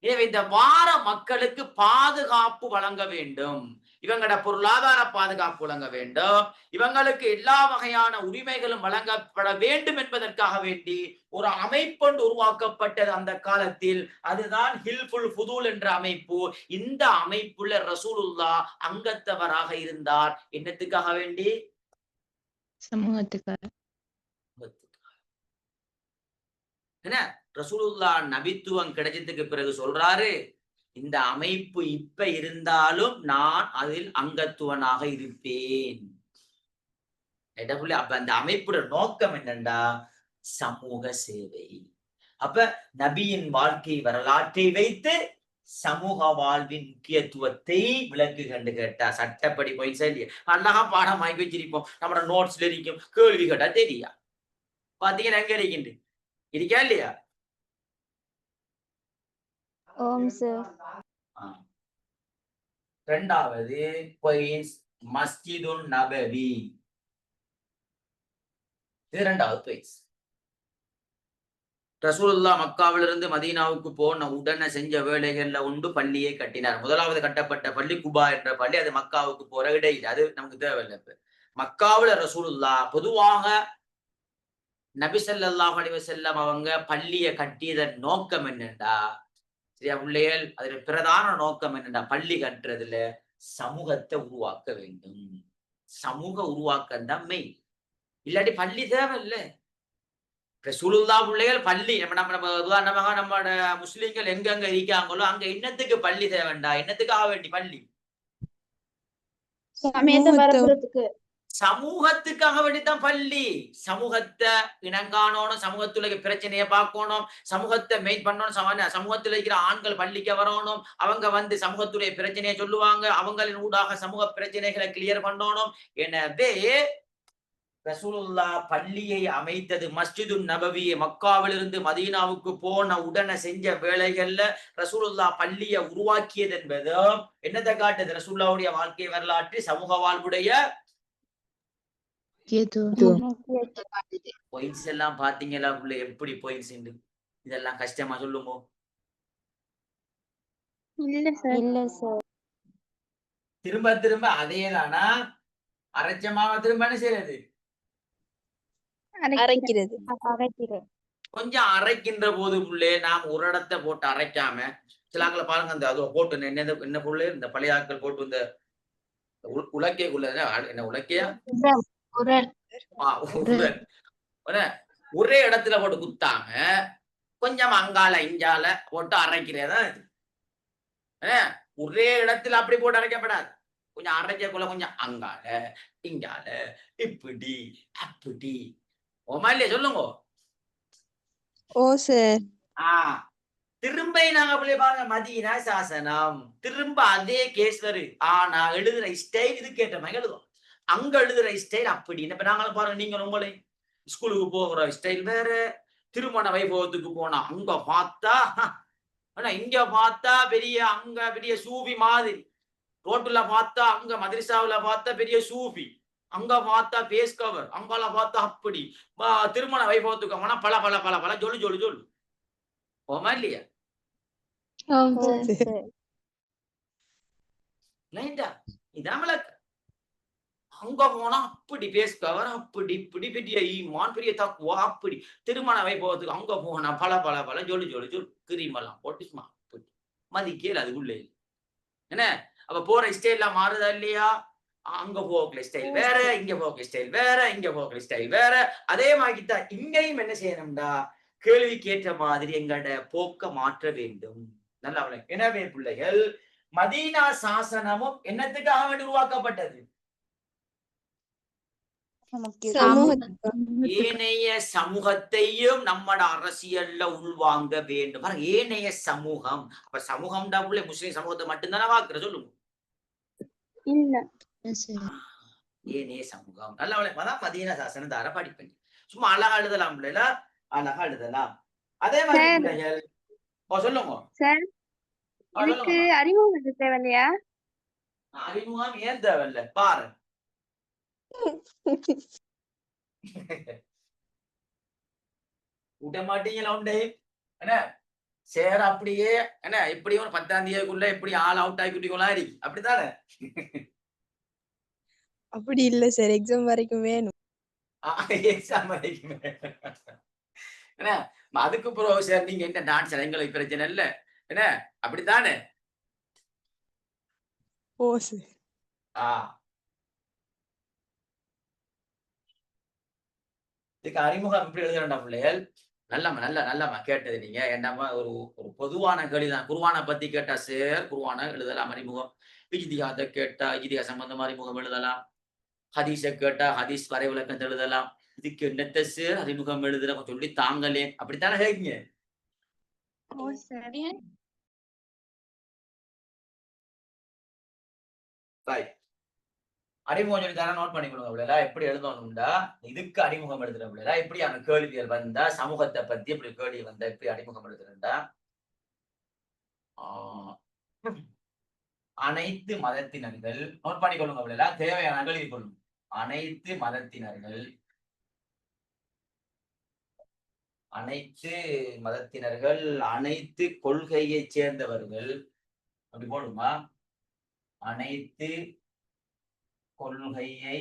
எனவே இந்த வார மக்களுக்கு பாதுகாப்பு வழங்க வேண்டும், இவங்களோட பொருளாதார பாதுகாப்பு வழங்க வேண்டும், இவங்களுக்கு எல்லா வகையான உரிமைகளும் வழங்கப்பட வேண்டும் என்பதற்காக வேண்டி ஒரு அமைப்பொன்று உருவாக்கப்பட்டது அந்த காலத்தில். அதுதான் ஹில்ஃபுல் ஃபுதூல் என்ற அமைப்பு. இந்த அமைப்புல ரசூலுல்லா அங்கத்தவராக இருந்தார். என்னத்துக்காக வேண்டி? சமூகத்துக்காக. என்ன ரசூலுல்லா நபித்துவம் கிடைச்சதுக்கு பிறகு சொல்றாரு, இந்த அமைப்பு இப்ப இருந்தாலும் நான் அதில் அங்கத்துவனாக இருப்பேன். அப்ப அந்த அமைப்போட நோக்கம் என்னண்டா? சமூக சேவை. அப்ப நபியின் வாழ்க்கை வரலாற்றை வைத்து சமூக வாழ்வின் முக்கியத்துவத்தை விளக்கு கண்டு கேட்டா சட்டப்படி போய் சொல்லி அழகா பாடம் வாங்கி வச்சிருப்போம். நம்மளோட நோட்ஸ்ல இருக்கும். கேள்வி கேட்டா தெரியா? பாத்தீங்கன்னா எங்க இருக்கின்ற இருக்கா இல்லையா? இரண்டாவது மஸ்ஜிதுன் நபவி. இரண்டாவது பிளேஸ். ரசூலுல்லா மக்காவிலிருந்து மதீனாவுக்கு போன உடனே செஞ்ச வேலைகள்ல உண்டு பள்ளியை கட்டினார். முதலாவது கட்டப்பட்ட பள்ளி குபா என்ற பள்ளி. அது மக்காவுக்கு போற இடையில், அது நமக்கு தேவையில்லை. மக்காவுல ரசூலுல்லா பொதுவாக நபி ஸல்லல்லாஹு அலைஹி வஸல்லம் அவங்க பள்ளியை கட்டியதன் நோக்கம் என்னண்டா? சரியா பிள்ளைகள்? அதுல பிரதான நோக்கம் என்னண்டா? பள்ளி கட்டுறதுல சமூகத்தை உருவாக்க வேண்டும். சமூக உருவாக்கம் தான் மெயின். இல்லாட்டி பள்ளி தேவையில்லை. ரசூலுல்லா பிள்ளைகள் பள்ளி நம்ம உதாரணமாக நம்மளோட முஸ்லிம்கள் எங்கெங்க இருக்காங்களோ அங்க என்னத்துக்கு பள்ளி தேவைண்டா, என்னத்துக்காக வேண்டி பள்ளி? சமயத்தை பரப்புறதுக்கு. சமூகத்துக்காக வேண்டித்தான் பள்ளி. சமூகத்தை இனங்காணணும், சமூகத்துல பிரச்சனையை பார்க்கணும், சமூகத்தை மெயின் பண்ணணும், சமூகத்துல இருக்கிற ஆண்கள் பள்ளிக்கு வரணும், அவங்க வந்து சமூகத்துடைய பிரச்சனையை சொல்லுவாங்க, அவங்களின் ஊடாக சமூக பிரச்சனைகளை கிளியர் பண்ணணும். எனவே ரசூலுல்லா பள்ளியை அமைத்தது மஸ்ஜிது நபவி மக்காவிலிருந்து மதீனாவுக்கு போன உடனே செஞ்ச வேலைகள்ல ரசூலுல்லா பள்ளியை உருவாக்கியது என்பது என்னத்தை காட்டுது? ரசூலுல்லாவுடைய வாழ்க்கை வரலாற்று சமூக வாழ்வுடைய பாயிண்ட்ஸ் எல்லாம் பாத்தீங்களா? எப்படி பாயிண்ட்ஸ் இதெல்லாம் கஷ்டமா சொல்லுங்க. இல்ல சார். திரும்ப திரும்ப அதே தானா? அரைச்சமாக திரும்ப என்ன செய்யறது? அரைக்கிறது. கொஞ்சம் அரைக்கின்ற போது புள்ளே நாம் ஒரு இடத்தை போட்டு அரைக்காம சிலாக்களை பாருங்க, அந்த அது போட்டு என்ன புள்ளே இந்த பழைய ஆட்கள் போட்டு இந்த உலக்கைக்குள்ள என்ன உலக்கையா ஒரே இடத்துல போட்டு குத்தாம கொஞ்சம் அங்கால இஞ்சால போட்டு அரைக்கிறதா இது. ஒரே இடத்துல அப்படி போட்டு அரைக்கப்படாது. கொஞ்சம் அரைக்கக்குள்ள கொஞ்சம் அங்கால இங்கால இப்படி அப்படி. ஓமா இல்லையா சொல்லுங்க. ஓ சார். திரும்ப நாங்க அப்படியே பாருங்க, மதீனா சாசனம் திரும்ப அதே கேஸ் வரு. ஆனா எழுதுற ஸ்டைல் இது கேட்ட மாதிரி எழுதும். அங்க எழுதுற ஸ்டைல் அப்படின்னு. இப்ப நாங்களும் பாருங்க, நீங்க உங்களே ஸ்கூலுக்கு போகிற ஸ்டைல் வேற, திருமண வைபவத்துக்கு போனா அங்க பார்த்தா இங்க பார்த்தா பெரிய அங்க பெரிய சூஃபி மாதிரி, ரோட்டுல பார்த்தா அங்க மதரசாவுல பார்த்தா பெரிய சூஃபி, அங்க பார்த்தா பேஸ் கவர், அங்கால பார்த்தா அப்படி. திருமண வைபவத்துக்கு போனா பல பல பல பல ஜொலு ஜொலு ஜொலு. போமா இல்லையா? இதான் விளக்கு. அங்க போனா அப்படி பேஸ் கவர், அப்படி இப்படி பெரிய ஈமான் பெரிய தக்குவா, அப்படி. திருமண வைபவத்துக்கு அங்க போனா பல பல பல ஜொலு ஜொலு ஜொலு கிரீமெல்லாம் போட்டு மதிக்கல அதுக்குள்ளே. என்ன அப்ப போற ஸ்டைல்லாம் மாறுதா இல்லையா? அங்க போகல ஸ்டைல் வேற, இங்க போகல ஸ்டைல் வேற, இங்க போகல ஸ்டைல் வேற. அதே மாதிரிதான் இங்கேயும் என்ன செய்யணும்டா, கேள்விக்கு ஏற்ற மாதிரி எங்களோட போக்க மாற்ற வேண்டும். நல்லா. எனவே பிள்ளைகள், மதீனா சாசனமும் என்னத்துக்காக வேண்டி உருவாக்கப்பட்டது? ஏனைய சமூகத்தையும் நம்மட அரசியல்ல உள்வாங்க வேண்டும். ஏனைய சமூகம், அப்ப சமூகம்டா உள்ள முஸ்லிம் சமூகத்தை மட்டும்தானே வாக்குற சொல்லுங்க. ஏனைய சமூகம் நல்ல மதீனா சாசனம் தார படிப்பேன். சும்மா அழகா எழுதலாம் பிள்ளைல, அழகா எழுதலாம். அதே மாதிரி பிள்ளைகள் சொல்லுங்க. அறிமுகம் தேவையா? அறிமுகம் ஏன் தேவையில்ல பாரு. விட மாட்டீங்களா உண்டே என்ன சேர அப்படியே என்ன இப்படி ஒரு 10ஆம் தேதிக்குள்ள எப்படி ஆல் அவுட் ஆகி குட்டிக்கொள்ளாரி அப்படித்தானே? அப்படி இல்ல சார், எக்ஸாம் வரைக்கும் வேணும். எக்ஸாம் வரைக்கும் என்ன அதுக்கு பிறகு சார் நீங்க என்ன டான்ஸ் எங்களுக்கு பிரச்சனை இல்ல என்ன அப்படித்தானே? ஓ சார். இதுக்கு அறிமுகம் எப்படி எழுதுறா பிள்ளைகள்? நல்லம்மா நல்லம்மா கேட்டது நீங்க. என்னம்மா ஒரு பொதுவான கேள்விதான். குர்ஆனை பத்தி கேட்டா சார் குர்ஆனை எழுதலாம் அறிமுகம். இஜ்திஹாத கேட்டா இஜ்திஹாத் சம்பந்தமா அறிமுகம் எழுதலாம். ஹதீஸை கேட்டா ஹதீஸ் வரை விளக்கத்தை எழுதலாம். இதுக்கு என்னத்த சார் அறிமுகம் எழுதுற சொல்லி தாங்களே அப்படித்தானே கேட்குங்க. அறிமுகம் சொல்லி தானே நோட் பண்ணிக்கணும் அப்படியா? எப்படி எழுதணும்டா இதுக்கு அறிமுகம் எழுதுற அப்படியா? எப்படியான கேள்விகள் வந்தா சமூகத்தை பத்தி எப்படி கேள்வி வந்தா எப்படி அறிமுகம் எழுதுறா? அனைத்து மதத்தினர்கள் நோட் பண்ணிக்கொள்ளுங்க அப்படியா? தேவையான எழுதி கொள்ளும். அனைத்து மதத்தினர்கள் அனைத்து கொள்கையை சேர்ந்தவர்கள் அப்படி போடுமா? அனைத்து கொள்கையை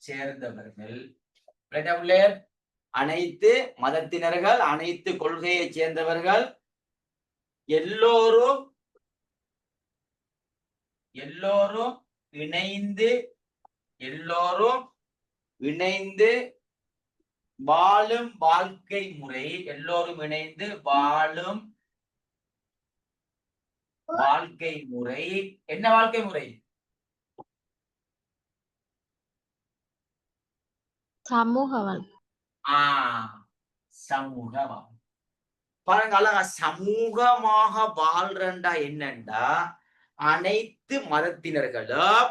சேர்ந்தவர்கள், அனைத்து மதத்தினர்கள் அனைத்து கொள்கையை சேர்ந்தவர்கள் எல்லோரும் இணைந்து வாழும் வாழ்க்கை முறை, எல்லோரும் இணைந்து வாழும் வாழ்க்கை முறை. என்ன வாழ்க்கை முறை? சமூக வாழ்க்கை. சமூக வாழ்க்கை. பாருங்க அழகா, சமூகமாக வாழ்றண்டா என்னண்டா அனைத்து மதத்தினர்களும்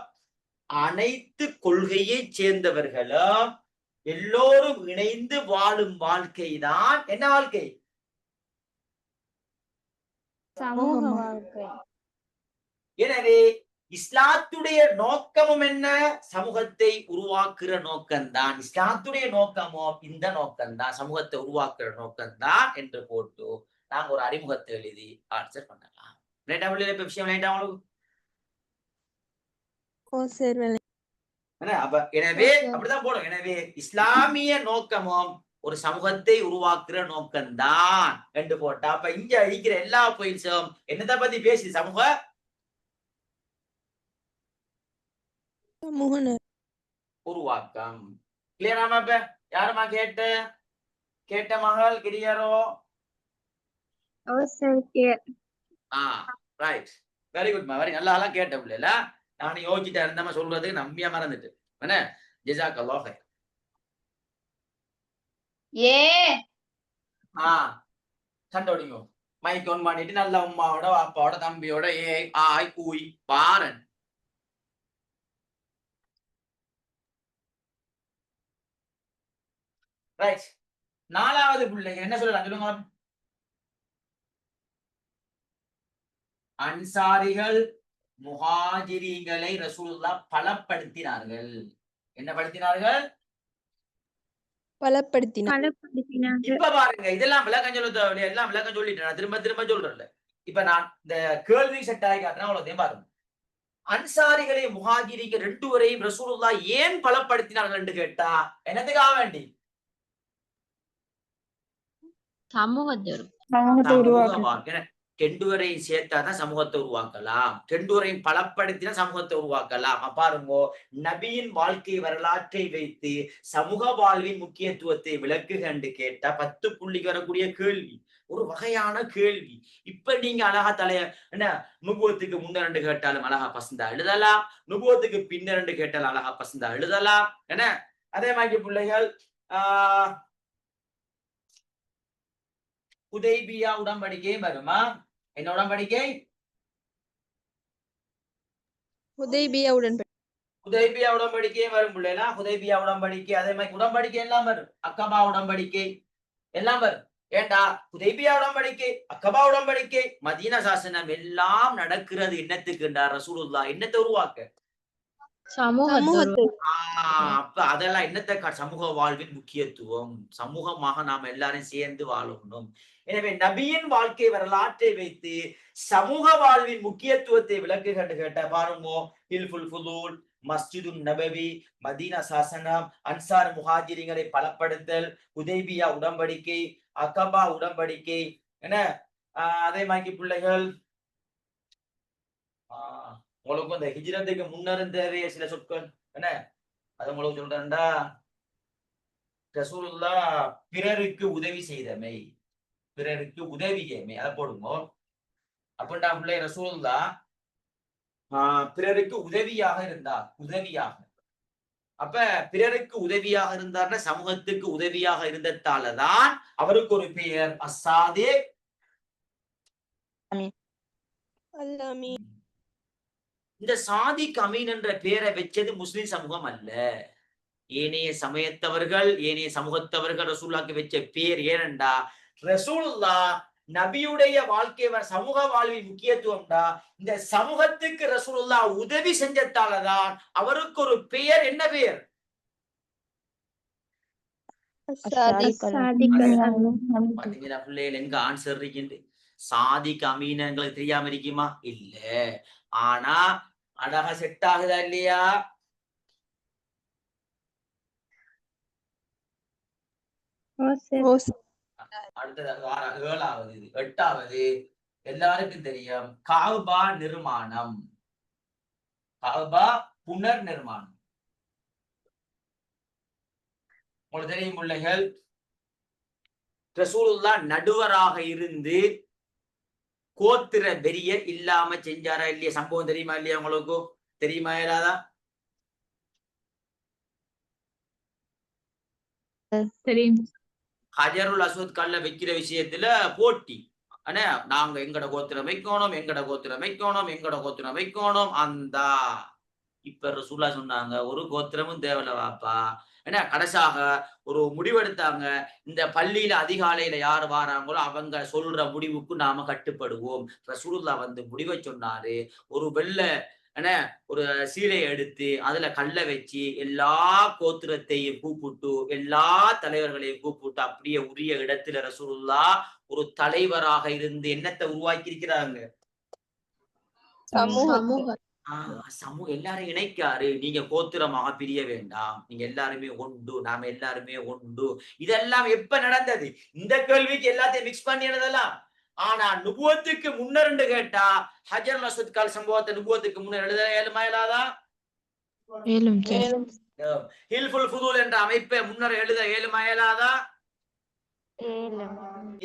அனைத்து கொள்கையை சேர்ந்தவர்களும் எல்லோரும் இணைந்து வாழும் வாழ்க்கை தான் என்ன வாழ்க்கை? சமூக வாழ்க்கை. எனவே இஸ்லாத்துடைய நோக்கமும் என்ன? சமூகத்தை உருவாக்குற நோக்கம்தான். இஸ்லாத்துடைய நோக்கமும் இந்த நோக்கம்தான், சமூகத்தை உருவாக்குற நோக்கம்தான் என்று போட்டு நாங்க ஒரு அறிமுகத்தை எழுதி ஆன்சர் பண்ணலாம். விஷயம் ஓ சார் எனவே அப்படிதான் போடும். எனவே இஸ்லாமிய நோக்கமும் ஒரு சமூகத்தை உருவாக்குற நோக்கம்தான் என்று போட்டா, அப்ப இங்க அழிக்கிற எல்லா பாயிண்ட்ஸும் என்னத பத்தி பேசி? சமூக உருவாக்கம். கிளியராமா? இப்ப யாருமா கேட்ட மகள் கிரியரோ? ரைட், வெரி குட் மா, வெரி நல்லா கேட்ட பிள்ளைல. நான் யோசிச்சுட்டா இருந்தமா சொல்றது நம்பியா மறந்துட்டு என்ன. ஜஸாக்கல்லாஹ் கைர். சண்டோடிங்க மைக் ஆன் பண்ணிட்டு நல்ல உம்மாவோட அப்பாவோட தம்பியோட ஆய் கூய் பாரன். ரைட், நாலாவது பிள்ளைங்க என்ன சொல்லலாம் சொல்லுங்க. அன்சாரிகள் முஹாஜிரீங்களை ரசூலுல்லாஹ் பலப்படுத்தினார்கள். என்ன படுத்தினார்கள்? பலப்படுத்தினார். இப்ப பாருங்க, இதெல்லாம் விளக்கம் சொல்ல தேவையில்லை, எல்லாம் விளக்கம் சொல்லிட்டேன், நான் திரும்ப திரும்ப சொல்றேன்ல. இப்ப நான் இந்த கேள்வி செட் ஆகி காட்டுறேன், அவ்வளவுதையும் பாருங்க. அன்சாரிகளை முஹாஜிரிகள் ரெண்டு வரையும் ரசூலுல்லாஹ் ஏன் பலப்படுத்தினார்கள் என்று கேட்டா என்னதுக்காக வேண்டி? சமூகத்தை ரெண்டு வரையும் சேர்த்தாதான் சமூகத்தை உருவாக்கலாம். ரெண்டு வரையும் பலப்படுத்தினா சமூகத்தை உருவாக்கலாம். பாருங்க, நபியின் வாழ்க்கை வரலாற்றை வைத்து சமூக வாழ்வின் முக்கியத்துவத்தை விளக்குக என்று கேட்டா 10 புள்ளிக்கு வரக்கூடிய கேள்வி, ஒரு வகையான கேள்வி. இப்ப நீங்க அழகா என்ன நுபுவத்துக்கு முன்ன கேட்டாலும் அழகா பசந்தா எழுதலாம், நுபுவத்துக்கு பின்ன கேட்டாலும் அழகா பசந்தா எழுதலாம். என்ன அதே மாதிரி பிள்ளைகள் ஹுதைபியா உடன்படிக்கை வருமா? என்ன உடன்படிக்கை? ஹுதைபியா உடன்படிக்கை வரும் பிள்ளைனா. ஹுதைபியா உடன்படிக்கை, அதே மாதிரி உடன்படிக்கை எல்லாம் வரும். அக்கபா உடன்படிக்கை எல்லாம் வரும். ஏண்டா ஹுதைபியா உடன்படிக்கை, அக்கபா உடன்படிக்கை, மதீனா சாசனம் எல்லாம் நடக்கிறது என்னத்துக்குண்டா? ரசூலுல்லாஹ் என்னத்தை உருவாக்க? அப்ப அதெல்லாம் என்னத்த? சமூக வாழ்வின் முக்கியத்துவம். சமூகமாக நாம எல்லாரும் சேர்ந்து வாழணும். எனவே நபியின் வாழ்க்கை வரலாற்றை வைத்து சமூக வாழ்வின் முக்கியத்துவத்தை விளக்குகின்ற கேட்ட பாருங்க, ஹில்ஃபுல் ஃபுதூல், மஸ்ஜிதுன் நபவி, மதீனா சாசனம், அன்சார் முஹாஜிரிங்களை பலப்படுத்தல், ஹுதைபியா உடன்படிக்கை, அகபா உடன்படிக்கை. என்ன அதே மாதிரி பிள்ளைகள் உங்களுக்கு இந்த ஹிஜ்ரத்துக்கு முன்னர் தேவைய சில சொற்கள் என்ன, அது உங்களுக்கு சொல்றேன்டா. ரசூலுல்லாஹ் பிறருக்கு உதவி செய்தமை, பிறருக்கு உதவியமை, அதை போடுங்க. அப்படின்டா பிள்ளை ரசூலுல்லாஹ் பிறருக்கு உதவியாக இருந்தார். உதவியாக, அப்ப பிறருக்கு உதவியாக இருந்தார்னா சமூகத்துக்கு உதவியாக இருந்ததாலதான் அவருக்கு ஒரு பெயர் அஸ்ஸாதிக். இந்த சாதிக் அமீன் என்ற பெயரை வச்சது முஸ்லிம் சமூகம் அல்ல, ஏனைய சமயத்தவர்கள், ஏனைய சமூகத்தவர்கள் ரசூலுல்லாஹ்க்கு வச்ச பேர். ஏனென்றா ரசூலுல்லாஹ் நபியுடைய வாழ்க்கை சமூக வாழ்வின் முக்கியத்துவம்டா இந்த சமூகத்துக்கு ரசூலுல்லாஹ் உதவி செஞ்சதாலதான் அவருக்கு ஒரு பெயர். என்ன பெயர்? பாத்தீங்களா பிள்ளைகள், எங்க ஆன்சர் இருக்கின்ற சாதிக் அமீன் எங்களுக்கு தெரியாம இருக்குமா? இல்ல. ஆனா அழகா செட் ஆகுதா இல்லையா? அடுத்தது 7வது, 8வது எல்லாருக்கும் தெரியும், காபா நிர்மாணம். காபா புனர் நிர்மாணம். உங்களுக்கு தெரியும் பிள்ளைகள், ரசூலுல்லாஹ் நடுவராக இருந்து கோத்திர வெறிய இல்லாம செஞ்சாரா இல்லையா? சம்பவம் தெரியுமா இல்லையா? உங்களுக்கு தெரியுமா இல்லாதா? தெரியும். ஹஜருல் அஸ்வத் கல்ல வைக்கிற விஷயத்துல போட்டி. ஆனா நாங்க எங்கட கோத்திரம் வைக்கணும், எங்கட கோத்திரம் வைக்கணும், எங்கட கோத்திரம் வைக்கணும். அந்த இப்ப ரசூலா சொன்னாங்க, ஒரு கோத்திரமும் தேவையில்ல வாப்பா. ஏன்னா கடைசாக ஒரு முடிவெடுத்தாங்க, இந்த பள்ளியில அதிகாலையில யார் வாராங்களோ அவங்க சொல்ற முடிவுக்கு நாம கட்டுப்படுவோம். ரசூலுல்லா வந்து முடிவை சொன்னாரு. ஒரு வெள்ளை என்ன ஒரு சீலையை எடுத்து அதுல கல்ல வச்சு எல்லா கோத்திரத்தையும் கூப்பிட்டு எல்லா தலைவர்களையும் கூப்பிட்டு அப்படியே உரிய இடத்துல ரசூலுல்லா ஒரு தலைவராக இருந்து என்னத்தை உருவாக்கி இருக்கிறாங்க? சமூகத்தை. சமூகம் எல்லாரும் இணைக்காரு. நீங்க கோத்திரமாக பிரிய வேண்டாம், நீங்க எல்லாருமே ஒன்று, நாம எல்லாருமே ஒன்று. இதெல்லாம் எப்ப நடந்தது? இந்த கேள்விக்கு எல்லாத்தையும் மிக்ஸ் பண்ணினதெல்லாம். ஆனா நுபுவத்துக்கு முன்னர்ன்னு கேட்டா ஹஜர் அஸ்வத் கால் சம்பவத்தை நுபுவத்துக்கு முன்னர் எழுத இயலுமா இயலாதா? மேலும் சார். மேலும் ஹில்ஃபுல் ஃபுதூல் என்ற அமைப்பை முன்னர் எழுத இயலுமா இயலாதா?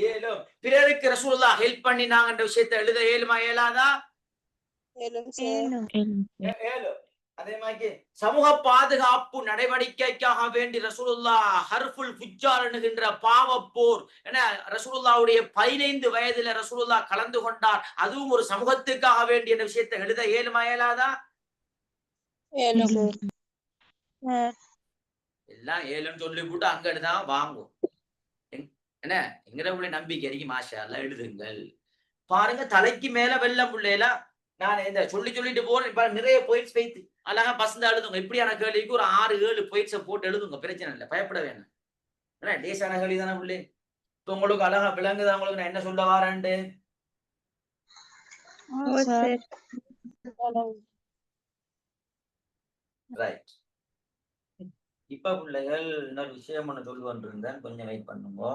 இயலும். பிறருக்கு ரசூலுல்லாஹ் ஹெல்ப் பண்ணினாங்கன்ற விஷயத்தை எழுத இயலுமா இயலாதா? மேலும் ஏழு. அதே மாதிரி சமூக பாதுகாப்பு நடவடிக்கைக்காக வேண்டி ரசூலுல்லாஹ் ஹர்ஃபுல் ஃபுஜ்ஜார் என்கின்ற பாவப்போர் என ரசூலுல்லாஹ்வுடைய 15 வயதுல ரசூலுல்லாஹ் கலந்து கொண்டார். அதுவும் ஒரு சமூகத்துக்காக வேண்டிய விஷயத்தை எழுத இயலுமா இயலாதா? மேலும் எல்லாம் ஏழுன்னு சொல்லி போட்டு அங்க தான் வாங்கும். என்ன எங்கட நம்பிக்கை இருக்கு, மாஷா அல்லாஹ் எழுதுங்கள். பாருங்க தலைக்கு மேல வெள்ளம் பிள்ளைல நான் இந்த சொல்லிட்டு போறேன். இப்ப நிறைய பாயிண்ட்ஸ் வைத்து அழகா பசங்க எழுதுங்க. இப்படியான கேள்விக்கு ஒரு 6-7 பாயிண்ட்ஸை போட்டு எழுதுங்க, பிரச்சனை இல்லை, பயப்பட வேணும். ஏன்னா லேசான கேள்வி தானே பிள்ளை. இப்ப உங்களுக்கு அழகா விளங்குதா? உங்களுக்கு நான் என்ன சொல்ல வாரேன்ட்டு? ரைட். இப்ப பிள்ளைகள் இன்னொரு விஷயம் ஒண்ணு சொல்லுவான் இருந்தேன், கொஞ்சம் வெயிட் பண்ணுங்க.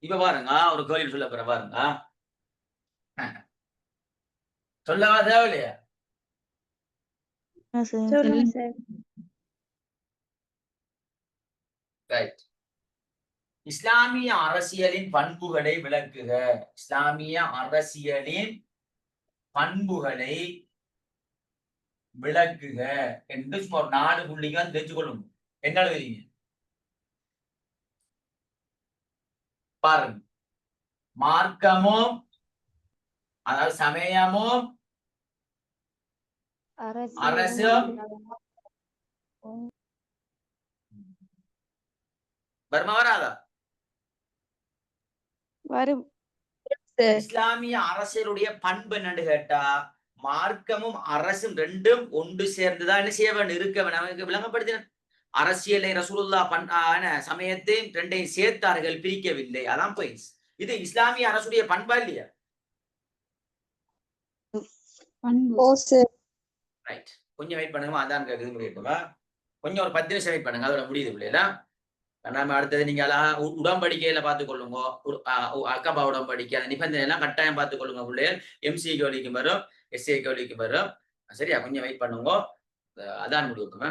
இப்ப பாருங்க, ஒரு கேள்வி சொல்ல போற பாருங்க. சொல்லவா தேவையில்லையா? ரைட். இஸ்லாமிய அரசியலின் பண்புகளை விளக்குக. இஸ்லாமிய அரசியலின் பண்புகளை விளக்குக என்று சும்மா ஒரு 4 புள்ளிகள் தெரிஞ்சு கொள்ளும். என்ன எழுதுறீங்க பாருங்க. மார்க்கமும் அதாவது சமயமும் அரசும் வருமா வராதா? வரும். இஸ்லாமிய அரசியலுடைய பண்பு என்னன்னு கேட்டா, மார்க்கமும் அரசும் ரெண்டும் ஒன்று சேர்ந்துதான் என்ன செய்ய வேண்டும், இருக்க வேண்டும். விளங்கப்படுத்தின அரசியலை ரசூலுல்லாஹ் சமயத்தையும் ரெண்டையும் சேர்த்தார்கள், பிரிக்கவில்லை. அதான் பாயிண்ட்ஸ். இது இஸ்லாமிய அரசுடைய பண்பா இல்லையா? ரைட். கொஞ்சம் வெயிட் பண்ணுங்க, அதான் கேக்குது முடியட்டுமா? கொஞ்சம் ஒரு 10 நிமிஷம் வெயிட் பண்ணுங்க, அதோட முடியுது இல்லையா? நம்ம அடுத்தது நீங்க உடம்படிக்கையில பார்த்துக் கொள்ளுங்க. அக்கபா உடம்படிக்கை அந்த நிபந்தனை எல்லாம் கட்டாயம் பார்த்துக் கொள்ளுங்க பிள்ளைகள். எம்சி கேள்விக்கு வரும், எஸ்ஏ கேள்விக்கு வரும். சரியா? கொஞ்சம் வெயிட் பண்ணுங்க, அதான் முடியுமா?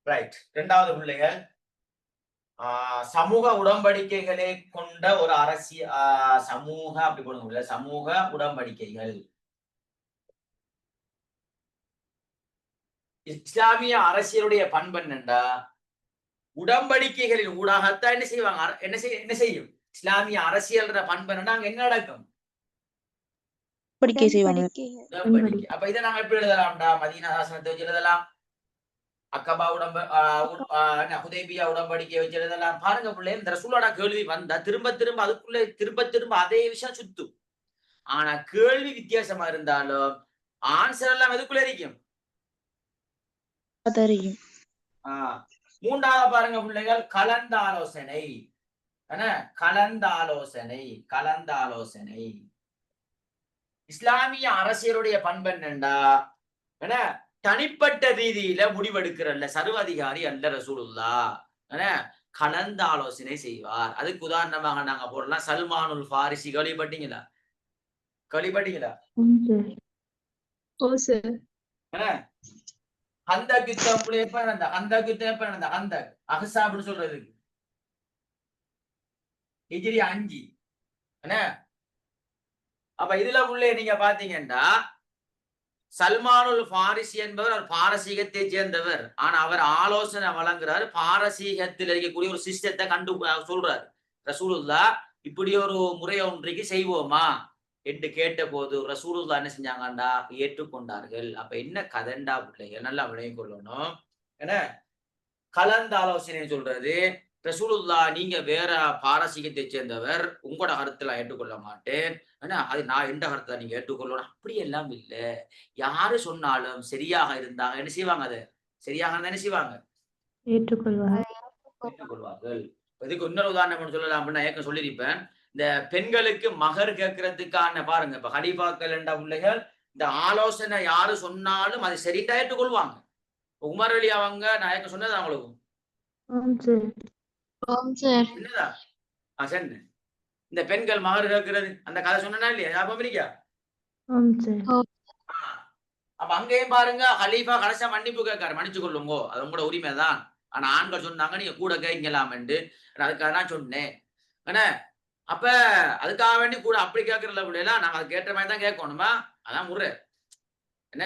ரைட். இரண்டாவது பிள்ளைகள் சமூக உடன்படிக்கைகளை கொண்ட ஒரு அரசியல் சமூக அப்படி போடுங்க, சமூக உடன்படிக்கைகள். இஸ்லாமிய அரசியலுடைய பண்பு என்னண்டா உடன்படிக்கைகளின் ஊடாகத்தான் என்ன செய்வாங்க, என்ன செய்யும் இஸ்லாமிய அரசியல் பண்பு என்னன்னா அங்க என்ன நடக்கும், படிக்கை செய்வாங்க. உடன்படிக்கை. அப்ப இதை நாங்க எப்படி எழுதலாம்டா, மதீனா சாசனத்தை வச்சு எழுதலாம், அக்கபா ஹுதைபியா உடன்படிக்கை வச்சு எழுதலாம். பாருங்க பிள்ளை, இந்த ரசூலோட கேள்வி வந்தா திரும்ப திரும்ப அதுக்குள்ள திரும்ப அதே விஷயம் சுத்தும். ஆனா கேள்வி வித்தியாசமா இருந்தாலும் ஆன்சர் எல்லாம் எதுக்குள்ள இருக்கும். மூன்றாவது பாருங்க பிள்ளைகள், கலந்தாலோசனை. கலந்தாலோசனை. இஸ்லாமிய அரசியலுடைய பண்பு என்னண்டா தனிப்பட்ட ரீதியில முடிவெடுக்கிறல்ல, சர்வாதிகாரி அல்ல ரசூலுல்லாஹ், கலந்த ஆலோசனை செய்வார். அதுக்கு உதாரணமாக நாங்க போடலாம் சல்மானுல் ஃபாரிசி. கேள்விப்பட்டீங்களா? ஹந்தக் யுத்தம் எப்ப நடந்த ஹந்தக் அஹ்ஸாப்னு சொல்றது ஹிஜ்ரி 5. அப்ப இதுல உள்ள நீங்க பாத்தீங்கன்னா சல்மானுல் ஃபாரிசி என்பவர் அவர் பாரசீகத்தை சேர்ந்தவர். ஆனா அவர் ஆலோசனை வழங்குறாரு, பாரசீகத்தில் இருக்கக்கூடிய ஒரு சிஸ்டத்தை சொல்றாரு. ரசூலுல்லாஹ் இப்படி ஒரு முறை ஒன்றைக்கு செய்வோமா என்று கேட்ட போது ரசூலுல்லாஹ் என்ன செஞ்சாங்கண்டா, ஏற்றுக்கொண்டார்கள். அப்ப என்ன கதண்டா பிள்ளைகள் நல்லா விளங்கிக் கொள்ளணும். கலந்த ஆலோசனை சொல்றது, ரசூலுல்லாஹ் நீங்க வேற பாரசீகத்தை சேர்ந்தவர், உங்களோட கருத்துல ஏற்றுக்கொள்ள மாட்டேன், அது நான் எந்த கருத்தை நீங்க ஏற்றுக்கொள்ளணும், அப்படி எல்லாம் இல்லை. யாரு சொன்னாலும் சரியாக இருந்தாங்க என்ன செய்வாங்க, அது சரியாக என்ன செய்வாங்க, ஏற்றுக்கொள்வார்கள். இதுக்கு இன்னொரு உதாரணம் சொல்லலாம் அப்படின்னா ஏற்க சொல்லியிருப்பேன். இந்த பெண்களுக்கு மகர் கேட்கறதுக்கான பாருங்க, இப்ப ஹலீஃபாக்கள் என்ற பிள்ளைகள் இந்த ஆலோசனை யாரு சொன்னாலும் அது சரியா ஏற்றுக்கொள்வாங்க. உமர் அலி அவங்க நான் ஏற்க சொன்னது அவங்களுக்கும் இந்த பெண்கள் மகர் கேட்கிறது அந்த கதை சொன்னா இல்லையா, ஞாபகம் இருக்கா? அப்ப அங்கேயும் பாருங்க, ஹலீஃபா கடைசியா மன்னிப்பு கேட்காரு, மன்னிச்சு கொள்ளுங்கோ, அது உங்களோட உரிமைதான், ஆனா ஆண்கள் சொன்னாங்க நீங்க கூட கேட்கலாம் என்று, அதுக்காக நான் சொன்னேன். அப்ப அதுக்காக வேண்டி கூட அப்படி கேட்கறதுல பிள்ளைலாம் நாங்க அது கேட்ட மாதிரி தான் கேட்கணுமா, அதான் முறை என்ன.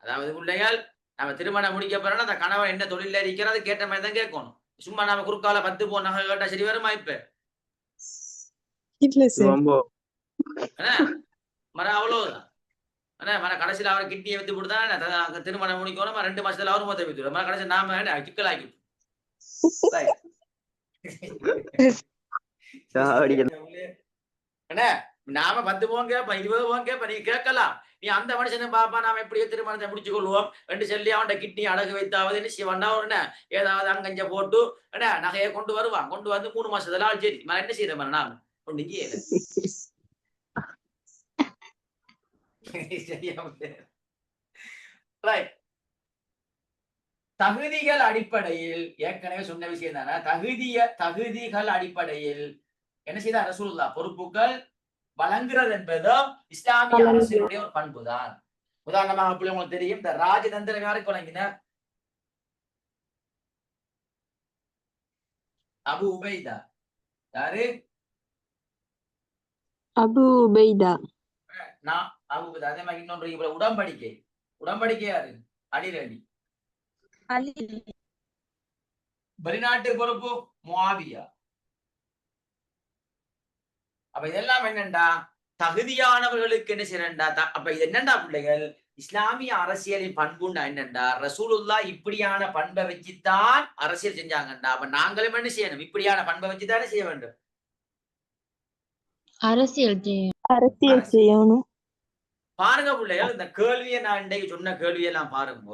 அதாவது பிள்ளைகள் நம்ம திருமணம் முடிக்க போறோம்னா அந்த கணவன் என்ன தொழில இருக்கிறது கேட்ட மாதிரி தான் கேட்கணும். சும்மா நம்ம குறுக்கால 10 போ நகை கேட்டா சரி வருமா? இப்ப அவ்வளவுதான். கடைசியில அவரை கிட்டியை வைத்து கொடுத்தா திருமணம் முடிக்கணும், 2 மாசத்துல அவரும் மொத்தம் வைத்து கடைசி நாம சிக்கலாக்கி நாம 10 போங்க கேப்ப 20 போங்க கேப்ப, நீங்க கேட்கலாம். நீ அந்த மனுஷனை பாப்பா நாம எப்படியோ திருமணத்தை முடிச்சு கொள்வோம் என்று சொல்லி அவன்கிட்ட கிட்னி அடகு வைத்தாவது என்ன செய்வான், ஏதாவது அங்கஞ்ச போட்டு நகையை கொண்டு வருவான். கொண்டு வந்து 3 மாசத்துல சரி என்ன செய்யற மாதிரி நாம ஒண்ணுங்க தகுதிகள் அடிப்படையில் ஏற்கனவே சொன்ன விஷயம் தானே, தகுதிகள் அடிப்படையில் என்ன செய்த ரசூலுல்லாஹ் பொறுப்புகள் வழங்குறது என்பதும் இஸ்லாமிய அரசியலுடைய ஒரு பண்பு தான். உதாரணமாக உங்களுக்கு தெரியும், இந்த ராஜதந்திரம் யாருக்கு வழங்கினார்? அபு உபைதா. யாரு? அபு உபைதா. அதே மாதிரி இன்னொன்று உடன்படிக்கை யாரு? அலி. வெளிநாட்டு பொறுப்பு முஆவியா. அப்ப இதெல்லாம் என்னண்டா தகுதியானவர்களுக்கு என்ன செய்யறா. அப்ப இது என்னண்டா பிள்ளைகள், இஸ்லாமிய அரசியலின் பண்புண்டா என்னண்டா ரசூலுல்லாஹ் இப்படியான பண்பை வச்சுத்தான் அரசியல் செஞ்சாங்கண்டா. அப்ப நாங்களும் என்ன செய்யணும், இப்படியான பண்பை வச்சுதானே செய்ய வேண்டும், அரசியல் செய்யணும். பாருங்க பிள்ளைகள், இந்த கேள்வியை நான் இன்றைக்கு சொன்ன கேள்வியெல்லாம் பாருங்க,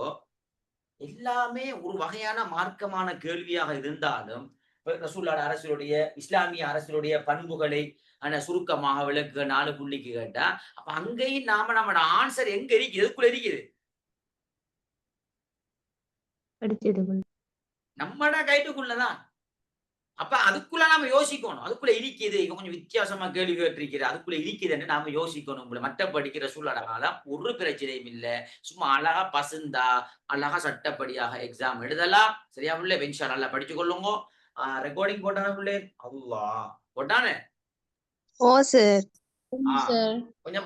எல்லாமே ஒரு வகையான மார்க்கமான கேள்வியாக இருந்தாலும் ரசூலுல்லாஹ் அரசியலுடைய இஸ்லாமிய அரசியலுடைய பண்புகளை சுருக்கமாக விளக்குக 4 புள்ளிக்கு கேட்டா, அப்ப அங்கேயும் நம்மளோட ஆன்சர் எங்க இருக்கு, எதுக்குள்ள இருக்குது, நம்மட கைட்டுக்குள்ளதான். அப்ப அதுக்குள்ள நாம யோசிக்கணும். அதுக்குள்ள இருக்குது, இவன் கொஞ்சம் வித்தியாசமா கேள்வி கேட்டிருக்கிற, அதுக்குள்ள இருக்குதுன்னு நாம யோசிக்கணும். மற்றபடிக்கு ரசூலுல்லாஹி காலம் ஒரு பிரச்சனையும் இல்ல. சும்மா அழகா பசுந்தா, அழகா சட்டப்படியாக எக்ஸாம் எழுதலாம். சரியா புள்ளே? இன்ஷா அல்லாஹ் நல்லா படிச்சு கொள்ளுங்க. ரெக்கார்டிங் போட்டானே புள்ளே? அல்லாஹ் போட்டானே? ஓ சார். ஆ சார். கொஞ்சம்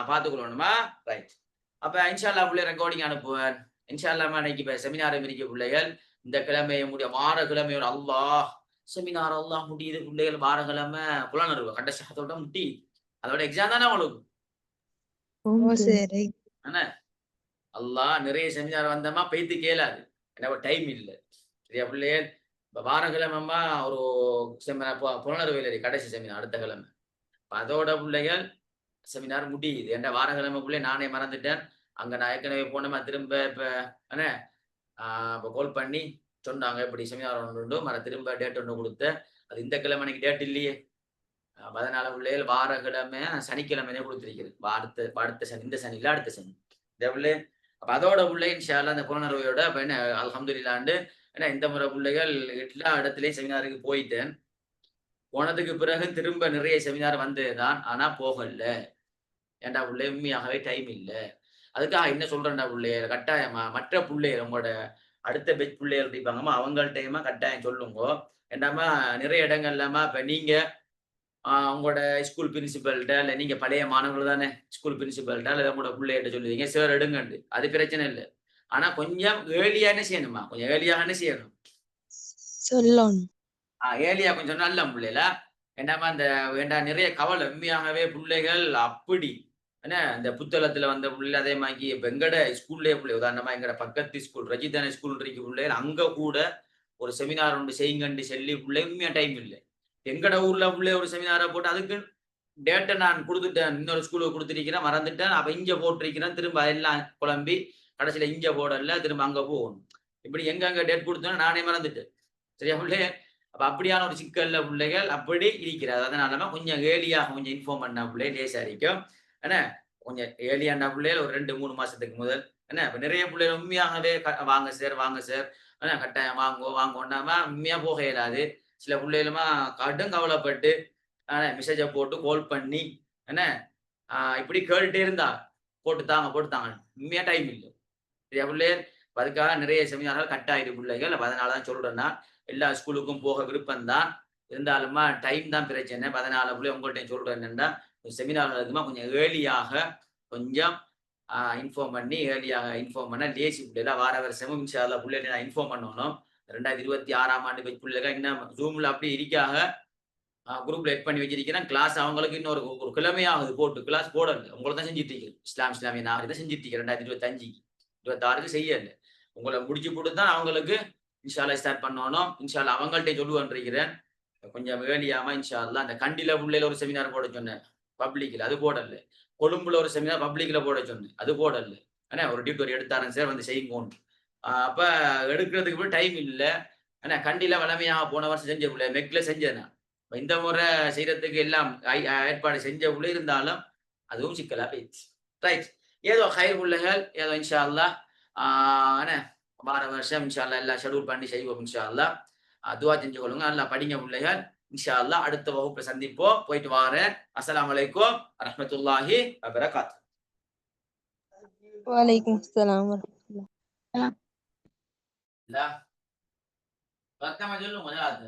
பாத்துக்கொள்ளணுமா? ரைட். அப்ப இன்ஷா அல்லாஹ் புள்ளே ரெக்கார்டிங் அனுப்புவேன். இன்ஷா அல்லாஹ் அன்னைக்கு இப்ப செமினார் இருக்க பிள்ளைகள் இந்த கிழமையை முடிய வார கிழமையோட அல்லாஹ் செமினார் அல்லாஹ் முடியுது பிள்ளைகள் வார கிழமை புலனருவ கடைசியத்தோட முட்டி அதோட எக்ஸாம் தானே உங்களுக்கு ஓ சார். என்ன அல்லாஹ் நிறைய செமினார் வந்தமா பெய்து கேளாது என்ன டைம் இல்லை சரியா பிள்ளைகள் இப்ப வார கிழமைமா ஒரு செமினார் புலனறுவையில் கடைசி செமினார் அடுத்த கிழமை அதோட பிள்ளைகள் செமினார் முடியுது என்ற வார கிழமை பிள்ளை நானே மறந்துட்டேன் அங்க நான் ஏற்கனவே போனமா திரும்ப இப்ப என்ன இப்போ கால் பண்ணி சொன்னாங்க இப்படி செமினார் ஒன்று உண்டு மற திரும்ப டேட் ஒன்று கொடுத்தேன் அது இந்த கிழமைக்கு டேட் இல்லையே 14 பிள்ளைகள் வார கிழமை சனிக்கிழமையே கொடுத்துருக்கிறது அடுத்த சனி இந்த சனி இல்லை அடுத்த சனி இந்த பிள்ளை அப்போ அதோட பிள்ளை இன்ஷால்லா அந்த புலனறுவையோட இப்போ என்ன அல்ஹம்துலில்லாஹ்ண்டு ஏன்னா இந்த முறை பிள்ளைகள் எல்லா இடத்துலையும் செமினாருக்கு போயிட்டேன் போனதுக்கு பிறகு திரும்ப நிறைய செமினார் வந்ததுதான் ஆனா போகல ஏன்டா பிள்ளை உண்மையாகவே டைம் இல்லை அதுக்காக என்ன சொல்றேன்டா பிள்ளைகள் கட்டாயமா மற்ற பிள்ளைகள் உங்களோட அடுத்த பெச் பிள்ளைகள் இருப்பாங்கம்மா அவங்கள்ட்டையுமா கட்டாயம் சொல்லுங்க ஏண்டாமா நிறைய இடங்கள்லாமா இப்ப நீங்க உங்களோட ஸ்கூல் பிரின்சிபல்கிட்ட இல்லை நீங்க பழைய மாணவர்கள் தானே ஸ்கூல் பிரின்சிபல்கிட்ட இல்லை உங்களோட பிள்ளைகிட்ட சொல்லுவீங்க சார் எடுங்கண்டு அது பிரச்சனை இல்லை ஆனா கொஞ்சம் ஏர்லியா என்ன செய்யணுமா கொஞ்சம் ஏர்லியாக என்ன செய்யணும் சொல்லணும். ஏர்லியா கொஞ்சம் நல்ல பிள்ளைல ஏண்டாமா அந்த வேண்டா நிறைய கவலை உண்மையாகவே பிள்ளைகள் அப்படி என்ன இந்த புத்தளத்துல வந்த பிள்ளை அதே மாதிரி இப்ப எங்கட ஸ்கூல்லேயே பிள்ளை உதாரணமா எங்கட பக்கத்து ஸ்கூல் ரஜிதான ஸ்கூல் இருக்க பிள்ளைகள் அங்க கூட ஒரு செமினார் ஒன்று செய்யுங்கண்டு சொல்லி பிள்ளை உண்மையா டைம் இல்லை எங்கட ஊர்ல பிள்ளை ஒரு செமினாரை போட்டு அதுக்கு டேட்டை நான் கொடுத்துட்டேன் இன்னொரு ஸ்கூலுக்கு கொடுத்துருக்கிறேன் மறந்துட்டேன் அப்ப இங்க போட்டிருக்கிறேன் திரும்ப எல்லாம் குழம்பி கடைசியில இங்க போடல திரும்ப அங்க போகணும் இப்படி எங்க டேட் கொடுத்தோன்னு நானே மறந்துட்டேன் சரியா பிள்ளை அப்ப அப்படியான ஒரு சிக்கல்ல பிள்ளைகள் அப்படி இருக்கிறது அதனாலதான் கொஞ்சம் ஏலியாக கொஞ்சம் இன்ஃபார்ம் பண்ண பிள்ளை லேசா இருக்கும் என்ன கொஞ்சம் ஏலியாண்டா பிள்ளைகள் ஒரு 2-3 மாசத்துக்கு முதல் என்ன இப்ப நிறைய பிள்ளைகள் உண்மையாகவே வாங்க சார் கட்டாயம் வாங்கோண்டாம உண்மையா போக இயலாது சில பிள்ளைகளுமா கடும் கவலைப்பட்டு மெசேஜை போட்டு கால் பண்ணி என்ன இப்படி கேட்டுட்டே இருந்தா போட்டுத்தாங்க உண்மையா டைம் இல்லை சரியா பிள்ளைகள் அதுக்காக நிறைய செமினார்கள் கட்டாயிரு பிள்ளைகள் அதனாலதான் சொல்றேன்னா எல்லா ஸ்கூலுக்கும் போக விருப்பம் தான் இருந்தாலுமா டைம் தான் பிரச்சனை அதனால பிள்ளை உங்கள்கிட்ட சொல்றேன் என்னன்னா செமினார் இருக்குமா கொஞ்சம் ஏர்லியாக கொஞ்சம் இன்ஃபார்ம் பண்ணி ஏர்லியாக இன்ஃபார்ம் பண்ண லேசி பிள்ளைல வார வருஷமும் இன்ஷால்லா பிள்ளைகளை நான் இன்ஃபார்ம் பண்ணணும் 2026ஆம் ஆண்டு பிள்ளைகள் இன்னும் ஜூம்ல அப்படி இருக்காக குரூப்ல எட் பண்ணி வச்சிருக்கிறேன் கிளாஸ் அவங்களுக்கு இன்னொரு ஒரு கிழமையாகுது போட்டு கிளாஸ் போடல உங்களை தான் செஞ்சுட்டு இருக்கிறேன் இஸ்லாமிய நாகரிக தான் செஞ்சுட்டு இருக்கேன் 2025 26க்கு செய்யல உங்களை முடிச்சு போட்டு தான் அவங்களுக்கு இன்ஷால்லா ஸ்டார்ட் பண்ணணும் இன்ஷால்லா அவங்கள்ட்ட சொல்லுவேன்றிருக்கிறேன் கொஞ்சம் வேலியாம இன்ஷால்லா அந்த கண்டில பிள்ளையில ஒரு செமினார் போட சொன்னேன் பப்ளிக்ல அது போடல கொழும்புல ஒரு செமினார் பப்ளிக்ல போட சொன்னேன் அது போடல ஏன்னா ஒரு டியூட்டர் எடுத்தாரன் சார் வந்து செய்யுங்கோன்னு அப்ப எடுக்கிறதுக்கு டைம் இல்லை ஏன்னா கண்டில வளமையாக போன வருஷம் செஞ்ச பிள்ளை மெக்ல செஞ்சேன் இந்த முறை செய்யறதுக்கு எல்லாம் ஏற்பாடு செஞ்ச பிள்ளை இருந்தாலும் அதுவும் சிக்கலா போயிடுச்சு ரைட் ஏதோ ஹைர் பிள்ளைகள் ஏதோ இன்ஷா அல்லா என்ன வார வருஷம் இன்ஷா அல்லா எல்லாம் ஷெடியூல் பண்ணி செய்வோம் இன்ஷா அல்லா துவா செஞ்சு கொள்ளுங்க நல்லா படிங்க பிள்ளைகள் இன்ஷா அல்லா அடுத்த வகுப்பை சந்திப்போம் போயிட்டு வாரேன் அஸ்ஸலாமு அலைக்கும் வரஹ்மத்துல்லாஹி வபரகாத்துஹு வலைக்கும் அஸ்ஸலாம் வரஹ்மத்துல்லாஹ். இல்ல பக்கமா சொல்லுங்க முதலாவது